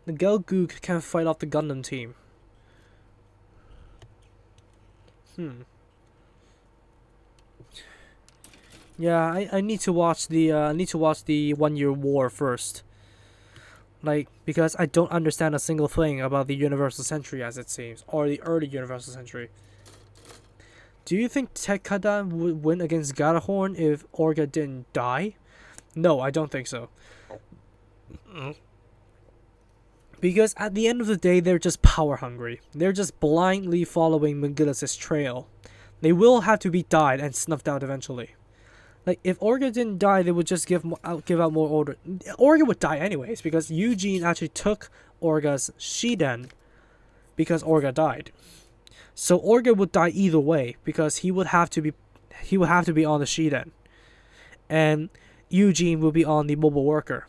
The Gelgoog can fight off the Gundam team. Yeah, I need to watch the 1 Year War first. Like, because I don't understand a single thing about the Universal Century as it seems, or the early Universal Century. Do you think Tekkadan would win against Garahorn if Orga didn't die? No, I don't think so. Because at the end of the day, they're just power hungry. They're just blindly following McGillis' trail. They will have to be died and snuffed out eventually. Like, if Orga didn't die, they would just give out more order. Orga would die anyways, because Eugene actually took Orga's Shiden because Orga died. So Orga would die either way, because he would have to be on the Shiden. And Eugene would be on the mobile worker.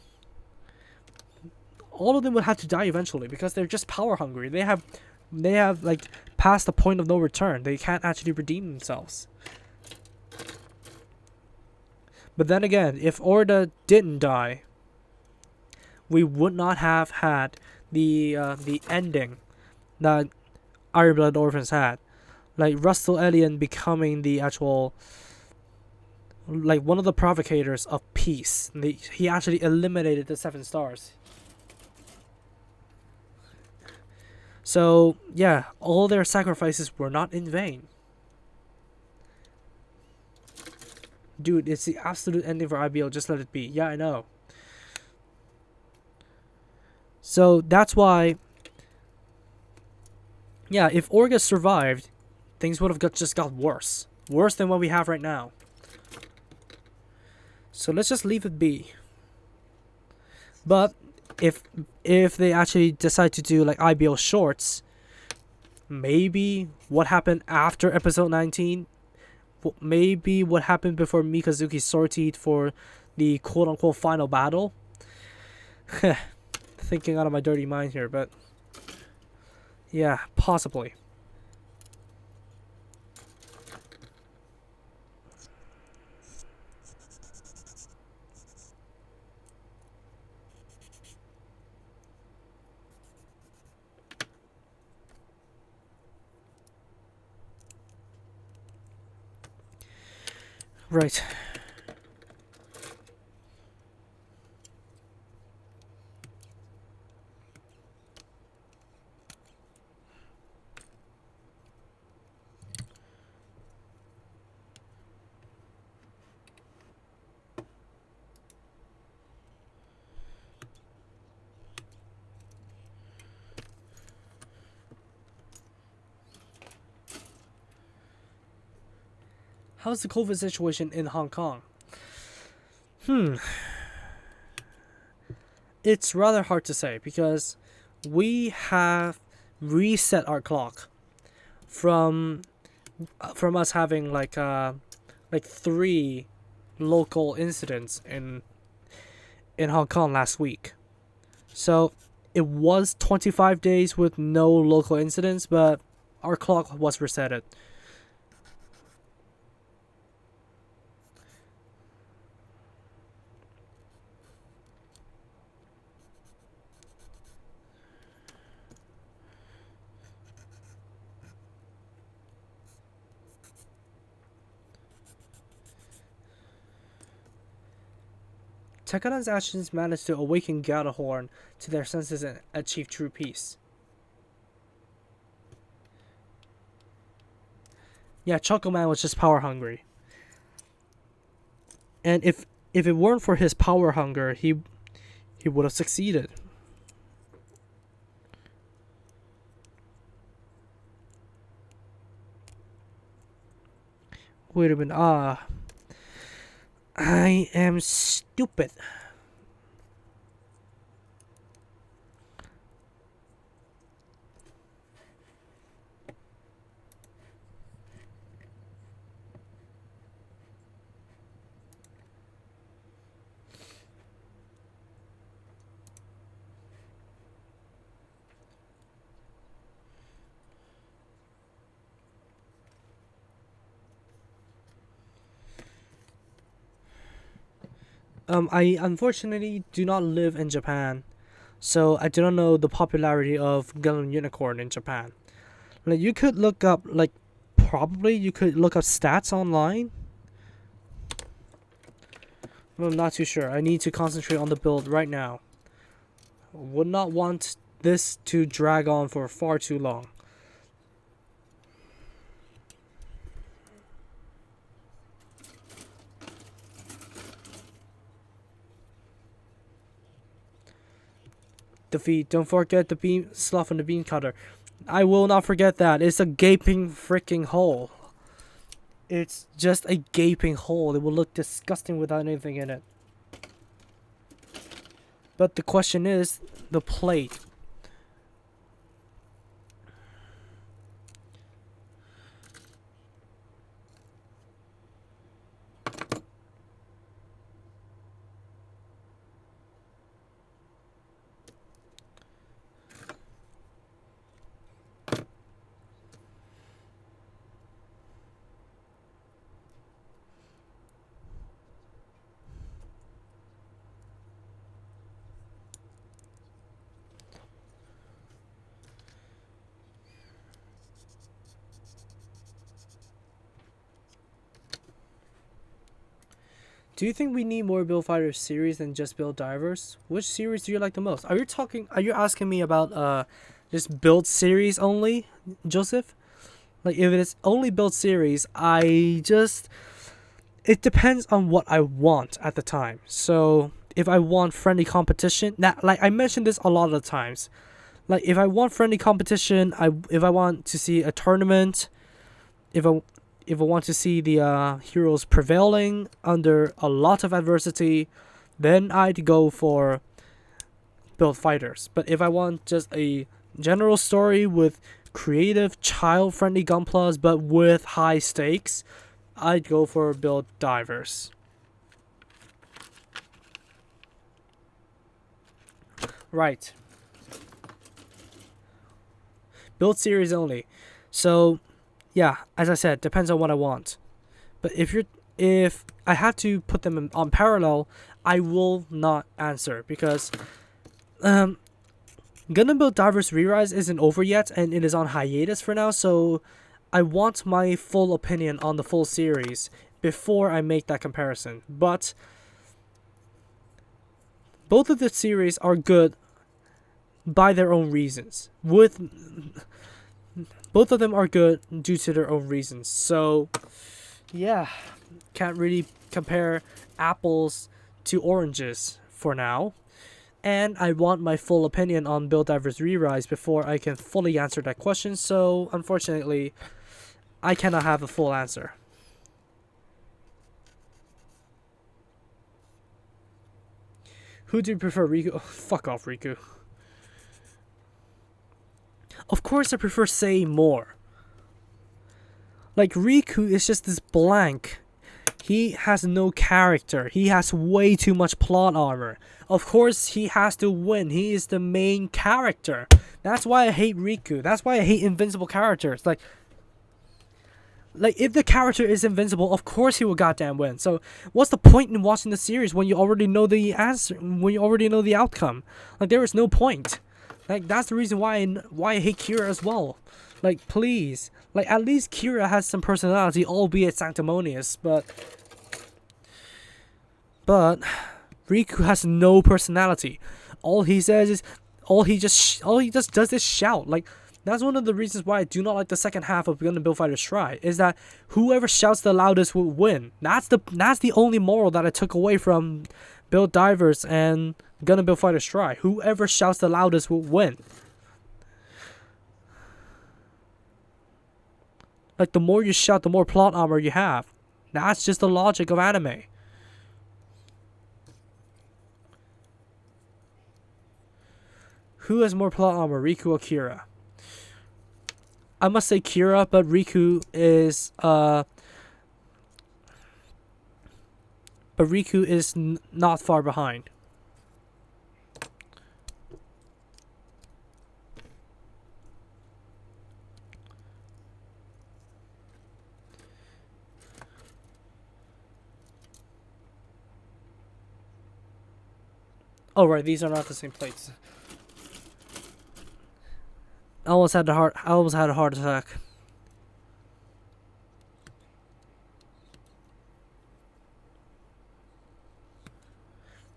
All of them would have to die eventually because they're just power hungry. They have like passed the point of no return. They can't actually redeem themselves. But then again, if Orda didn't die, we would not have had the ending that Iron Blood Orphans had. Like Rustle Elian becoming the actual, like, one of the provocators of peace. He actually eliminated the 7 stars. So, yeah, all their sacrifices were not in vain. Dude, it's the absolute ending for IBL, just let it be. Yeah, I know. So, that's why, yeah, if Orga survived, things would have just got worse. Worse than what we have right now. So, let's just leave it be. But if they actually decide to do like IBO shorts, maybe what happened after episode 19, maybe what happened before Mikazuki sortied for the quote-unquote final battle. Thinking out of my dirty mind here, but yeah, possibly. Right. How's the COVID situation in Hong Kong? It's rather hard to say because we have reset our clock from us having like 3 local incidents in Hong Kong last week. So it was 25 days with no local incidents, but our clock was resetted. Tekkadan's actions managed to awaken Gjallarhorn to their senses and achieve true peace. Yeah, Choco Man was just power hungry. And if it weren't for his power hunger, he would have succeeded. Wait a minute. I am stupid. I unfortunately do not live in Japan, so I do not know the popularity of Gundam Unicorn in Japan. Like, you could look up, probably you could look up stats online. I'm not too sure. I need to concentrate on the build right now. Would not want this to drag on for far too long. defeat. Don't forget the beam slough and the bean cutter. I will not forget that. It's a gaping freaking hole. It's just a gaping hole. It will look disgusting without anything in it. But the question is the plate. Do you think we need more Build Fighters series than just Build Divers? Which series do you like the most? Are you asking me about just build series only, Joseph? Like if it is only build series, it depends on what I want at the time. So if I want friendly competition, like I mentioned this a lot of times. Like if I want friendly competition, if I want to see a tournament, if I want to see the heroes prevailing under a lot of adversity, then I'd go for Build Fighters. But if I want just a general story with creative, child-friendly gunplas but with high stakes, I'd go for Build Divers. Right. Build series only. So yeah, as I said, depends on what I want. But if I have to put them on parallel, I will not answer because Gundam Build Divers Re-Rise isn't over yet and it is on hiatus for now, so I want my full opinion on the full series before I make that comparison. But both of the series are good by their own reasons. Both of them are good due to their own reasons. So, yeah, can't really compare apples to oranges for now. And I want my full opinion on Build Divers Re-Rise before I can fully answer that question. So, unfortunately, I cannot have a full answer. Who do you prefer, Riku? Oh, fuck off, Riku. Of course I prefer Sei more. Like, Riku is just this blank. He has no character. He has way too much plot armor. Of course he has to win. He is the main character. That's why I hate Riku. That's why I hate invincible characters. Like if the character is invincible, of course he will goddamn win. So what's the point in watching the series when you already know the answer, when you already know the outcome? Like, there is no point. Like, that's the reason why I hate Kira as well. Like, please. Like, at least Kira has some personality, albeit sanctimonious, but Riku has no personality. All he says is, all he just does is shout. Like, that's one of the reasons why I do not like the second half of Gundam Build Fighters Try, is that whoever shouts the loudest will win. That's the only moral that I took away from Build Divers and Gundam Build Fighters Try. Whoever shouts the loudest will win. Like, the more you shout, the more plot armor you have. That's just the logic of anime. Who has more plot armor, Riku or Kira? I must say Kira, but Riku is not far behind. Oh right, these are not the same plates. I almost had a heart attack.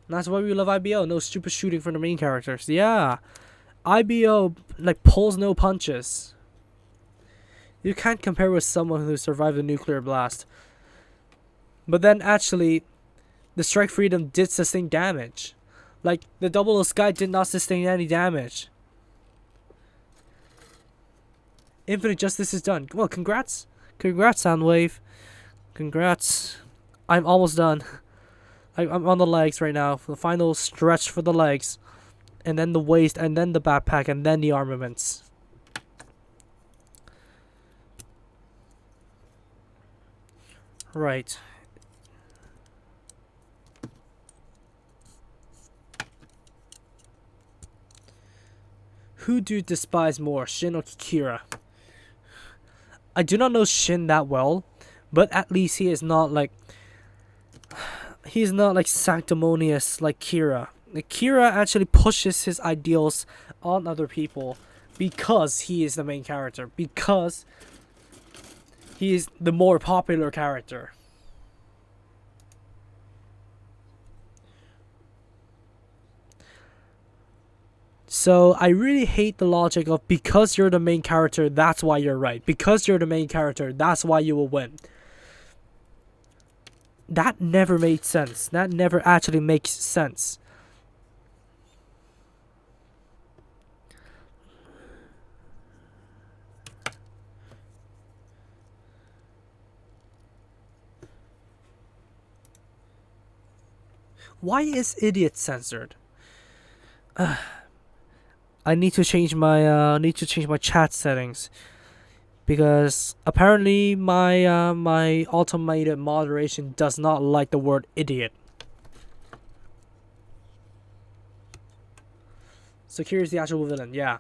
And that's why we love IBO. No stupid shooting from the main characters. Yeah, IBO like pulls no punches. You can't compare with someone who survived a nuclear blast. But then actually, the Strike Freedom did sustain damage. Like, the double sky did not sustain any damage. Infinite Justice is done. Well, congrats. Congrats, Soundwave. Congrats. I'm almost done. I'm on the legs right now. The final stretch for the legs. And then the waist, and then the backpack, and then the armaments. Right. Who do you despise more, Shin or Kira? I do not know Shin that well, but at least he is not like... He's not like sanctimonious like Kira. Like, Kira actually pushes his ideals on other people because he is the main character. Because he is the more popular character. So I really hate the logic of because you're the main character, that's why you're right. Because you're the main character, that's why you will win. That never made sense. That never actually makes sense. Why is idiot censored? I need to change my chat settings because apparently my automated moderation does not like the word idiot. So here's the actual villain. Yeah,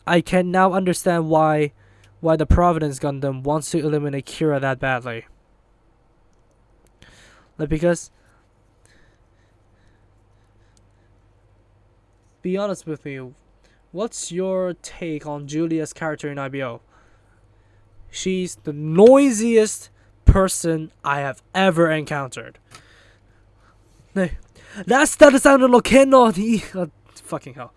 I can now understand why the Providence Gundam wants to eliminate Kira that badly. Like, because, be honest with me, what's your take on Julia's character in IBO? She's the noisiest person I have ever encountered. That's the sound of Lokeno. Fucking hell.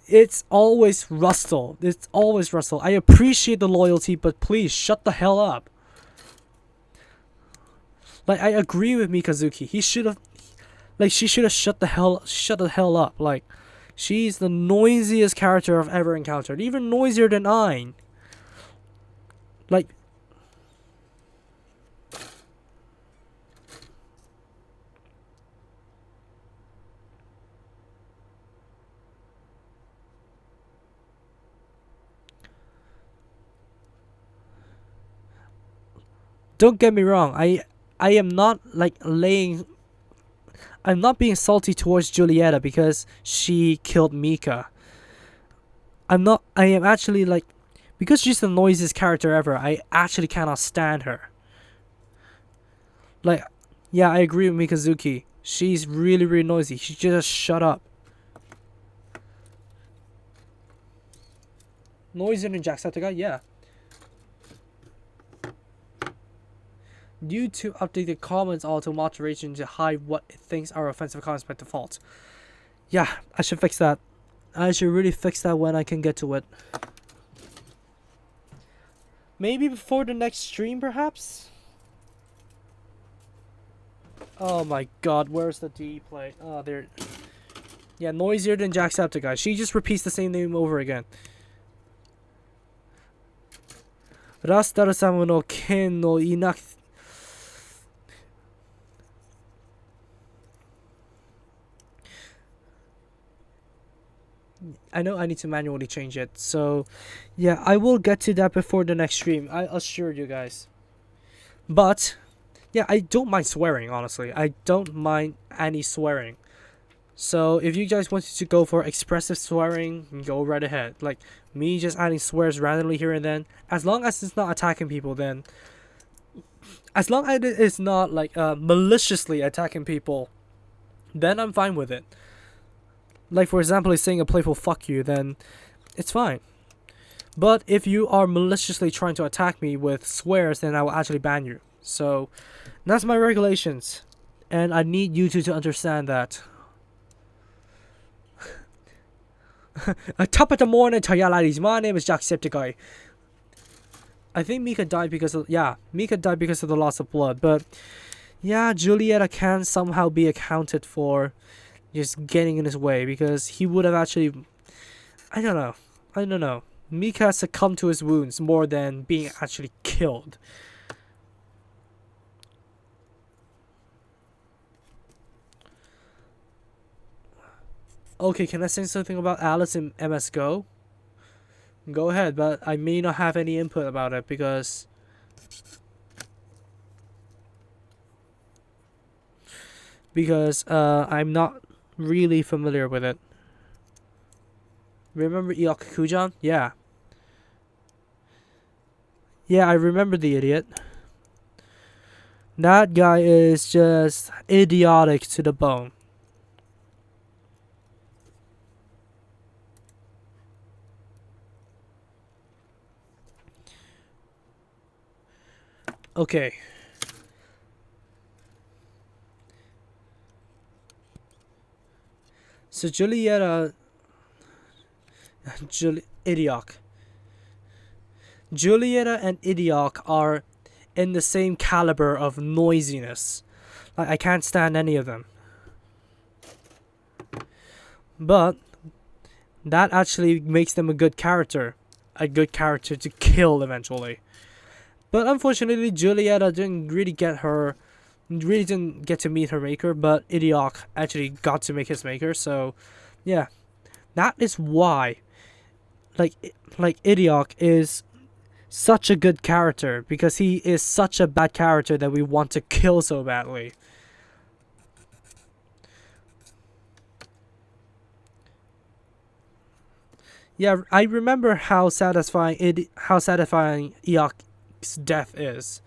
It's always Rustle. It's always Rustle. I appreciate the loyalty, but please shut the hell up. Like, I agree with Mikazuki. He should have, like, she should have shut the hell up. Like, she's the noisiest character I've ever encountered, even noisier than Ain. Like, don't get me wrong. I am not like I'm not being salty towards Julieta because she killed Mika. I am actually like, because she's the noisiest character ever, I actually cannot stand her. Like, yeah, I agree with Mikazuki. She's really, really noisy. She just shut up. Noisier than Jacksepticeye? Yeah. Due to updated comments auto moderation to hide what it thinks are offensive comments by default. Yeah, I should fix that. I should really fix that when I can get to it. Maybe before the next stream, perhaps? Oh my god, where's the D plate? Oh, there. Yeah, noisier than Jacksepticeye. She just repeats the same name over again. Rastara-sama no ken no inaku. I know I need to manually change it, so yeah, I will get to that before the next stream, I assure you guys. But yeah, I don't mind swearing, honestly. I don't mind any swearing. So if you guys wanted to go for expressive swearing, go right ahead. Like me just adding swears randomly here and then, as long as it's not attacking people, then as long as it's not like maliciously attacking people, then I'm fine with it. Like, for example, if saying a playful fuck you, then it's fine. But if you are maliciously trying to attack me with swears, then I will actually ban you. So that's my regulations, and I need you two to understand that. Top of the morning to ya ladies. My name is Jacksepticeye. I think Mika died because of Mika died because of the loss of blood, but Yeah, Julieta can somehow be accounted for just getting in his way, because he would have actually, I don't know. I don't know. Mika succumbed to his wounds more than being actually killed. Okay, can I say something about Alice in MS Go? Go ahead, but I may not have any input about it because I'm not really familiar with it. Remember Iokukujan? Yeah. Yeah, I remember the idiot. That guy is just idiotic to the bone. Okay. So Julieta, Idiok. Julieta and Idiok are in the same caliber of noisiness. Like, I can't stand any of them. But that actually makes them a good character. A good character to kill eventually. But unfortunately, Julieta really didn't get to meet her maker, but Idiok actually got to make his maker, so yeah. That is why like Idiok is such a good character, because he is such a bad character that we want to kill so badly. Yeah, I remember how satisfying Iok's death is.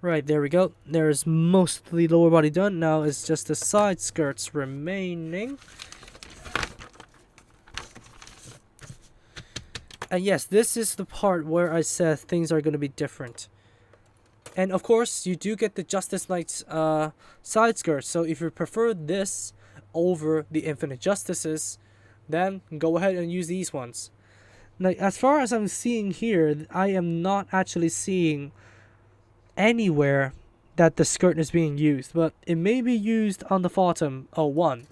Right, there we go. There's mostly lower body done. Now it's just the side skirts remaining. And yes, this is the part where I said things are going to be different. And of course, you do get the Justice Knight's side skirts. So if you prefer this over the Infinite Justices, then go ahead and use these ones. Like, as far as I'm seeing here, I am not actually seeing anywhere that the skirt is being used, but it may be used on the bottom 01.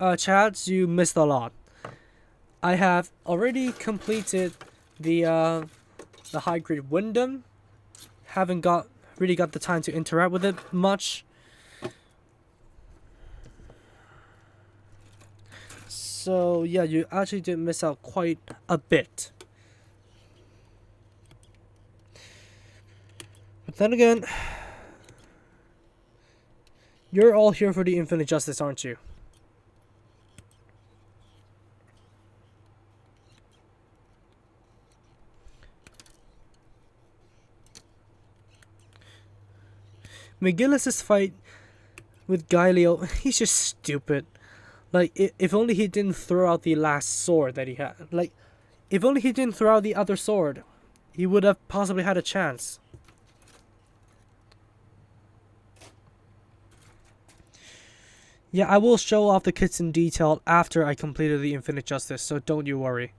Chads, you missed a lot. I have already completed the high grade Windam. Haven't really got the time to interact with it much. So yeah, you actually did miss out quite a bit. But then again, you're all here for the Infinite Justice, aren't you? McGillis's fight with Galileo, he's just stupid. Like, if only he didn't throw out the last sword that he had. Like, if only he didn't throw out the other sword, he would have possibly had a chance. Yeah, I will show off the kits in detail after I completed the Infinite Justice, so don't you worry.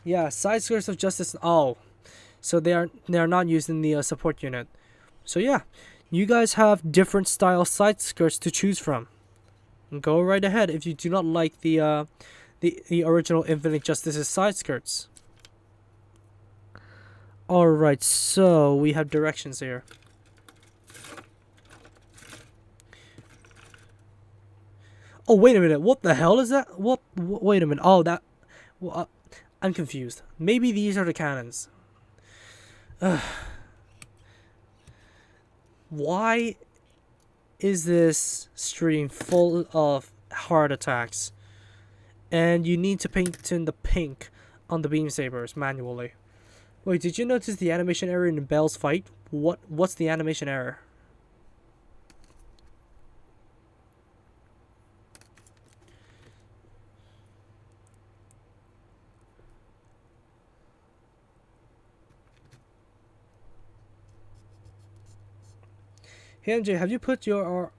Yeah, side skirts of Justice. Oh, so they are not used in the support unit. So yeah, you guys have different style side skirts to choose from. Go right ahead if you do not like the original Infinite Justice's side skirts. Alright, so we have directions here. Oh, wait a minute. What the hell is that? What wait a minute. Oh, that... Well, I'm confused. Maybe these are the cannons. Why is this stream full of heart attacks? And you need to paint in the pink on the beam sabers manually. Wait, did you notice the animation error in Bell's fight? What's the animation error? Hey MJ, have you put your?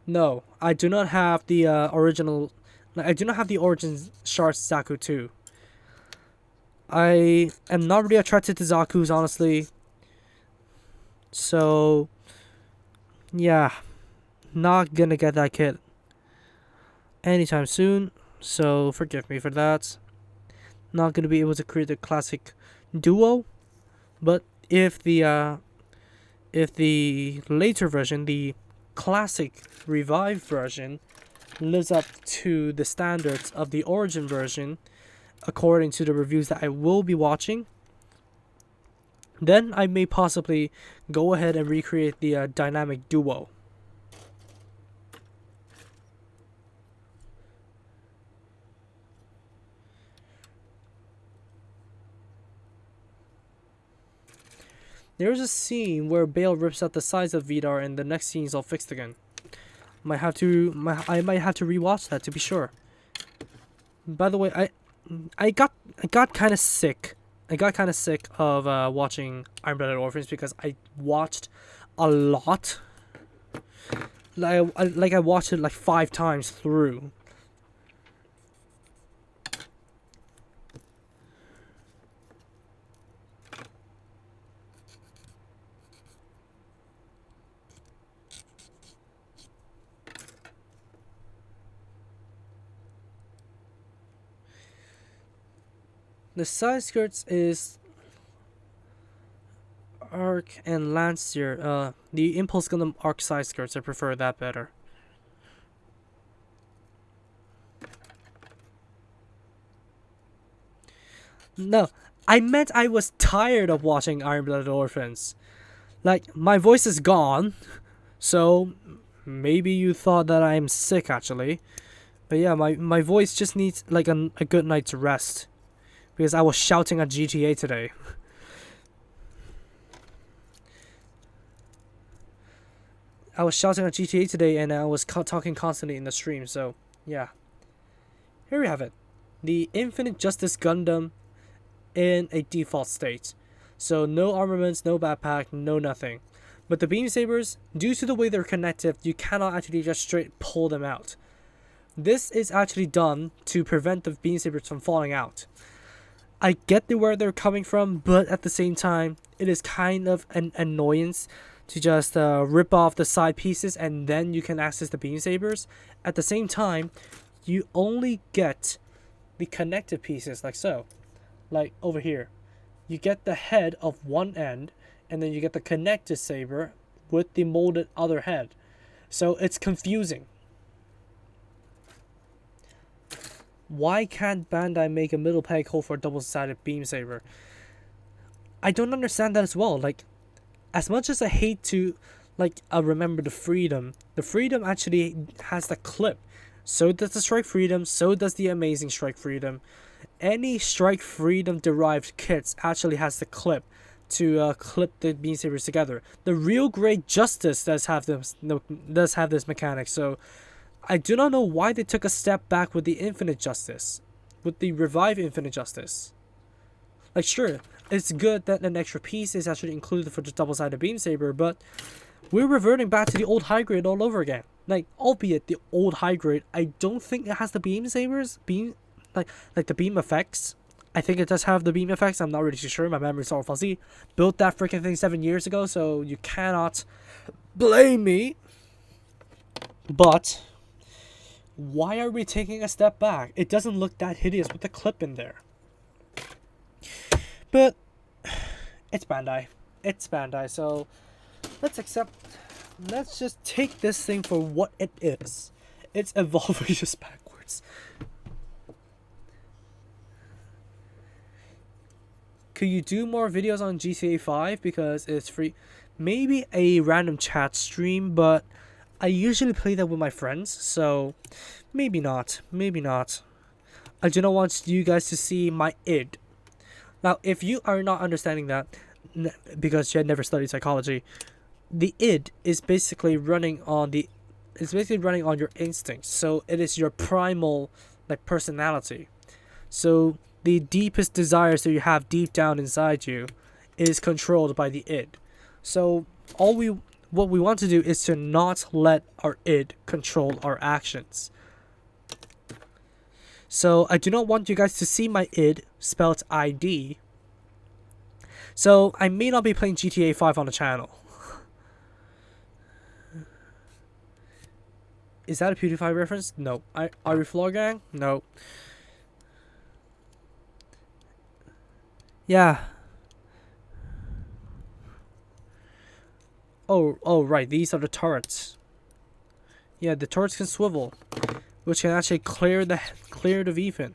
No, I do not have the original. I do not have the origin shards Zaku 2. I am not really attracted to Zaku's, honestly. So, yeah, not gonna get that kit anytime soon. So forgive me for that. Not gonna be able to create the classic duo, but if the later version, the classic revived version, lives up to the standards of the origin version, according to the reviews that I will be watching, then I may possibly go ahead and recreate the dynamic duo. There's a scene where Bale rips out the sides of Vidar, and the next scene is all fixed again. I might have to rewatch that to be sure. By the way, I got kind of sick. I got kind of sick of watching Iron Blooded Orphans because I watched a lot. I watched it like 5 times through. The side skirts is Arc and Lancier. The Impulse Gundam Arc side skirts, I prefer that better. No, I meant I was tired of watching Iron Blooded Orphans. Like, my voice is gone, so maybe you thought that I'm sick actually. But yeah, my voice just needs like a good night's rest. Because I was shouting at GTA today. I was shouting at GTA today and I was talking constantly in the stream, so yeah. Here we have it. The Infinite Justice Gundam in a default state. So no armaments, no backpack, no nothing. But the beam sabers, due to the way they're connected, you cannot actually just straight pull them out. This is actually done to prevent the beam sabers from falling out. I get where they're coming from, but at the same time, it is kind of an annoyance to just rip off the side pieces and then you can access the beam sabers. At the same time, you only get the connected pieces like so. Like over here. You get the head of one end and then you get the connected saber with the molded other head. So it's confusing. Why can't Bandai make a middle peg hole for a double-sided beam saber? I don't understand that as well. Like, as much as I hate to, remember the Freedom actually has the clip. So does the Strike Freedom, so does the Amazing Strike Freedom. Any Strike Freedom derived kits actually has the clip to clip the beam sabers together. The Real Great Justice does have this mechanic, so I do not know why they took a step back with the Infinite Justice. With the Revive Infinite Justice. Like, sure, it's good that an extra piece is actually included for the double-sided beam saber, but we're reverting back to the old high grade all over again. Like, albeit the old high grade, I don't think it has the beam sabers, like the beam effects. I think it does have the beam effects. I'm not really too sure. My memory's all fuzzy. Built that freaking thing 7 years ago, so you cannot blame me. But why are we taking a step back? It doesn't look that hideous with the clip in there. But it's Bandai. It's Bandai, so let's just take this thing for what it is. It's evolving just backwards. Could you do more videos on GTA 5 because it's free? Maybe a random chat stream, but I usually play that with my friends, so maybe not. Maybe not. I do not want you guys to see my id. Now, if you are not understanding that, because you had never studied psychology, the id is basically running on your instincts. So it is your primal personality. So the deepest desires that you have deep down inside you is controlled by the id. So what we want to do is to not let our id control our actions. So I do not want you guys to see my id spelled ID. So I may not be playing GTA 5 on the channel. Is that a PewDiePie reference? No. Are you Floor Gang? No. Yeah. Oh, right. These are the turrets. Yeah, the turrets can swivel, which can actually clear the V-fin.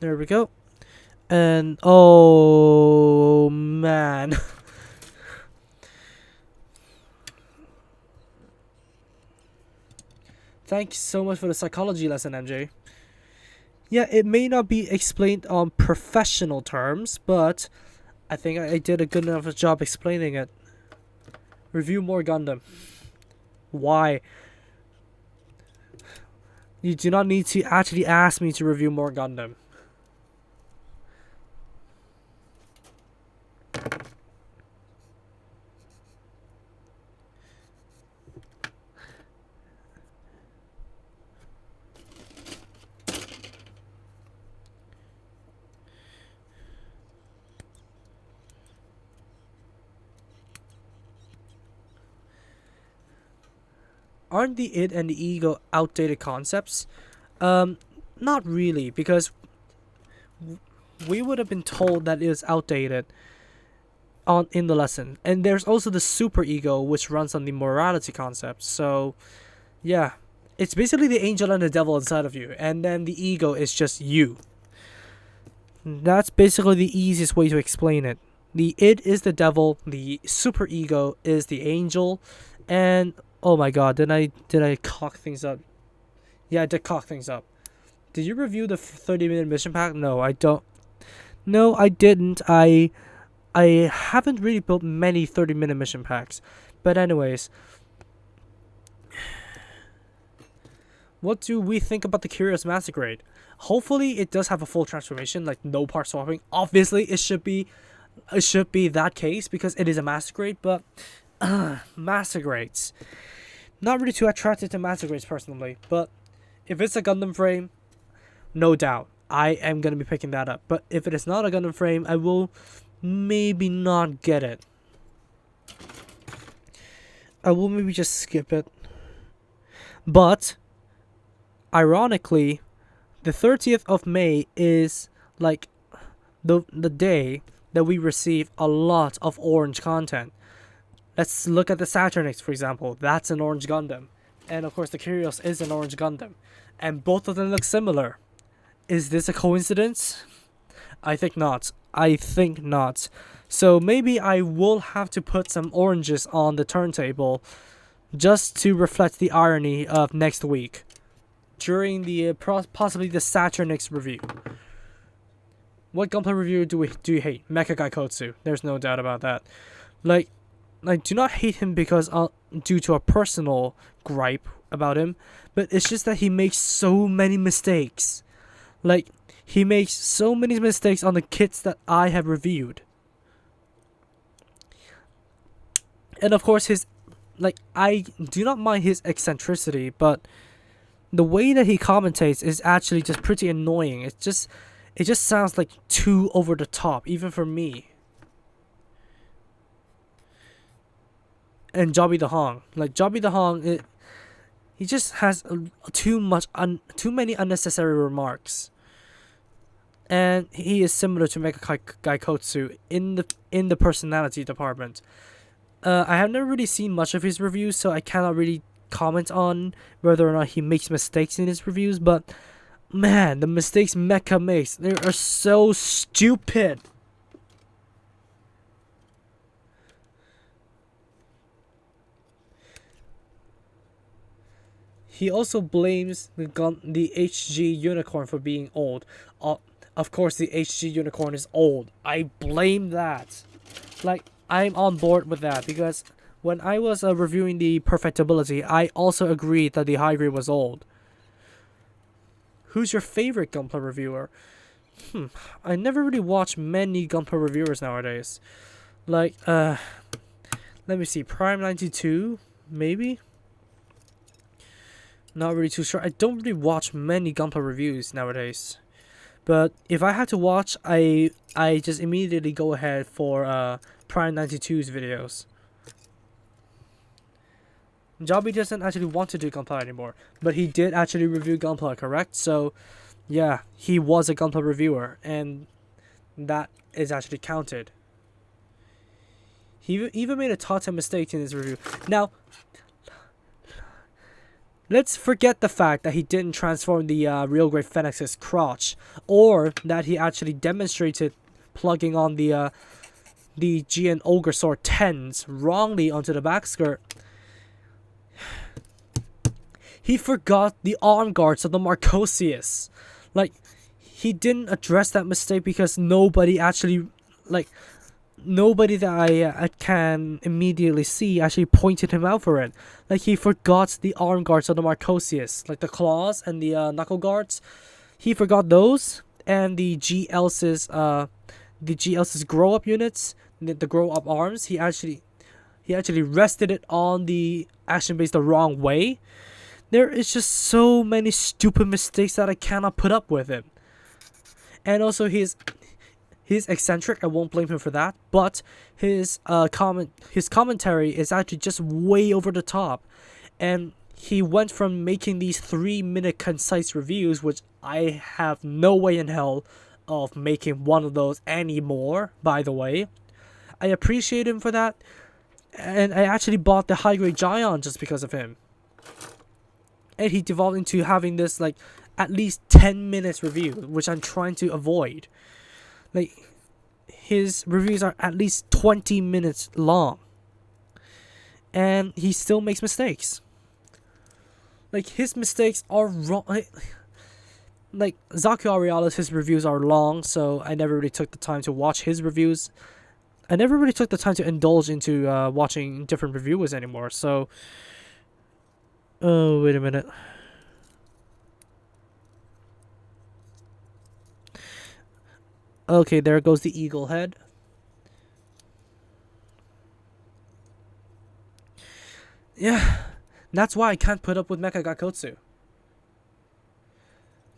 There we go. And oh man. Thanks so much for the psychology lesson, MJ. Yeah, it may not be explained on professional terms, but I think I did a good enough job explaining it. Review more Gundam. Why? You do not need to actually ask me to review more Gundam. Aren't the id and the ego outdated concepts? Not really, because we would have been told that it is outdated in the lesson. And there's also the super ego, which runs on the morality concept. So, yeah. It's basically the angel and the devil inside of you, and then the ego is just you. That's basically the easiest way to explain it. The id is the devil, the super ego is the angel, and oh my god, did I cock things up? Yeah, I did cock things up. Did you review the 30-minute mission pack? No, I don't. No, I didn't. I haven't really built many 30-minute mission packs. But anyways, what do we think about the Curious Massacre? Hopefully it does have a full transformation, like no part swapping. Obviously it should be that case because it is a Massacre, but Massacres. Not really too attracted to Massacres personally, but if it's a Gundam frame, no doubt I am going to be picking that up. But if it is not a Gundam frame, I will maybe not get it. I will maybe just skip it. But ironically, the 30th of May is like the day that we receive a lot of orange content. Let's look at the Saturnix, for example. That's an orange Gundam. And of course the Curious is an orange Gundam. And both of them look similar. Is this a coincidence? I think not. So maybe I will have to put some oranges on the turntable just to reflect the irony of next week during the possibly the Saturnix review. What gunplay review do you hate? Mecha Gaikotsu. There's no doubt about that. Like, I do not hate him because due to a personal gripe about him, but it's just that he makes so many mistakes. Like, he makes so many mistakes on the kits that I have reviewed. And of course I do not mind his eccentricity, but the way that he commentates is actually just pretty annoying. It just sounds like too over the top, even for me. And Jobby the Hong, he just has too many unnecessary remarks. And he is similar to Mecha Gaikotsu in the personality department. I have never really seen much of his reviews, so I cannot really comment on whether or not he makes mistakes in his reviews, but man, the mistakes Mecha makes, they are so stupid. he also blames the HG unicorn for being old. Of course, the HG unicorn is old. I blame that. Like, I'm on board with that because when I was reviewing the perfectibility, I also agreed that the high grade was old. Who's your favorite Gunpla reviewer? I never really watch many Gunpla reviewers nowadays. Like, let me see, Prime 92, maybe? Not really too sure. I don't really watch many Gunpla reviews nowadays. But if I had to watch, I just immediately go ahead for Prime 92's videos. Jobby doesn't actually want to do Gunpla anymore, but he did actually review Gunpla, correct? So, yeah, he was a Gunpla reviewer, and that is actually counted. He even made a top 10 mistake in his review. Now, let's forget the fact that he didn't transform the Real Grey Phoenix's crotch, or that he actually demonstrated plugging on the GN Ogre Sword 10s wrongly onto the back skirt. He forgot the arm guards of the Marcosius. Like, he didn't address that mistake because nobody actually, like, nobody that I can immediately see actually pointed him out for it. Like, he forgot the arm guards of the Marcosius, like the claws and the knuckle guards. He forgot those, and the GL's grow up units, the grow up arms. He actually rested it on the action base the wrong way. There is just so many stupid mistakes that I cannot put up with him. And also he's eccentric. I won't blame him for that. But his commentary is actually just way over the top. And he went from making these 3-minute concise reviews, which I have no way in hell of making one of those anymore, by the way. I appreciate him for that. And I actually bought the high grade Gion just because of him. And he devolved into having this, like, at least 10 minutes review, which I'm trying to avoid. Like, his reviews are at least 20 minutes long. And he still makes mistakes. Like, his mistakes are wrong. Like Zaku Arealis, his reviews are long, so I never really took the time to watch his reviews. I never really took the time to indulge into watching different reviewers anymore, so... Oh, wait a minute. Okay, there goes the eagle head. Yeah, that's why I can't put up with Mecha Gakotsu.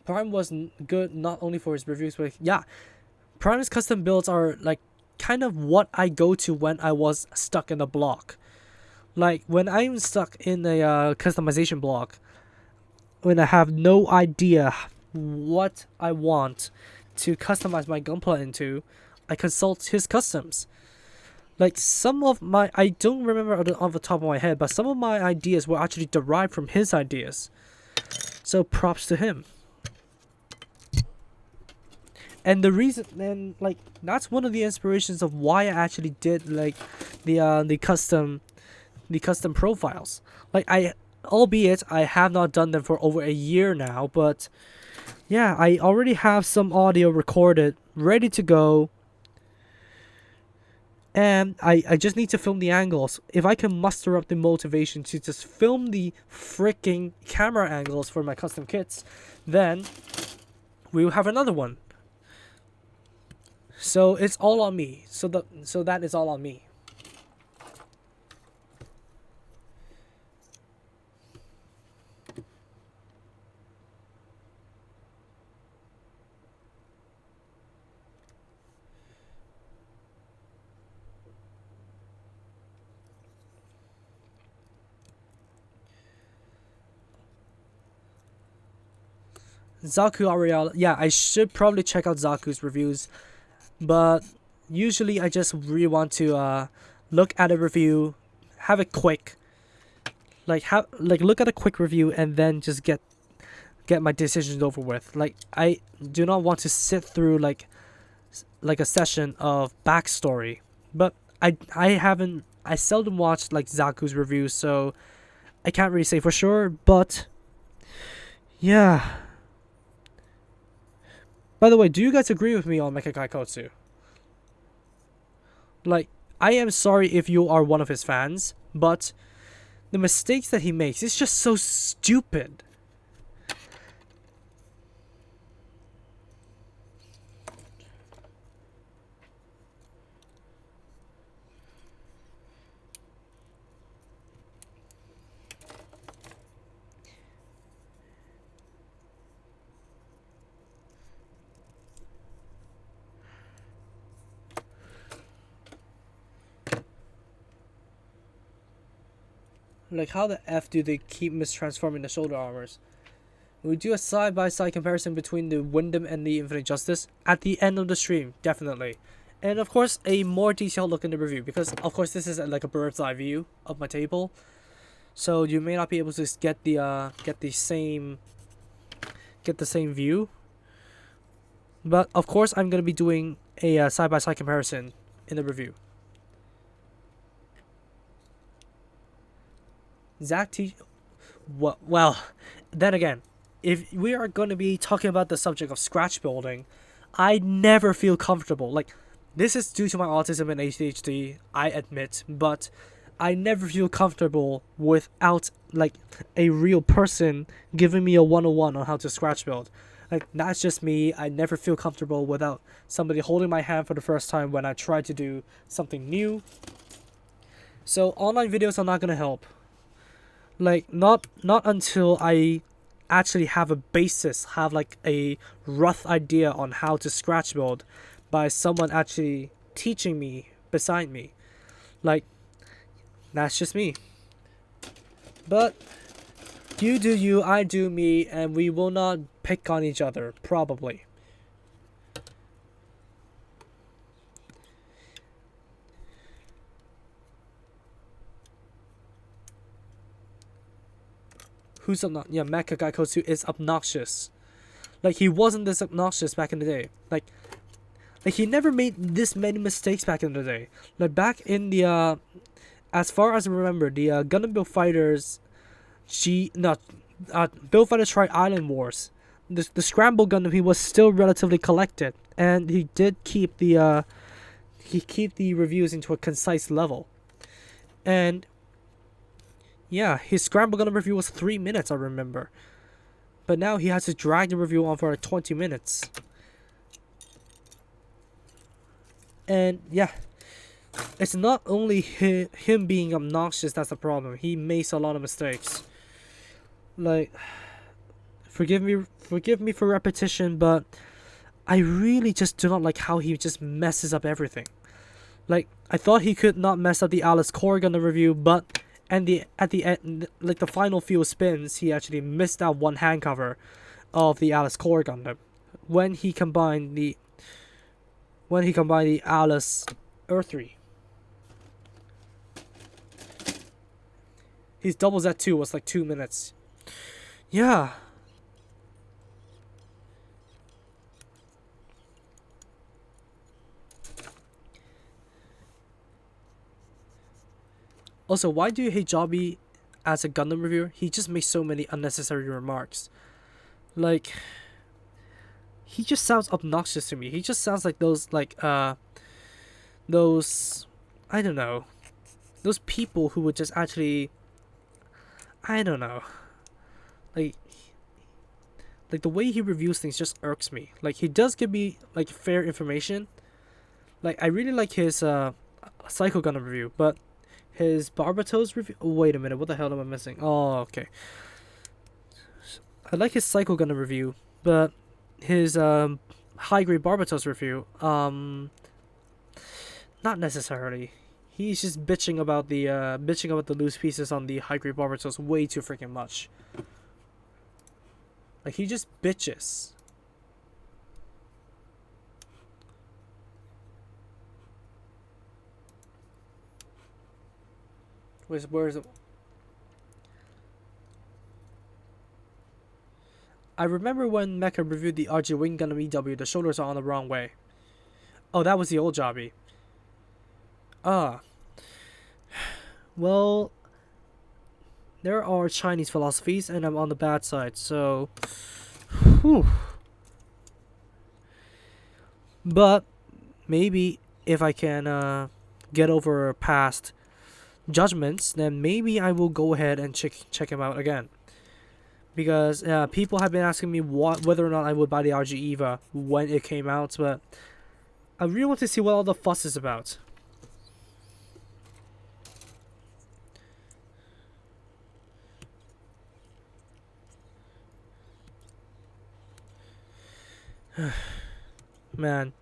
Prime was good not only for his reviews, but yeah, Prime's custom builds are like kind of what I go to when I was stuck in a block. Like, when I'm stuck in a customization block, when I have no idea what I want to customize my Gunpla into, I consult his customs. Like, some of my... I don't remember on the top of my head, but some of my ideas were actually derived from his ideas. So, props to him. And the reason... And, like, that's one of the inspirations of why I actually did, like, the custom profiles. Like, albeit I have not done them for over a year now, but yeah, I already have some audio recorded, ready to go, and I just need to film the angles. If I can muster up the motivation to just film the freaking camera angles for my custom kits, then we will have another one. So it's all on me. So that is all on me. Zaku Areal, yeah, I should probably check out Zaku's reviews, but usually I just really want to look at a review, have it quick, look at a quick review and then just get my decisions over with. Like, I do not want to sit through like a session of backstory, but I seldom watch like Zaku's reviews, so I can't really say for sure, but Yeah. By the way, do you guys agree with me on Mecha Gaikotsu? Like, I am sorry if you are one of his fans, but the mistakes that he makes is just so stupid. Like, how the F do they keep mistransforming the shoulder armors? We do a side-by-side comparison between the Windam and the Infinite Justice at the end of the stream, definitely. And of course, a more detailed look in the review, because of course this is like a bird's eye view of my table. So you may not be able to get the same view. But of course, I'm gonna be doing a side-by-side comparison in the review. Zach T. Well, then again, if we are going to be talking about the subject of scratch building, I never feel comfortable. Like, this is due to my autism and ADHD, I admit, but I never feel comfortable without, like, a real person giving me a 101 on how to scratch build. Like, that's just me. I never feel comfortable without somebody holding my hand for the first time when I try to do something new. So online videos are not going to help. Like, not until I actually have a basis, have like a rough idea on how to scratch build by someone actually teaching me beside me. Like, that's just me. But you do you, I do me, and we will not pick on each other, probably. Who's obnoxious? Yeah, Mecha Gaikotsu is obnoxious. Like, he wasn't this obnoxious back in the day. Like he never made this many mistakes back in the day. Like, back in the as far as I remember, the Gundam Build Fighters Build Fighters Tri-Island Wars, the Scramble Gundam, he was still relatively collected, and he did keep the reviews into a concise level. And yeah, his Scramble Gundam review was 3 minutes, I remember. But now he has to drag the review on for like 20 minutes. And yeah, it's not only him being obnoxious that's the problem. He makes a lot of mistakes. Like, forgive me for repetition, but I really just do not like how he just messes up everything. Like, I thought he could not mess up the Alice Core Gundam review, but at the end, like the final few spins, he actually missed out one hand cover of the Alice Core Gundam when he combined the Alice Earth 3. His double Z2 was like 2 minutes. Yeah. Also, why do you hate Jobby as a Gundam reviewer? He just makes so many unnecessary remarks. Like, he just sounds obnoxious to me. He just sounds like those I don't know, those people who would just actually, I don't know, like the way he reviews things just irks me. Like, he does give me like fair information. Like, I really like his Psycho Gundam review, but his Barbatos review. Oh, wait a minute, what the hell am I missing? Oh, okay. I like his Psycho Gundam review, but his high grade Barbatos review, not necessarily. He's just bitching about the loose pieces on the high grade Barbatos way too freaking much. Like, he just bitches. Where is it? I remember when Mecha reviewed the RG Wing Gundam EW, the shoulders are on the wrong way. Oh, that was the old Jobby. Well, there are Chinese philosophies, and I'm on the bad side. So, whew. But maybe if I can get over past judgments, then maybe I will go ahead and check him out again. Because people have been asking me whether or not I would buy the RG Eva when it came out, but I really want to see what all the fuss is about. Man.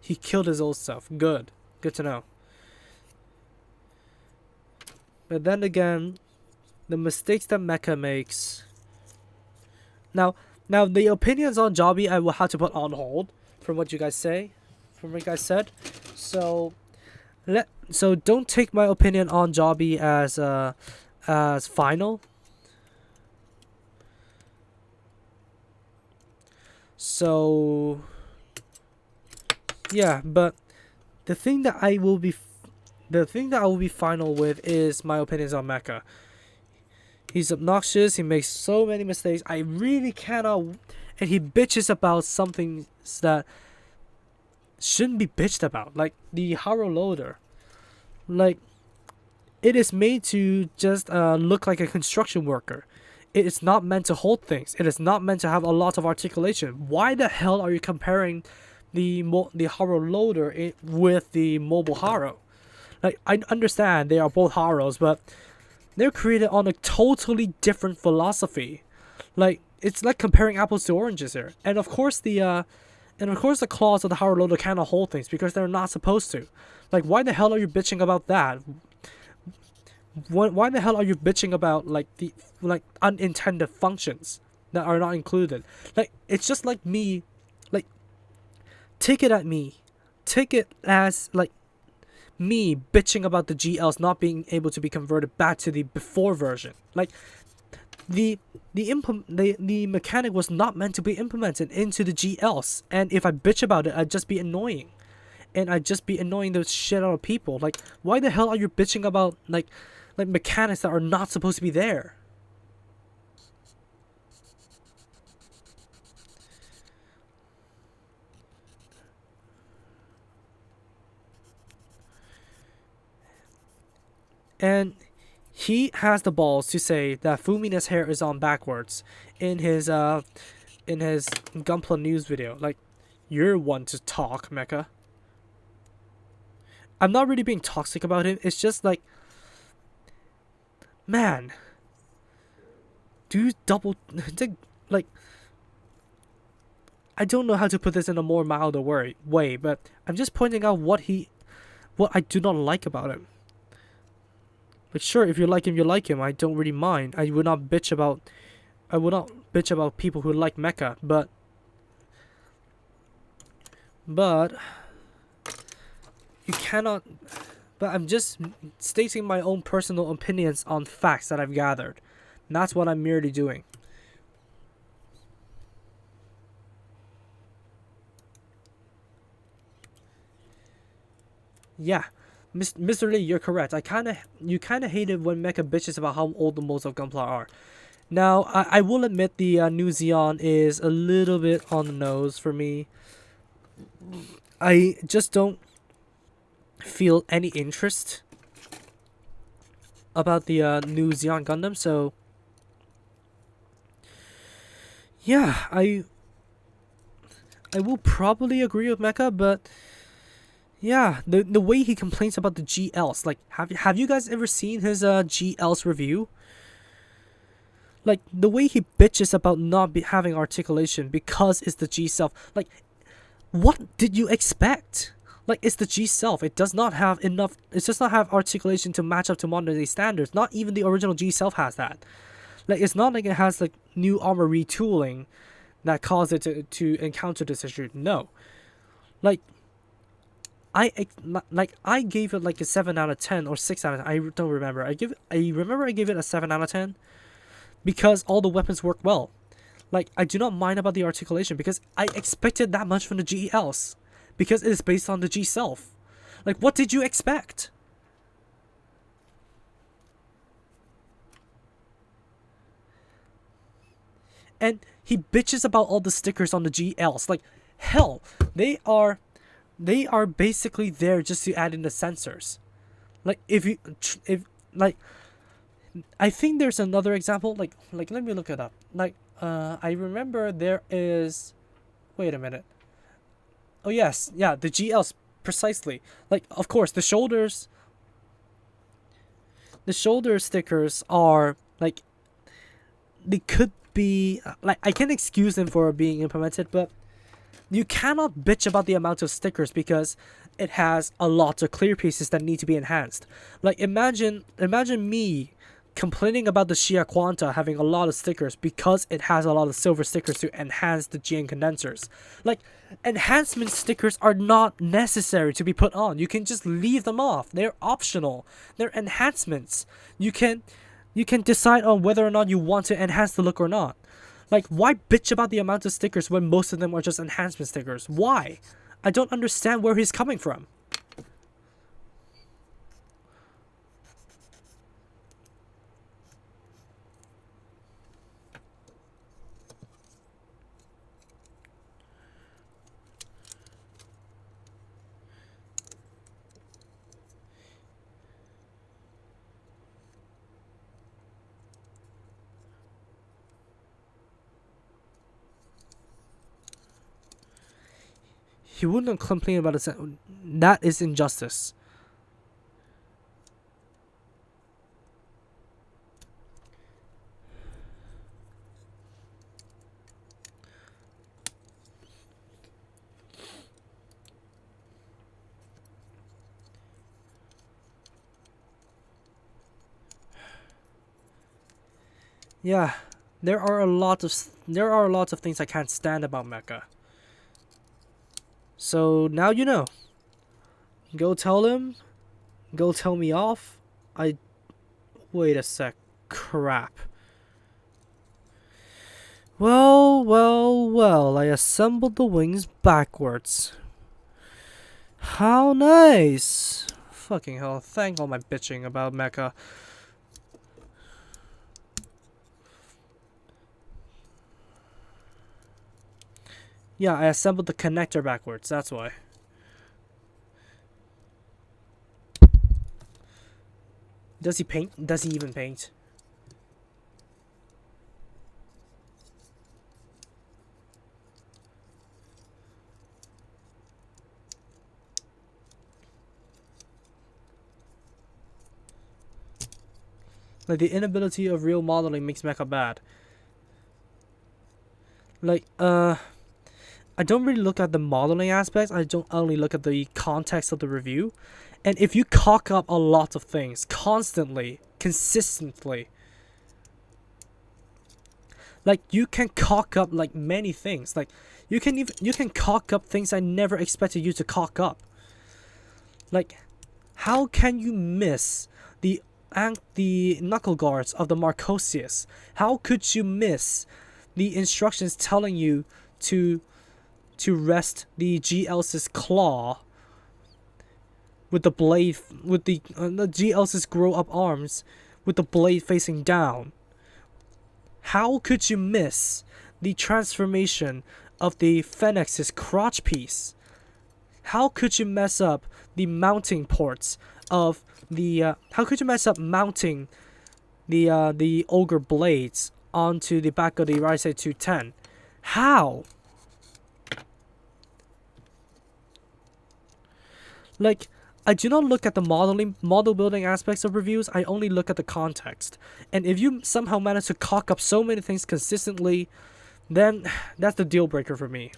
He killed his old self. Good. Good to know. But then again, the mistakes that Mecha makes. Now the opinions on Jobby I will have to put on hold from what you guys say. From what you guys said. So don't take my opinion on Jobby as final. So yeah, but the thing that I will be final with is my opinions on Mecha. He's obnoxious, he makes so many mistakes, I really cannot, and he bitches about something that shouldn't be bitched about, like the Haro loader. Like, it is made to just look like a construction worker. It is not meant to hold things. It is not meant to have a lot of articulation. Why the hell are you comparing the Haro loader with the mobile Haro? Like, I understand they are both Haros, but they're created on a totally different philosophy. Like, it's like comparing apples to oranges here. And of course the claws of the Haro loader cannot hold things because they're not supposed to. Like, why the hell are you bitching about that? Why the hell are you bitching about like unintended functions that are not included? Like, it's just like me, like, take it as like me bitching about the GLs not being able to be converted back to the before version. Like, the mechanic was not meant to be implemented into the GLs, and if I bitch about it, I'd just be annoying, and I'd just be annoying the shit out of people. Like, why the hell are you bitching about like mechanics that are not supposed to be there? And he has the balls to say that Fumina's hair is on backwards in his Gunpla news video. Like, you're one to talk, Mecha. I'm not really being toxic about him. It's just like, man, do double like, I don't know how to put this in a more milder way, but I'm just pointing out what I do not like about him. Like, sure, if you like him, you like him. I don't really mind. I would not bitch about people who like Mecha, but you cannot. But I'm just stating my own personal opinions on facts that I've gathered. And that's what I'm merely doing. Yeah. Mr. Lee, you're correct. You kind of hate it when Mecha bitches about how old the molds of Gunpla are. Now, I will admit the new Xeon is a little bit on the nose for me. I just don't feel any interest about the new Xeon Gundam, so yeah, I will probably agree with Mecha, but yeah, the way he complains about the GLs, like, have you guys ever seen his GLs review? Like, the way he bitches about not having articulation because it's the G self. Like, what did you expect? Like, it's the G self. It does not have enough. It does not have articulation to match up to modern day standards. Not even the original G self has that. Like, it's not like it has like new armor retooling that caused it to encounter this issue. No, like, I gave it like a 7 out of 10 or 6 out of 10. I don't remember. I remember I gave it a 7 out of 10 because all the weapons work well. Like, I do not mind about the articulation because I expected that much from the GLs because it is based on the G self. Like, what did you expect? And he bitches about all the stickers on the GLs. Like, hell, they are basically there just to add in the sensors. Like, if like, I think there's another example. Like let me look it up. Like, I remember there is. Wait a minute. Oh yes, yeah, the GLs precisely. Like, of course, the shoulders. The shoulder stickers are like, they could be like, I can excuse them for being implemented, but you cannot bitch about the amount of stickers because it has a lot of clear pieces that need to be enhanced. Like, imagine me complaining about the Shia Quanta having a lot of stickers because it has a lot of silver stickers to enhance the GN condensers. Like, enhancement stickers are not necessary to be put on. You can just leave them off. They're optional. They're enhancements. You can decide on whether or not you want to enhance the look or not. Like, why bitch about the amount of stickers when most of them are just enhancement stickers? Why? I don't understand where he's coming from. He wouldn't complain about it. That is injustice. Yeah, there are a lot of things I can't stand about Mecha. So now you know. Go tell him. Go tell me off. Wait a sec. Crap. Well, I assembled the wings backwards. How nice. Fucking hell, thank all my bitching about Mecha. Yeah, I assembled the connector backwards, that's why. Does he paint? Does he even paint? Like, the inability of real modeling makes Mecha bad. Like, I don't really look at the modeling aspects. I don't only look at the context of the review. And if you cock up a lot of things constantly, consistently, like, you can cock up like many things. Like, you can cock up things I never expected you to cock up. Like, how can you miss the knuckle guards of the Marcosius? How could you miss the instructions telling you to rest the G-Else's claw with the blade, with the G-Else's grow up arms with the blade facing down? How could you miss the transformation of the Phoenix's crotch piece? How could you mess up the mounting ports of the how could you mess up mounting the ogre blades onto the back of the Risei 210? How? Like, I do not look at the model building aspects of reviews. I only look at the context. And if you somehow manage to cock up so many things consistently, then that's the deal breaker for me.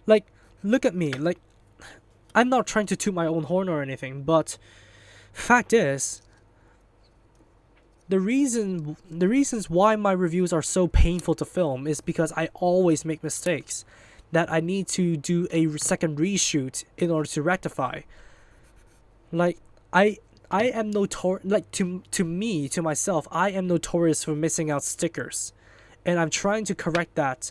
Like, look at me. Like, I'm not trying to toot my own horn or anything, but fact is, the reasons why my reviews are so painful to film is because I always make mistakes that I need to do a second reshoot in order to rectify. Like, I I am to myself, I am notorious for missing out stickers, and I'm trying to correct that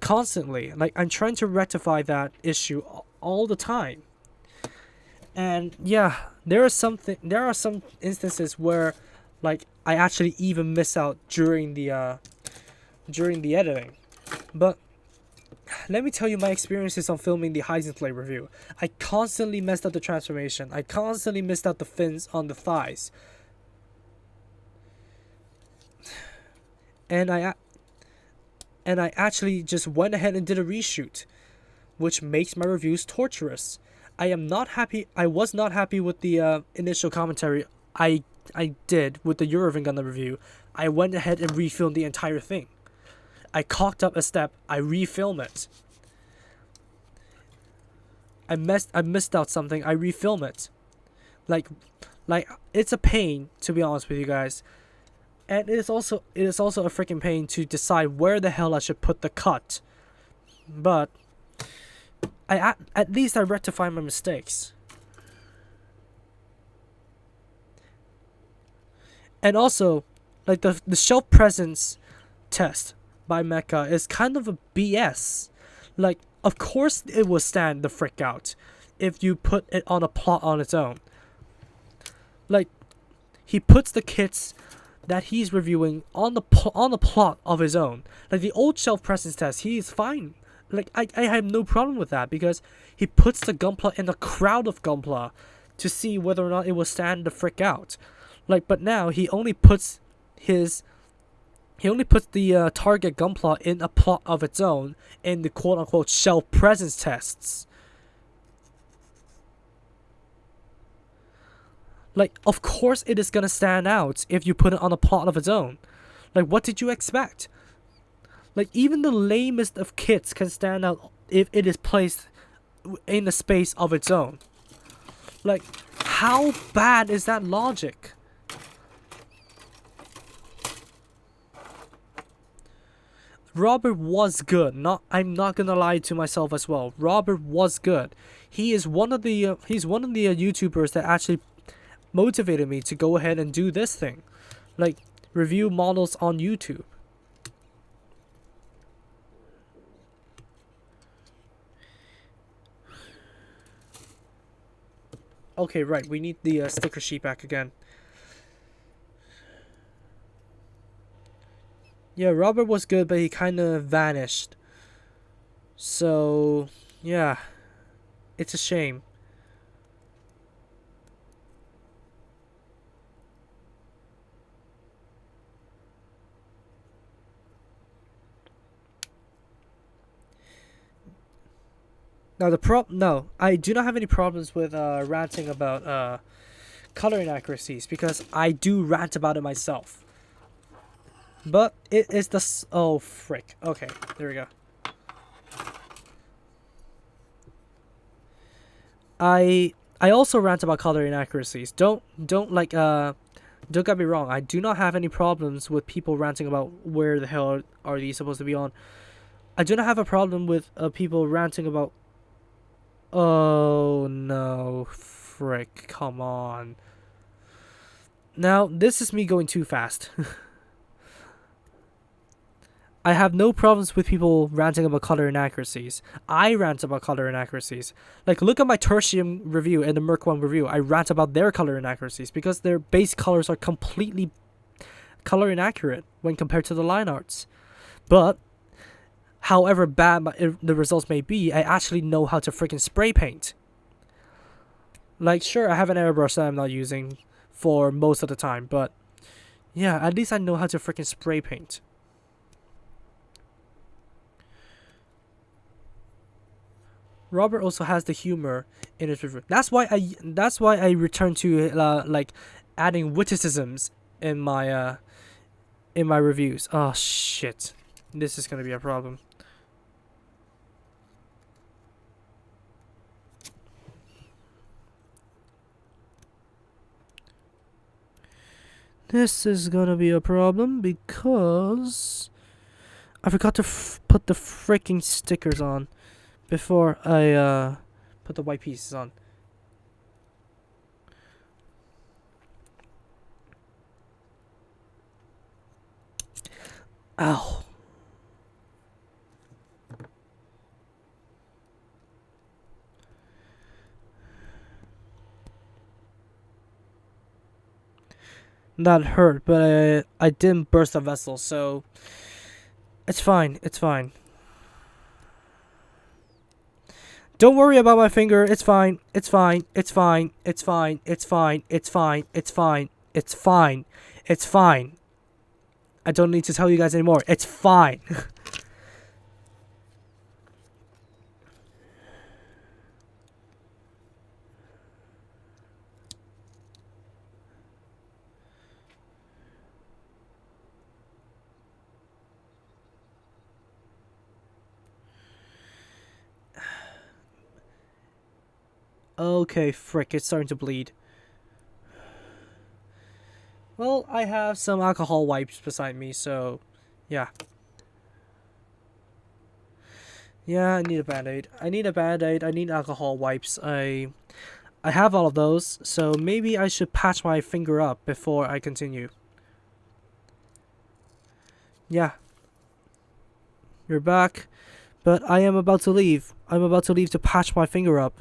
constantly. Like, I'm trying to rectify that issue all the time. And yeah, there are some instances where, like, I actually even miss out during the editing. But let me tell you my experiences on filming the Heisenplay review. I constantly messed up the transformation. I constantly missed out the fins on the thighs. And I actually just went ahead and did a reshoot, which makes my reviews torturous. I was not happy with the initial commentary I did with the Eurovision Gundam review. I went ahead and refilmed the entire thing. I cocked up a step, I refilm it. I missed out something, I refilm it. Like it's a pain, to be honest with you guys. And it is also a freaking pain to decide where the hell I should put the cut. But at least I rectify my mistakes. And also, like, the shelf presence test by Mecha is kind of a BS. Like, of course it will stand the frick out if you put it on a plot on its own. Like, he puts the kits that he's reviewing on the plot of his own. Like, the old shelf presence test, he's fine. Like, I have no problem with that, because he puts the Gunpla in a crowd of Gunpla to see whether or not it will stand the frick out. Like, but now he only puts the target Gunpla in a plot of its own in the quote-unquote shelf presence tests. Like, of course it is gonna stand out if you put it on a plot of its own. Like, what did you expect? Like, even the lamest of kits can stand out if it is placed in a space of its own. Like, how bad is that logic? Robert was good. I'm not gonna lie to myself as well. Robert was good. He is one of the YouTubers that actually motivated me to go ahead and do this thing, like review models on YouTube. Okay, right. We need the sticker sheet back again. Yeah, Robert was good, but he kind of vanished. So, yeah. It's a shame. Now no, I do not have any problems with ranting about color inaccuracies, because I do rant about it myself. But it is oh frick. Okay, there we go. I also rant about color inaccuracies. Don't get me wrong. I do not have any problems with people ranting about where the hell are these supposed to be on. I do not have a problem with people ranting about. Oh no, frick! Come on. Now this is me going too fast. I have no problems with people ranting about color inaccuracies. I rant about color inaccuracies. Like, look at my Tertium review and the Merc 1 review. I rant about their color inaccuracies because their base colors are completely color inaccurate when compared to the line arts. But, however bad the results may be, I actually know how to freaking spray paint. Like, sure, I have an airbrush that I'm not using for most of the time, but yeah, at least I know how to freaking spray paint. Robert also has the humor in his review. That's why I return to like adding witticisms in my reviews. Oh shit, this is gonna be a problem. This is gonna be a problem because I forgot to put the freaking stickers on before I put the white pieces on. Ow. That hurt, but I didn't burst a vessel, so it's fine. It's fine. Don't worry about my finger. It's fine. It's fine. It's fine. It's fine. It's fine. It's fine. It's fine. It's fine. It's fine. I don't need to tell you guys anymore. It's fine. Okay, frick. It's starting to bleed. Well, I have some alcohol wipes beside me, so yeah. Yeah, I need a band-aid. I need a band-aid. I need alcohol wipes. I have all of those, so maybe I should patch my finger up before I continue. Yeah, you're back, but I am about to leave. I'm about to leave to patch my finger up.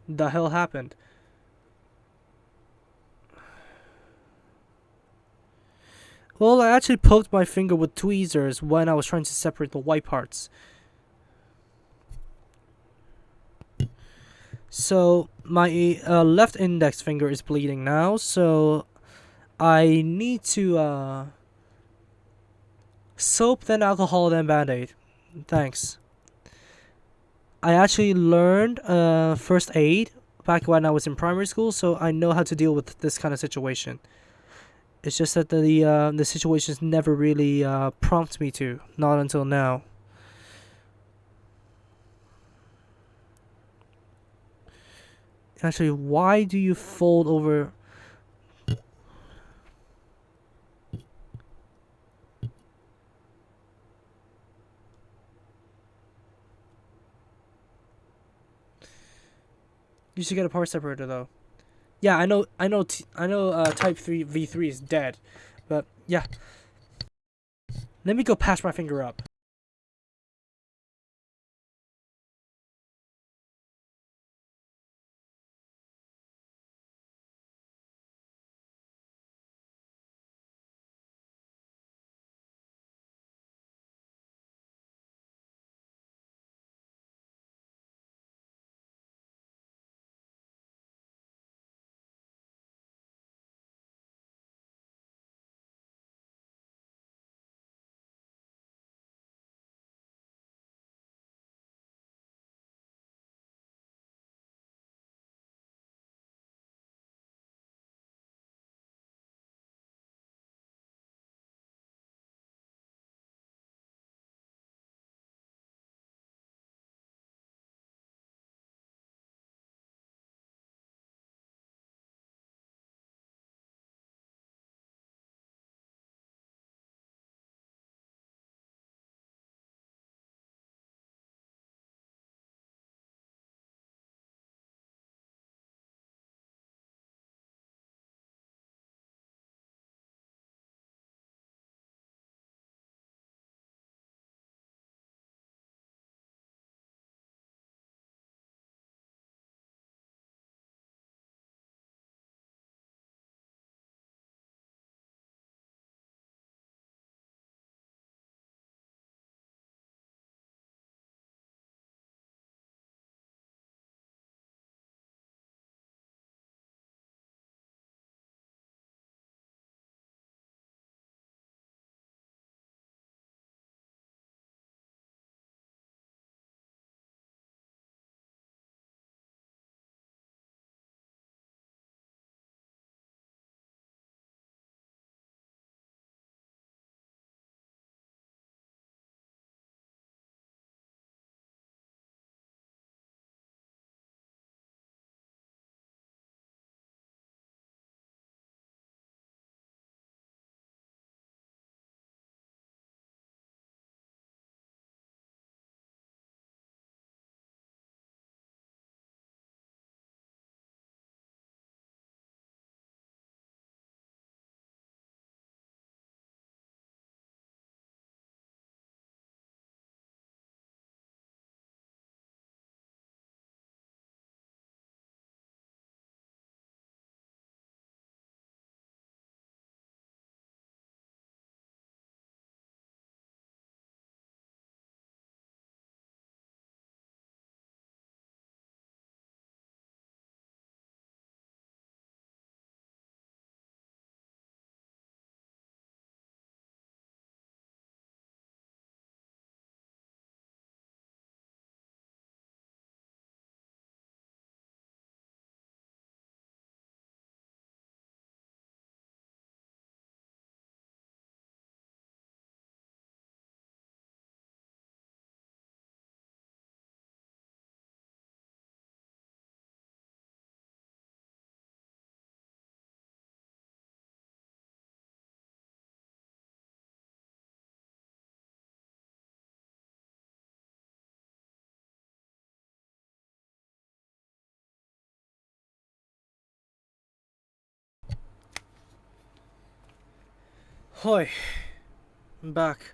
The hell happened? Well, I actually poked my finger with tweezers when I was trying to separate the white parts. So my left index finger is bleeding now, so I need to soap, then alcohol, then band-aid. Thanks. I actually learned first aid back when I was in primary school, so I know how to deal with this kind of situation. It's just that the situations never really prompt me to, not until now. Actually, why do you fold over? You should get a part separator though. Yeah, I know, I know, I know. Type 3 V3 is dead, but yeah. Let me go patch my finger up. Hoi, I'm back.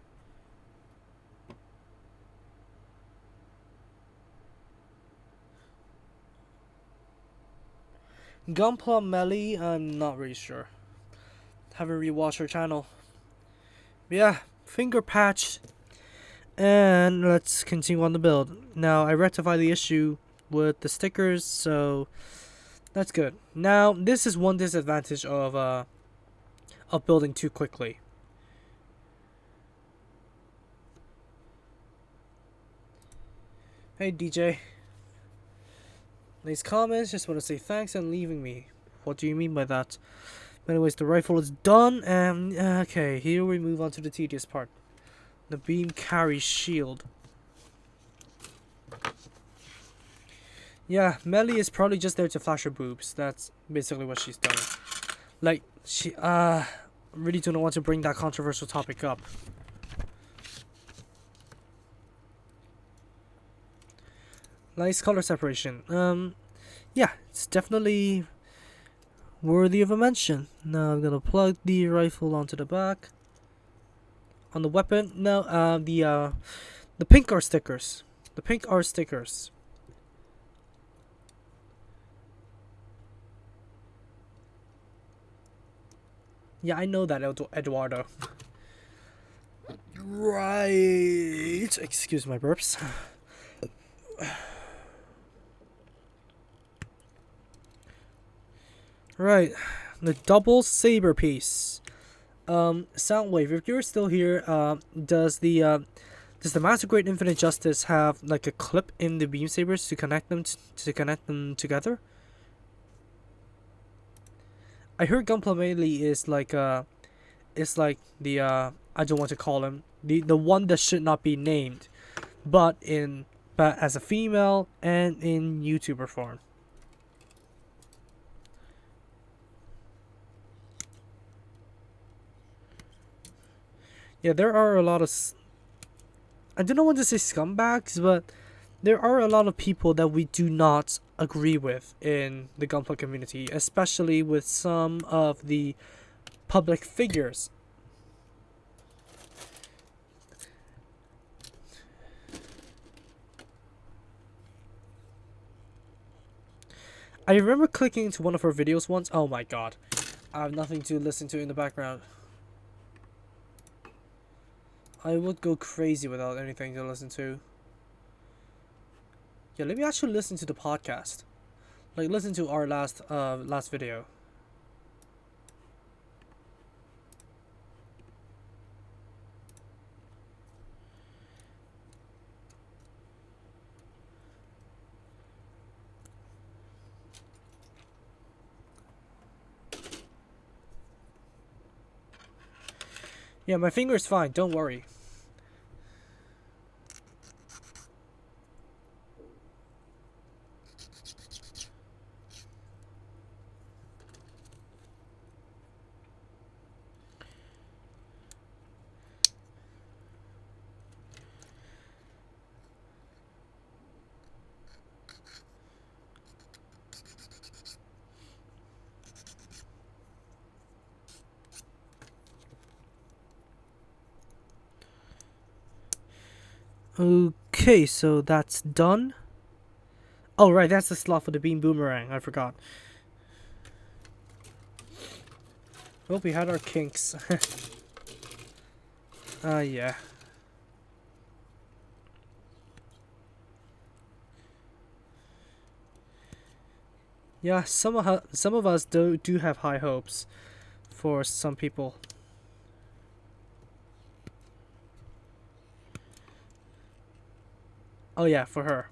Gunpla Melly, I'm not really sure. Haven't rewatched her channel. Yeah, finger patched. And let's continue on the build. Now, I rectified the issue with the stickers, so that's good. Now, this is one disadvantage of building too quickly. Hey DJ. Nice comments, just want to say thanks and leaving me. What do you mean by that? Anyways, the rifle is done, and okay, here we move on to the tedious part. The beam carry shield. Yeah, Melly is probably just there to flash her boobs. That's basically what she's done. Like, she, really do not want to bring that controversial topic up. Nice color separation. Yeah, it's definitely worthy of a mention. Now I'm gonna plug the rifle onto the back. On the weapon, now the pink are stickers. The pink are stickers. Yeah, I know that, Eduardo. Right. Excuse my burps. Right, the double saber piece. Soundwave, if you're still here, does the Master Grade Infinite Justice have like a clip in the beam sabers to connect them together? I heard Gunpla Melee is like the I don't want to call him the one that should not be named, but as a female and in YouTuber form. Yeah, there are a lot of I don't want to say scumbags, but there are a lot of people that we do not agree with in the Gunpla community, especially with some of the public figures. I remember clicking into one of her videos once. Oh my god. I have nothing to listen to in the background. I would go crazy without anything to listen to. Yeah, let me actually listen to the podcast. Like, listen to our last video. Yeah, my finger's fine, don't worry. Okay, so that's done. Oh, right, that's the slot for the beam boomerang. I forgot. Well, we had our kinks. Yeah. Yeah, some of us do have high hopes for some people. Oh yeah, for her.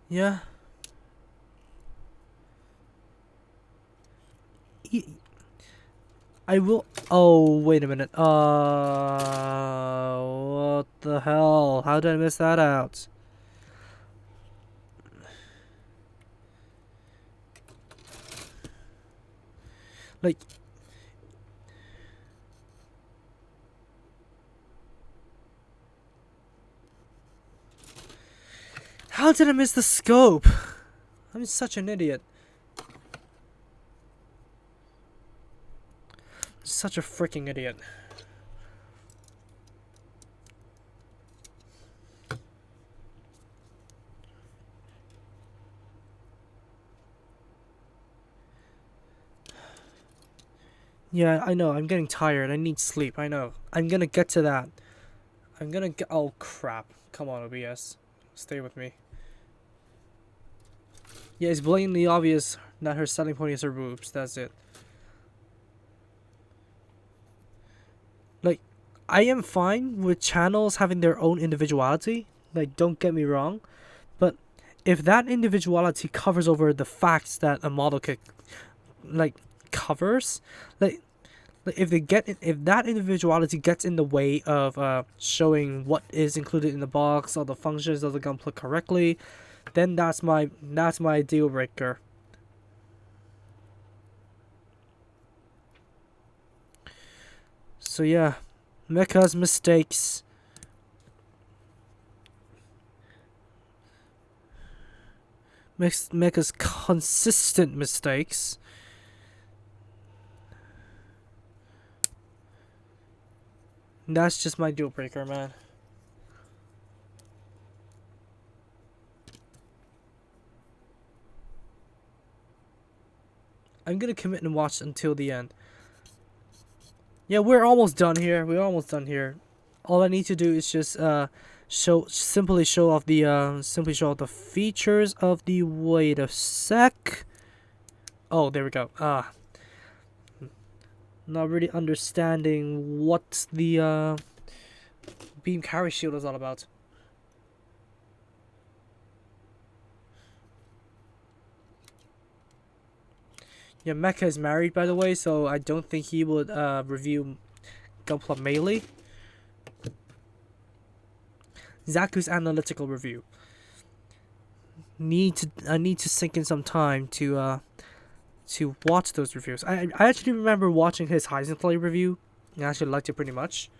Yeah. I will. Oh, wait a minute. What the hell? How did I miss that out? Like, how did I miss the scope? I'm such an idiot. Such a freaking idiot. Yeah, I know. I'm getting tired. I need sleep. I know. I'm gonna get to that. I'm gonna get. Oh crap! Come on, OBS. Stay with me. Yeah, it's blatantly obvious that her selling point is her boobs. That's it. Like, I am fine with channels having their own individuality. Like, don't get me wrong. But if that individuality covers over the facts that a model could, like, covers, like, if that individuality gets in the way of showing what is included in the box or the functions of the gunpla correctly, then that's my deal breaker. So yeah, Mecha's mistakes. Mecha's consistent mistakes. That's just my deal breaker, man. I'm gonna commit and watch until the end. Yeah, we're almost done here. We're almost done here. All I need to do is just simply show off the features of the. Wait a sec. Oh, there we go. Not really understanding what the beam carry shield is all about. Yeah, Mecha is married, by the way, so I don't think he would review Gunpla Melee. Zaku's analytical review. I need to sink in some time to watch those reviews. I actually remember watching his Heisenfly review. I actually liked it pretty much.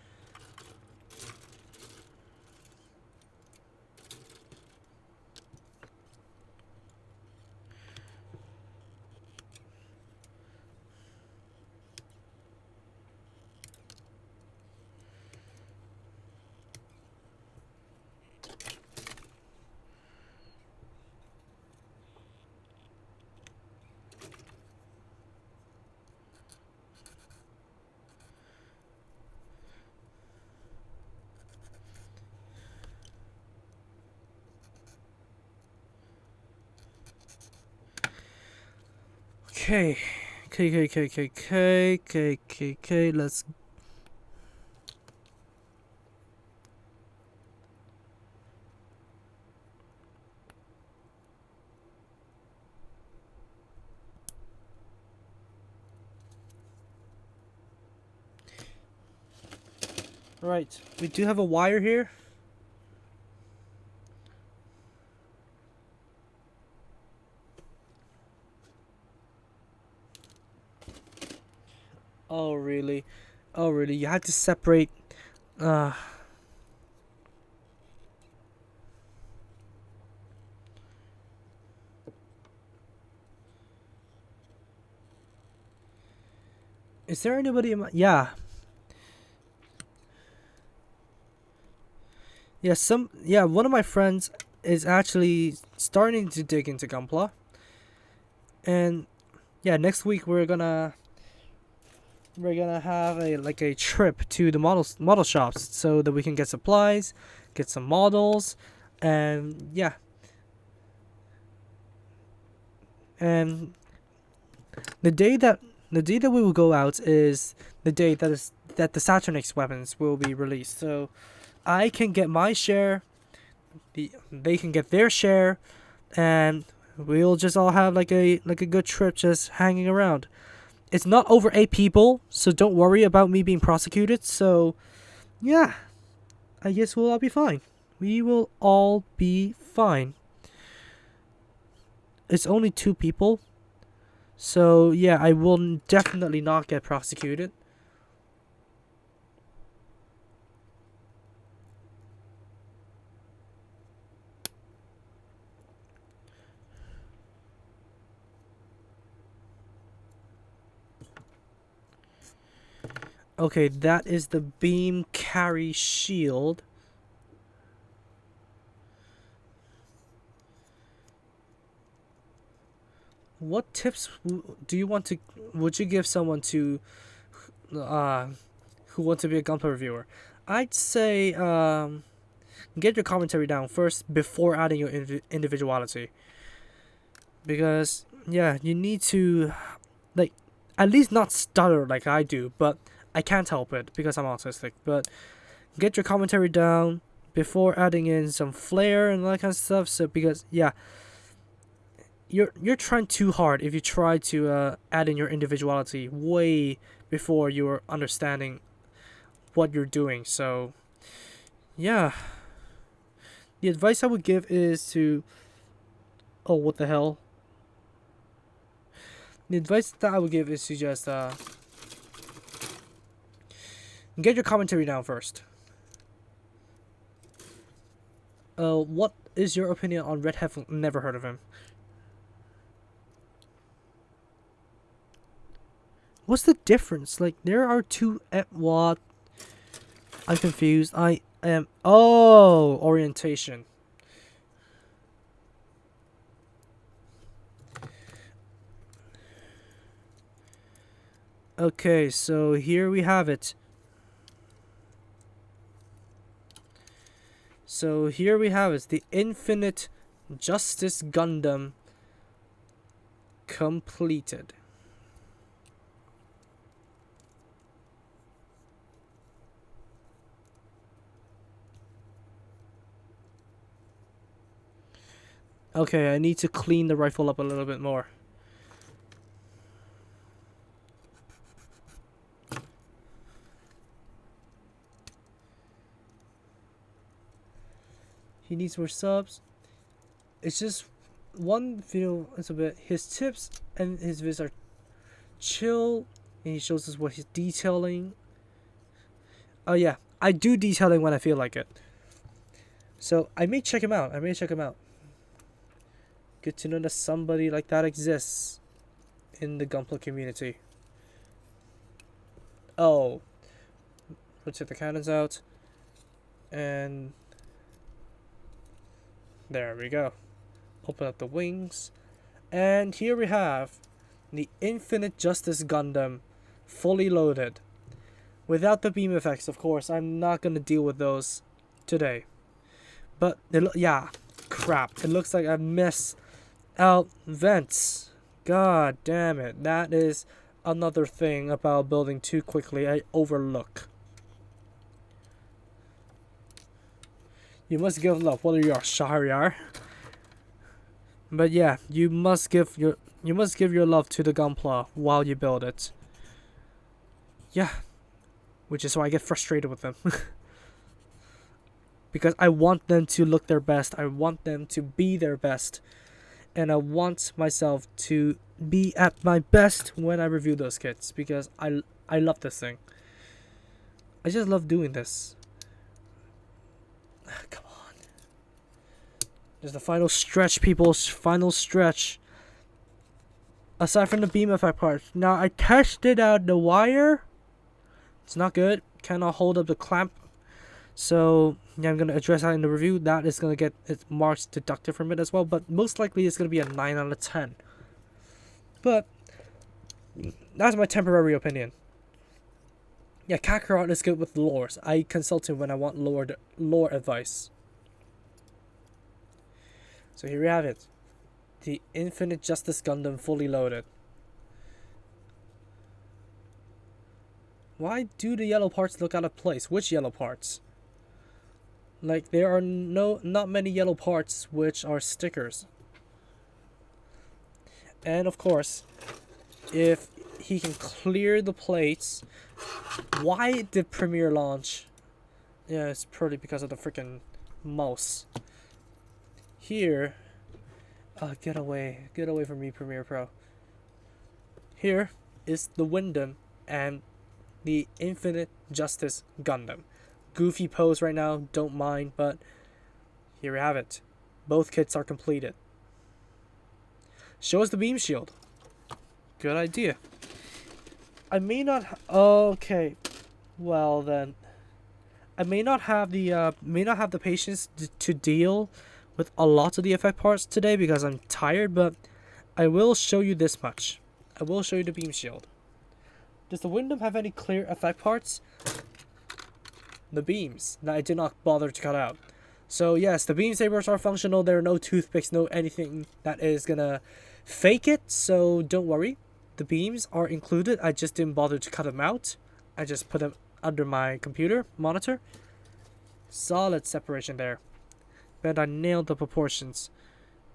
Okay. Let's. Right. We do have a wire here. Oh really? Oh really? You had to separate. Is there anybody in my? Yeah. Yeah. One of my friends is actually starting to dig into Gunpla, and yeah, next week we're gonna have a trip to the model shops so that we can get supplies, get some models, and yeah. And the day that we will go out is the day that the Saturn X weapons will be released. So I can get my share, they can get their share, and we'll just all have like a good trip just hanging around. It's not over 8 people, so don't worry about me being prosecuted. So yeah, I guess we'll all be fine. We will all be fine. It's only 2 people. So yeah, I will definitely not get prosecuted. Okay, that is the beam carry shield. What tips do you want to would you give someone to who wants to be a gunplay reviewer? I'd say get your commentary down first before adding your individuality, because yeah, you need to like at least not stutter like I do, but I can't help it because I'm autistic. But get your commentary down before adding in some flair and that kind of stuff. So because yeah, you're trying too hard if you try to add in your individuality way before you're understanding what you're doing. So yeah, the advice I would give is to oh, what the hell. The advice that I would give is to just get your commentary down first. What is your opinion on Red Hef? Never heard of him. What's the difference? Like, there are two what? I'm confused. I am. Oh, orientation. Okay, so here we have it. So here we have it. The Infinite Justice Gundam completed. Okay, I need to clean the rifle up a little bit more. He needs more subs. It's just one video. It's a bit. His tips and his vids are chill, and he shows us what he's detailing. Oh yeah, I do detailing when I feel like it. So I may check him out. Good to know that somebody like that exists in the Gunpla community. Oh, let's take the cannons out, and there we go. Open up the wings, and here we have the Infinite Justice Gundam, fully loaded, without the beam effects. Of course, I'm not gonna deal with those today. But yeah, crap. It looks like I missed out vents. God damn it. That is another thing about building too quickly I overlook. You must give love, whether you're Shahryar. But yeah, you must give your love to the Gunpla while you build it. Yeah. Which is why I get frustrated with them. Because I want them to look their best. I want them to be their best. And I want myself to be at my best when I review those kits. Because I love this thing. I just love doing this. Come on. There's the final stretch, people. Final stretch. Aside from the beam effect part. Now, I tested out the wire. It's not good. Cannot hold up the clamp. So yeah, I'm gonna address that in the review. That is gonna get its marks deducted from it as well, but most likely it's gonna be a 9 out of 10. But that's my temporary opinion. Yeah, Kakarot is good with lores. I consult him when I want lore advice. So here we have it. The Infinite Justice Gundam fully loaded. Why do the yellow parts look out of place? Which yellow parts? Like, there are not many yellow parts which are stickers. And of course, if he can clear the plates, why did Premiere launch? Yeah, it's probably because of the freaking mouse. Here, get away from me, Premiere Pro. Here is the Windam and the Infinite Justice Gundam. Goofy pose right now, don't mind, but here we have it. Both kits are completed. Show us the beam shield. Good idea. I may not... Okay. Well then, I may not have the patience to deal with a lot of the effect parts today because I'm tired, but I will show you this much. I will show you the beam shield. Does the Windam have any clear effect parts? The beams that I did not bother to cut out. So yes, the beam sabers are functional. There are no toothpicks, no anything that is gonna fake it. So don't worry, the beams are included. I just didn't bother to cut them out. I just put them under my computer monitor. Solid separation there. But I nailed the proportions.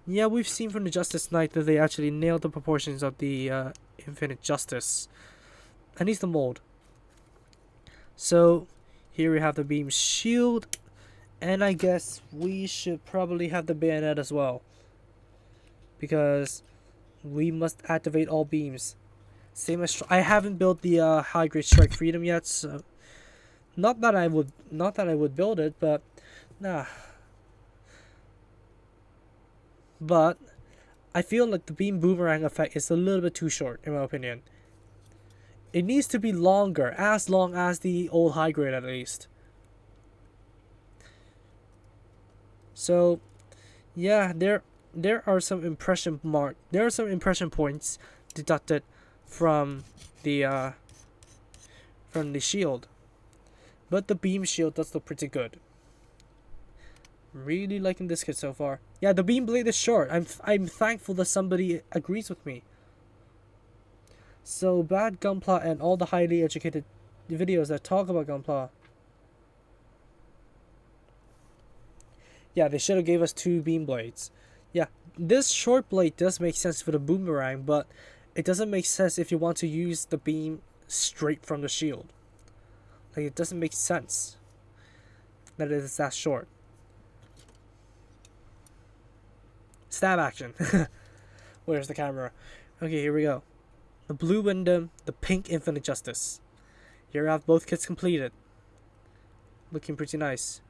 Yeah, we've seen from the Justice Knight that they actually nailed the proportions of the Infinite Justice. At least the mold. So here we have the beam shield. And I guess we should probably have the bayonet as well. Because we must activate all beams. Same as I haven't built the high grade strike freedom yet, so not that I would build it, but nah. But I feel like the beam boomerang effect is a little bit too short in my opinion. It needs to be longer, as long as the old high grade at least. So yeah, there are some impression points deducted from the shield, but the beam shield does look pretty good. Really liking this kit so far. Yeah, the beam blade is short. I'm thankful that somebody agrees with me. So bad Gunpla and all the highly educated videos that talk about Gunpla. Yeah, they should have gave us 2 beam blades. Yeah, this short blade does make sense for the boomerang, but it doesn't make sense if you want to use the beam straight from the shield. Like, it doesn't make sense that it is that short. Stab action. Where's the camera? Okay, here we go. The blue Windam, the pink Infinite Justice. Here I have both kits completed. Looking pretty nice.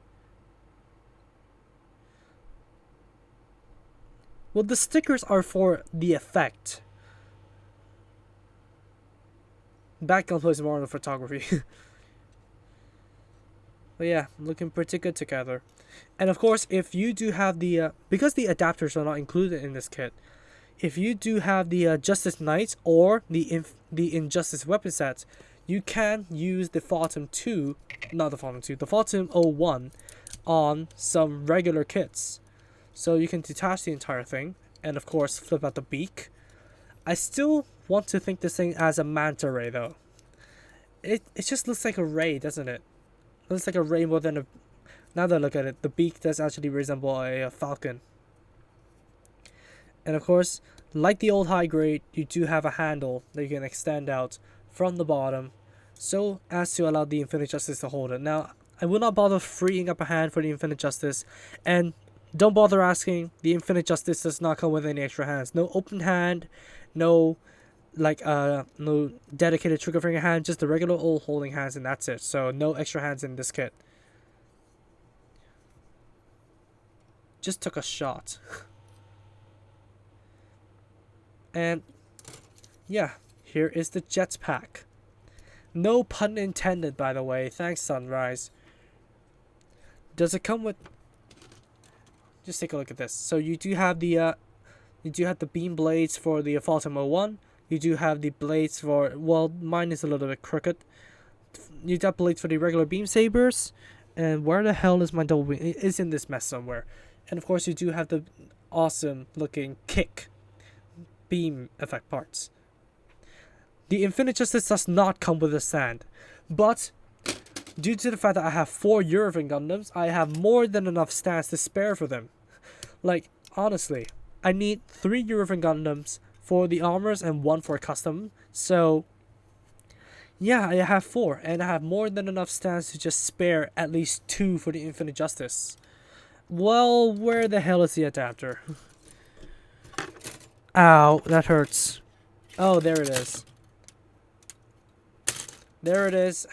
Well, the stickers are for the effect. Background plays more on the photography. But yeah, looking pretty good together. And of course, if you do have the because the adapters are not included in this kit, if you do have the Justice Knight or the Injustice weapon set, you can use the Phantom 2, not the Phantom 2, the Phantom 01 on some regular kits. So you can detach the entire thing and of course flip out the beak. I still want to think this thing as a manta ray though. It just looks like a ray, doesn't it? It looks like a ray more than a... Now that I look at it, the beak does actually resemble a falcon. And of course, like the old high grade, you do have a handle that you can extend out from the bottom so as to allow the Infinite Justice to hold it. Now, I will not bother freeing up a hand for the Infinite Justice, and don't bother asking, the Infinite Justice does not come with any extra hands. No open hand, no no dedicated trigger finger hand, just the regular old holding hands, and that's it. So no extra hands in this kit. Just took a shot. And yeah, here is the jetpack. No pun intended, by the way. Thanks, Sunrise. Does it come with... Just take a look at this. So you do have the beam blades for the Phantom 01. You do have the blades for... Well, mine is a little bit crooked. You got blades for the regular beam sabers. And where the hell is my double beam? It's in this mess somewhere. And of course, you do have the awesome looking kick beam effect parts. The Infinite Justice does not come with a stand, but due to the fact that I have 4 Eurofin Gundams, I have more than enough stands to spare for them. Like, honestly, I need 3 Eurofin Gundams for the armors and 1 for custom. So yeah, I have 4, and I have more than enough stands to just spare at least 2 for the Infinite Justice. Well, where the hell is the adapter? Ow, that hurts. Oh, there it is. There it is.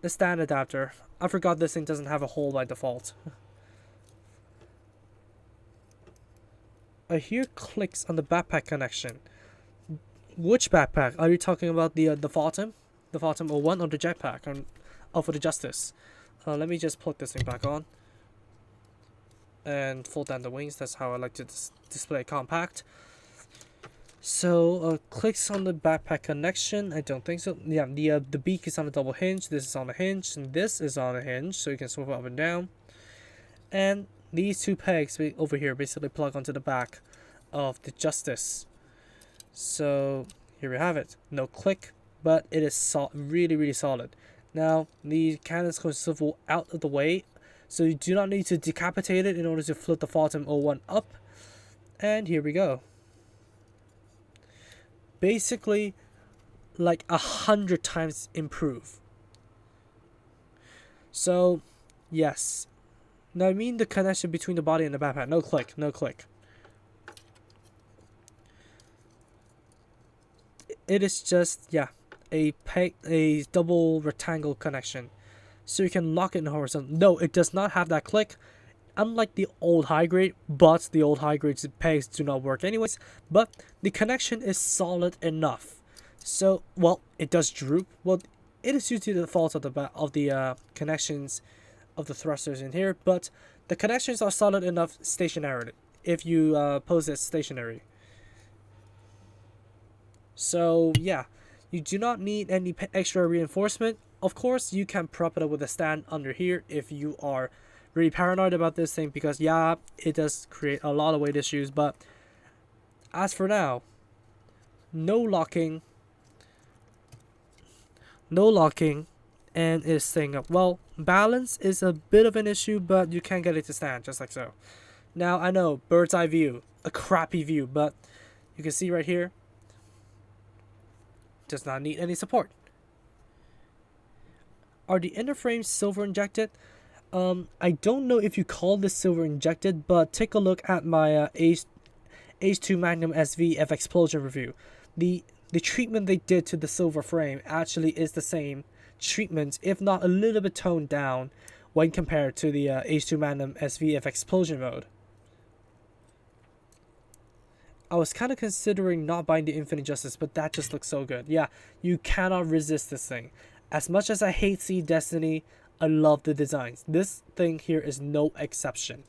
The stand adapter. I forgot this thing doesn't have a hole by default. I hear clicks on the backpack connection. Which backpack? Are you talking about the Phantom? the Phantom 01 on the jetpack and for the Justice. Let me just plug this thing back on and fold down the wings. That's how I like to display compact. So clicks on the backpack connection. I don't think so. Yeah, the beak is on a double hinge. This is on a hinge, and this is on a hinge, so you can swivel up and down. And these two pegs over here basically plug onto the back of the Justice. So here we have it. No click, but it is really solid. Now the cannons can swivel out of the way, so you do not need to decapitate it in order to flip the Phantom 01 up. And here we go. Basically like 100 times improve. So yes, now I mean the connection between the body and the backpack. No click, no click. It is just, yeah, a double rectangle connection, so you can lock it in horizontal. No, it does not have that click, unlike the old high grade, but the old high grade pegs do not work anyways. But the connection is solid enough. So, well, it does droop. Well, it is due to the fault of the connections of the thrusters in here, but the connections are solid enough stationarily if you pose it stationary. So yeah, you do not need any extra reinforcement. Of course, you can prop it up with a stand under here if you are really paranoid about this thing, because yeah, it does create a lot of weight issues. But as for now, no locking, and it's staying up. Well, balance is a bit of an issue, but you can get it to stand just like so. Now I know, bird's eye view, a crappy view, but you can see right here, does not need any support. Are the inner frames silver injected? I don't know if you call this silver injected, but take a look at my H2 Magnum SV F Explosion review. The treatment they did to the silver frame actually is the same treatment, if not a little bit toned down, when compared to the H2 Magnum SV F Explosion mode. I was kind of considering not buying the Infinite Justice, but that just looks so good. Yeah, you cannot resist this thing. As much as I hate Sea Destiny, I love the designs. This thing here is no exception.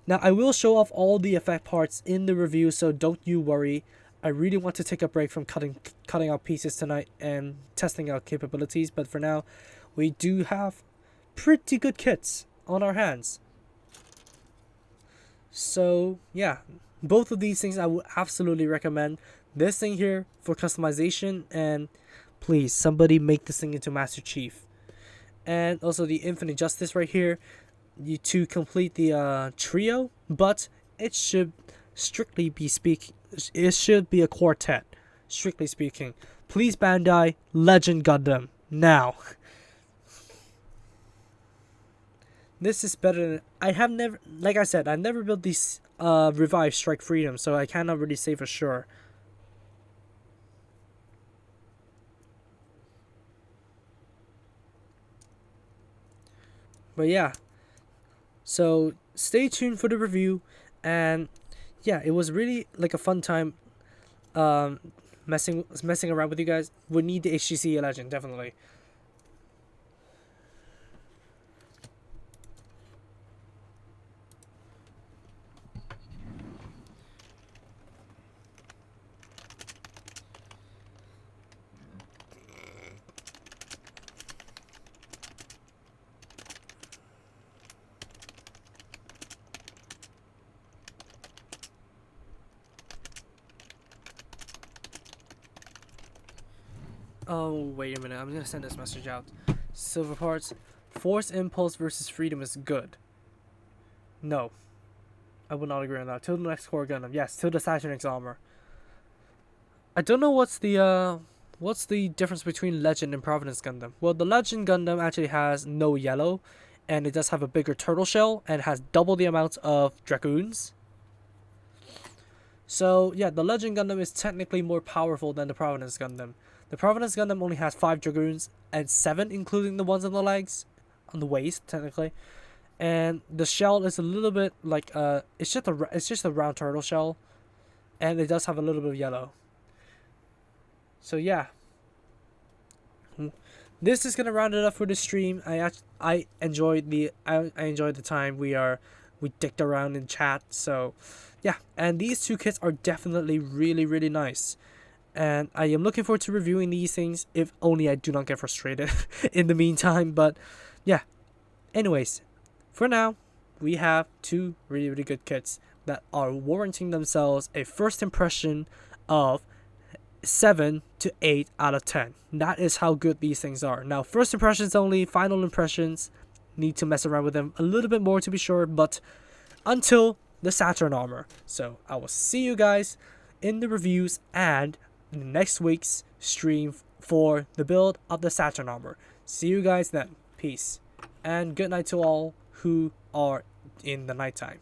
Now, I will show off all the effect parts in the review, so don't you worry. I really want to take a break from cutting out pieces tonight and testing out capabilities, but for now, we do have pretty good kits on our hands. So, yeah. Both of these things I would absolutely recommend. This thing here for customization, and please, somebody make this thing into Master Chief. And also the Infinite Justice right here, to complete the trio, but it should strictly be it should be a quartet, strictly speaking. Please, Bandai, Legend Gundam, now. This is better than, I have never, like I said, I've never built these Revive Strike Freedom, so I cannot really say for sure. But yeah, so stay tuned for the review, and yeah, it was really like a fun time messing around with you guys. We need the HTC Legend, definitely. Oh, wait a minute. I'm gonna send this message out. Silver parts. Force Impulse versus Freedom is good. No. I would not agree on that. Till the next core Gundam. Yes, till the Saturn X armor. I don't know what's the difference between Legend and Providence Gundam. Well, the Legend Gundam actually has no yellow, and it does have a bigger turtle shell, and has double the amount of Dragoons. So, yeah, the Legend Gundam is technically more powerful than the Providence Gundam. The Providence Gundam only has 5 Dragoons, and 7 including the ones on the legs, on the waist, technically. And the shell is a little bit like, it's just a round turtle shell, and it does have a little bit of yellow. So, yeah. this is gonna round it up for the stream. I enjoyed the time we dicked around in chat. So yeah, and these two kits are definitely really nice. And I am looking forward to reviewing these things, if only I do not get frustrated in the meantime. But yeah, anyways, for now, we have two really good kits that are warranting themselves a first impression of 7 to 8 out of 10. That is how good these things are. Now, first impressions only, final impressions, need to mess around with them a little bit more to be sure, but until the Saturn armor. So I will see you guys in the reviews and in next week's stream for the build of the Saturn armor. See you guys then. Peace. And good night to all who are in the nighttime.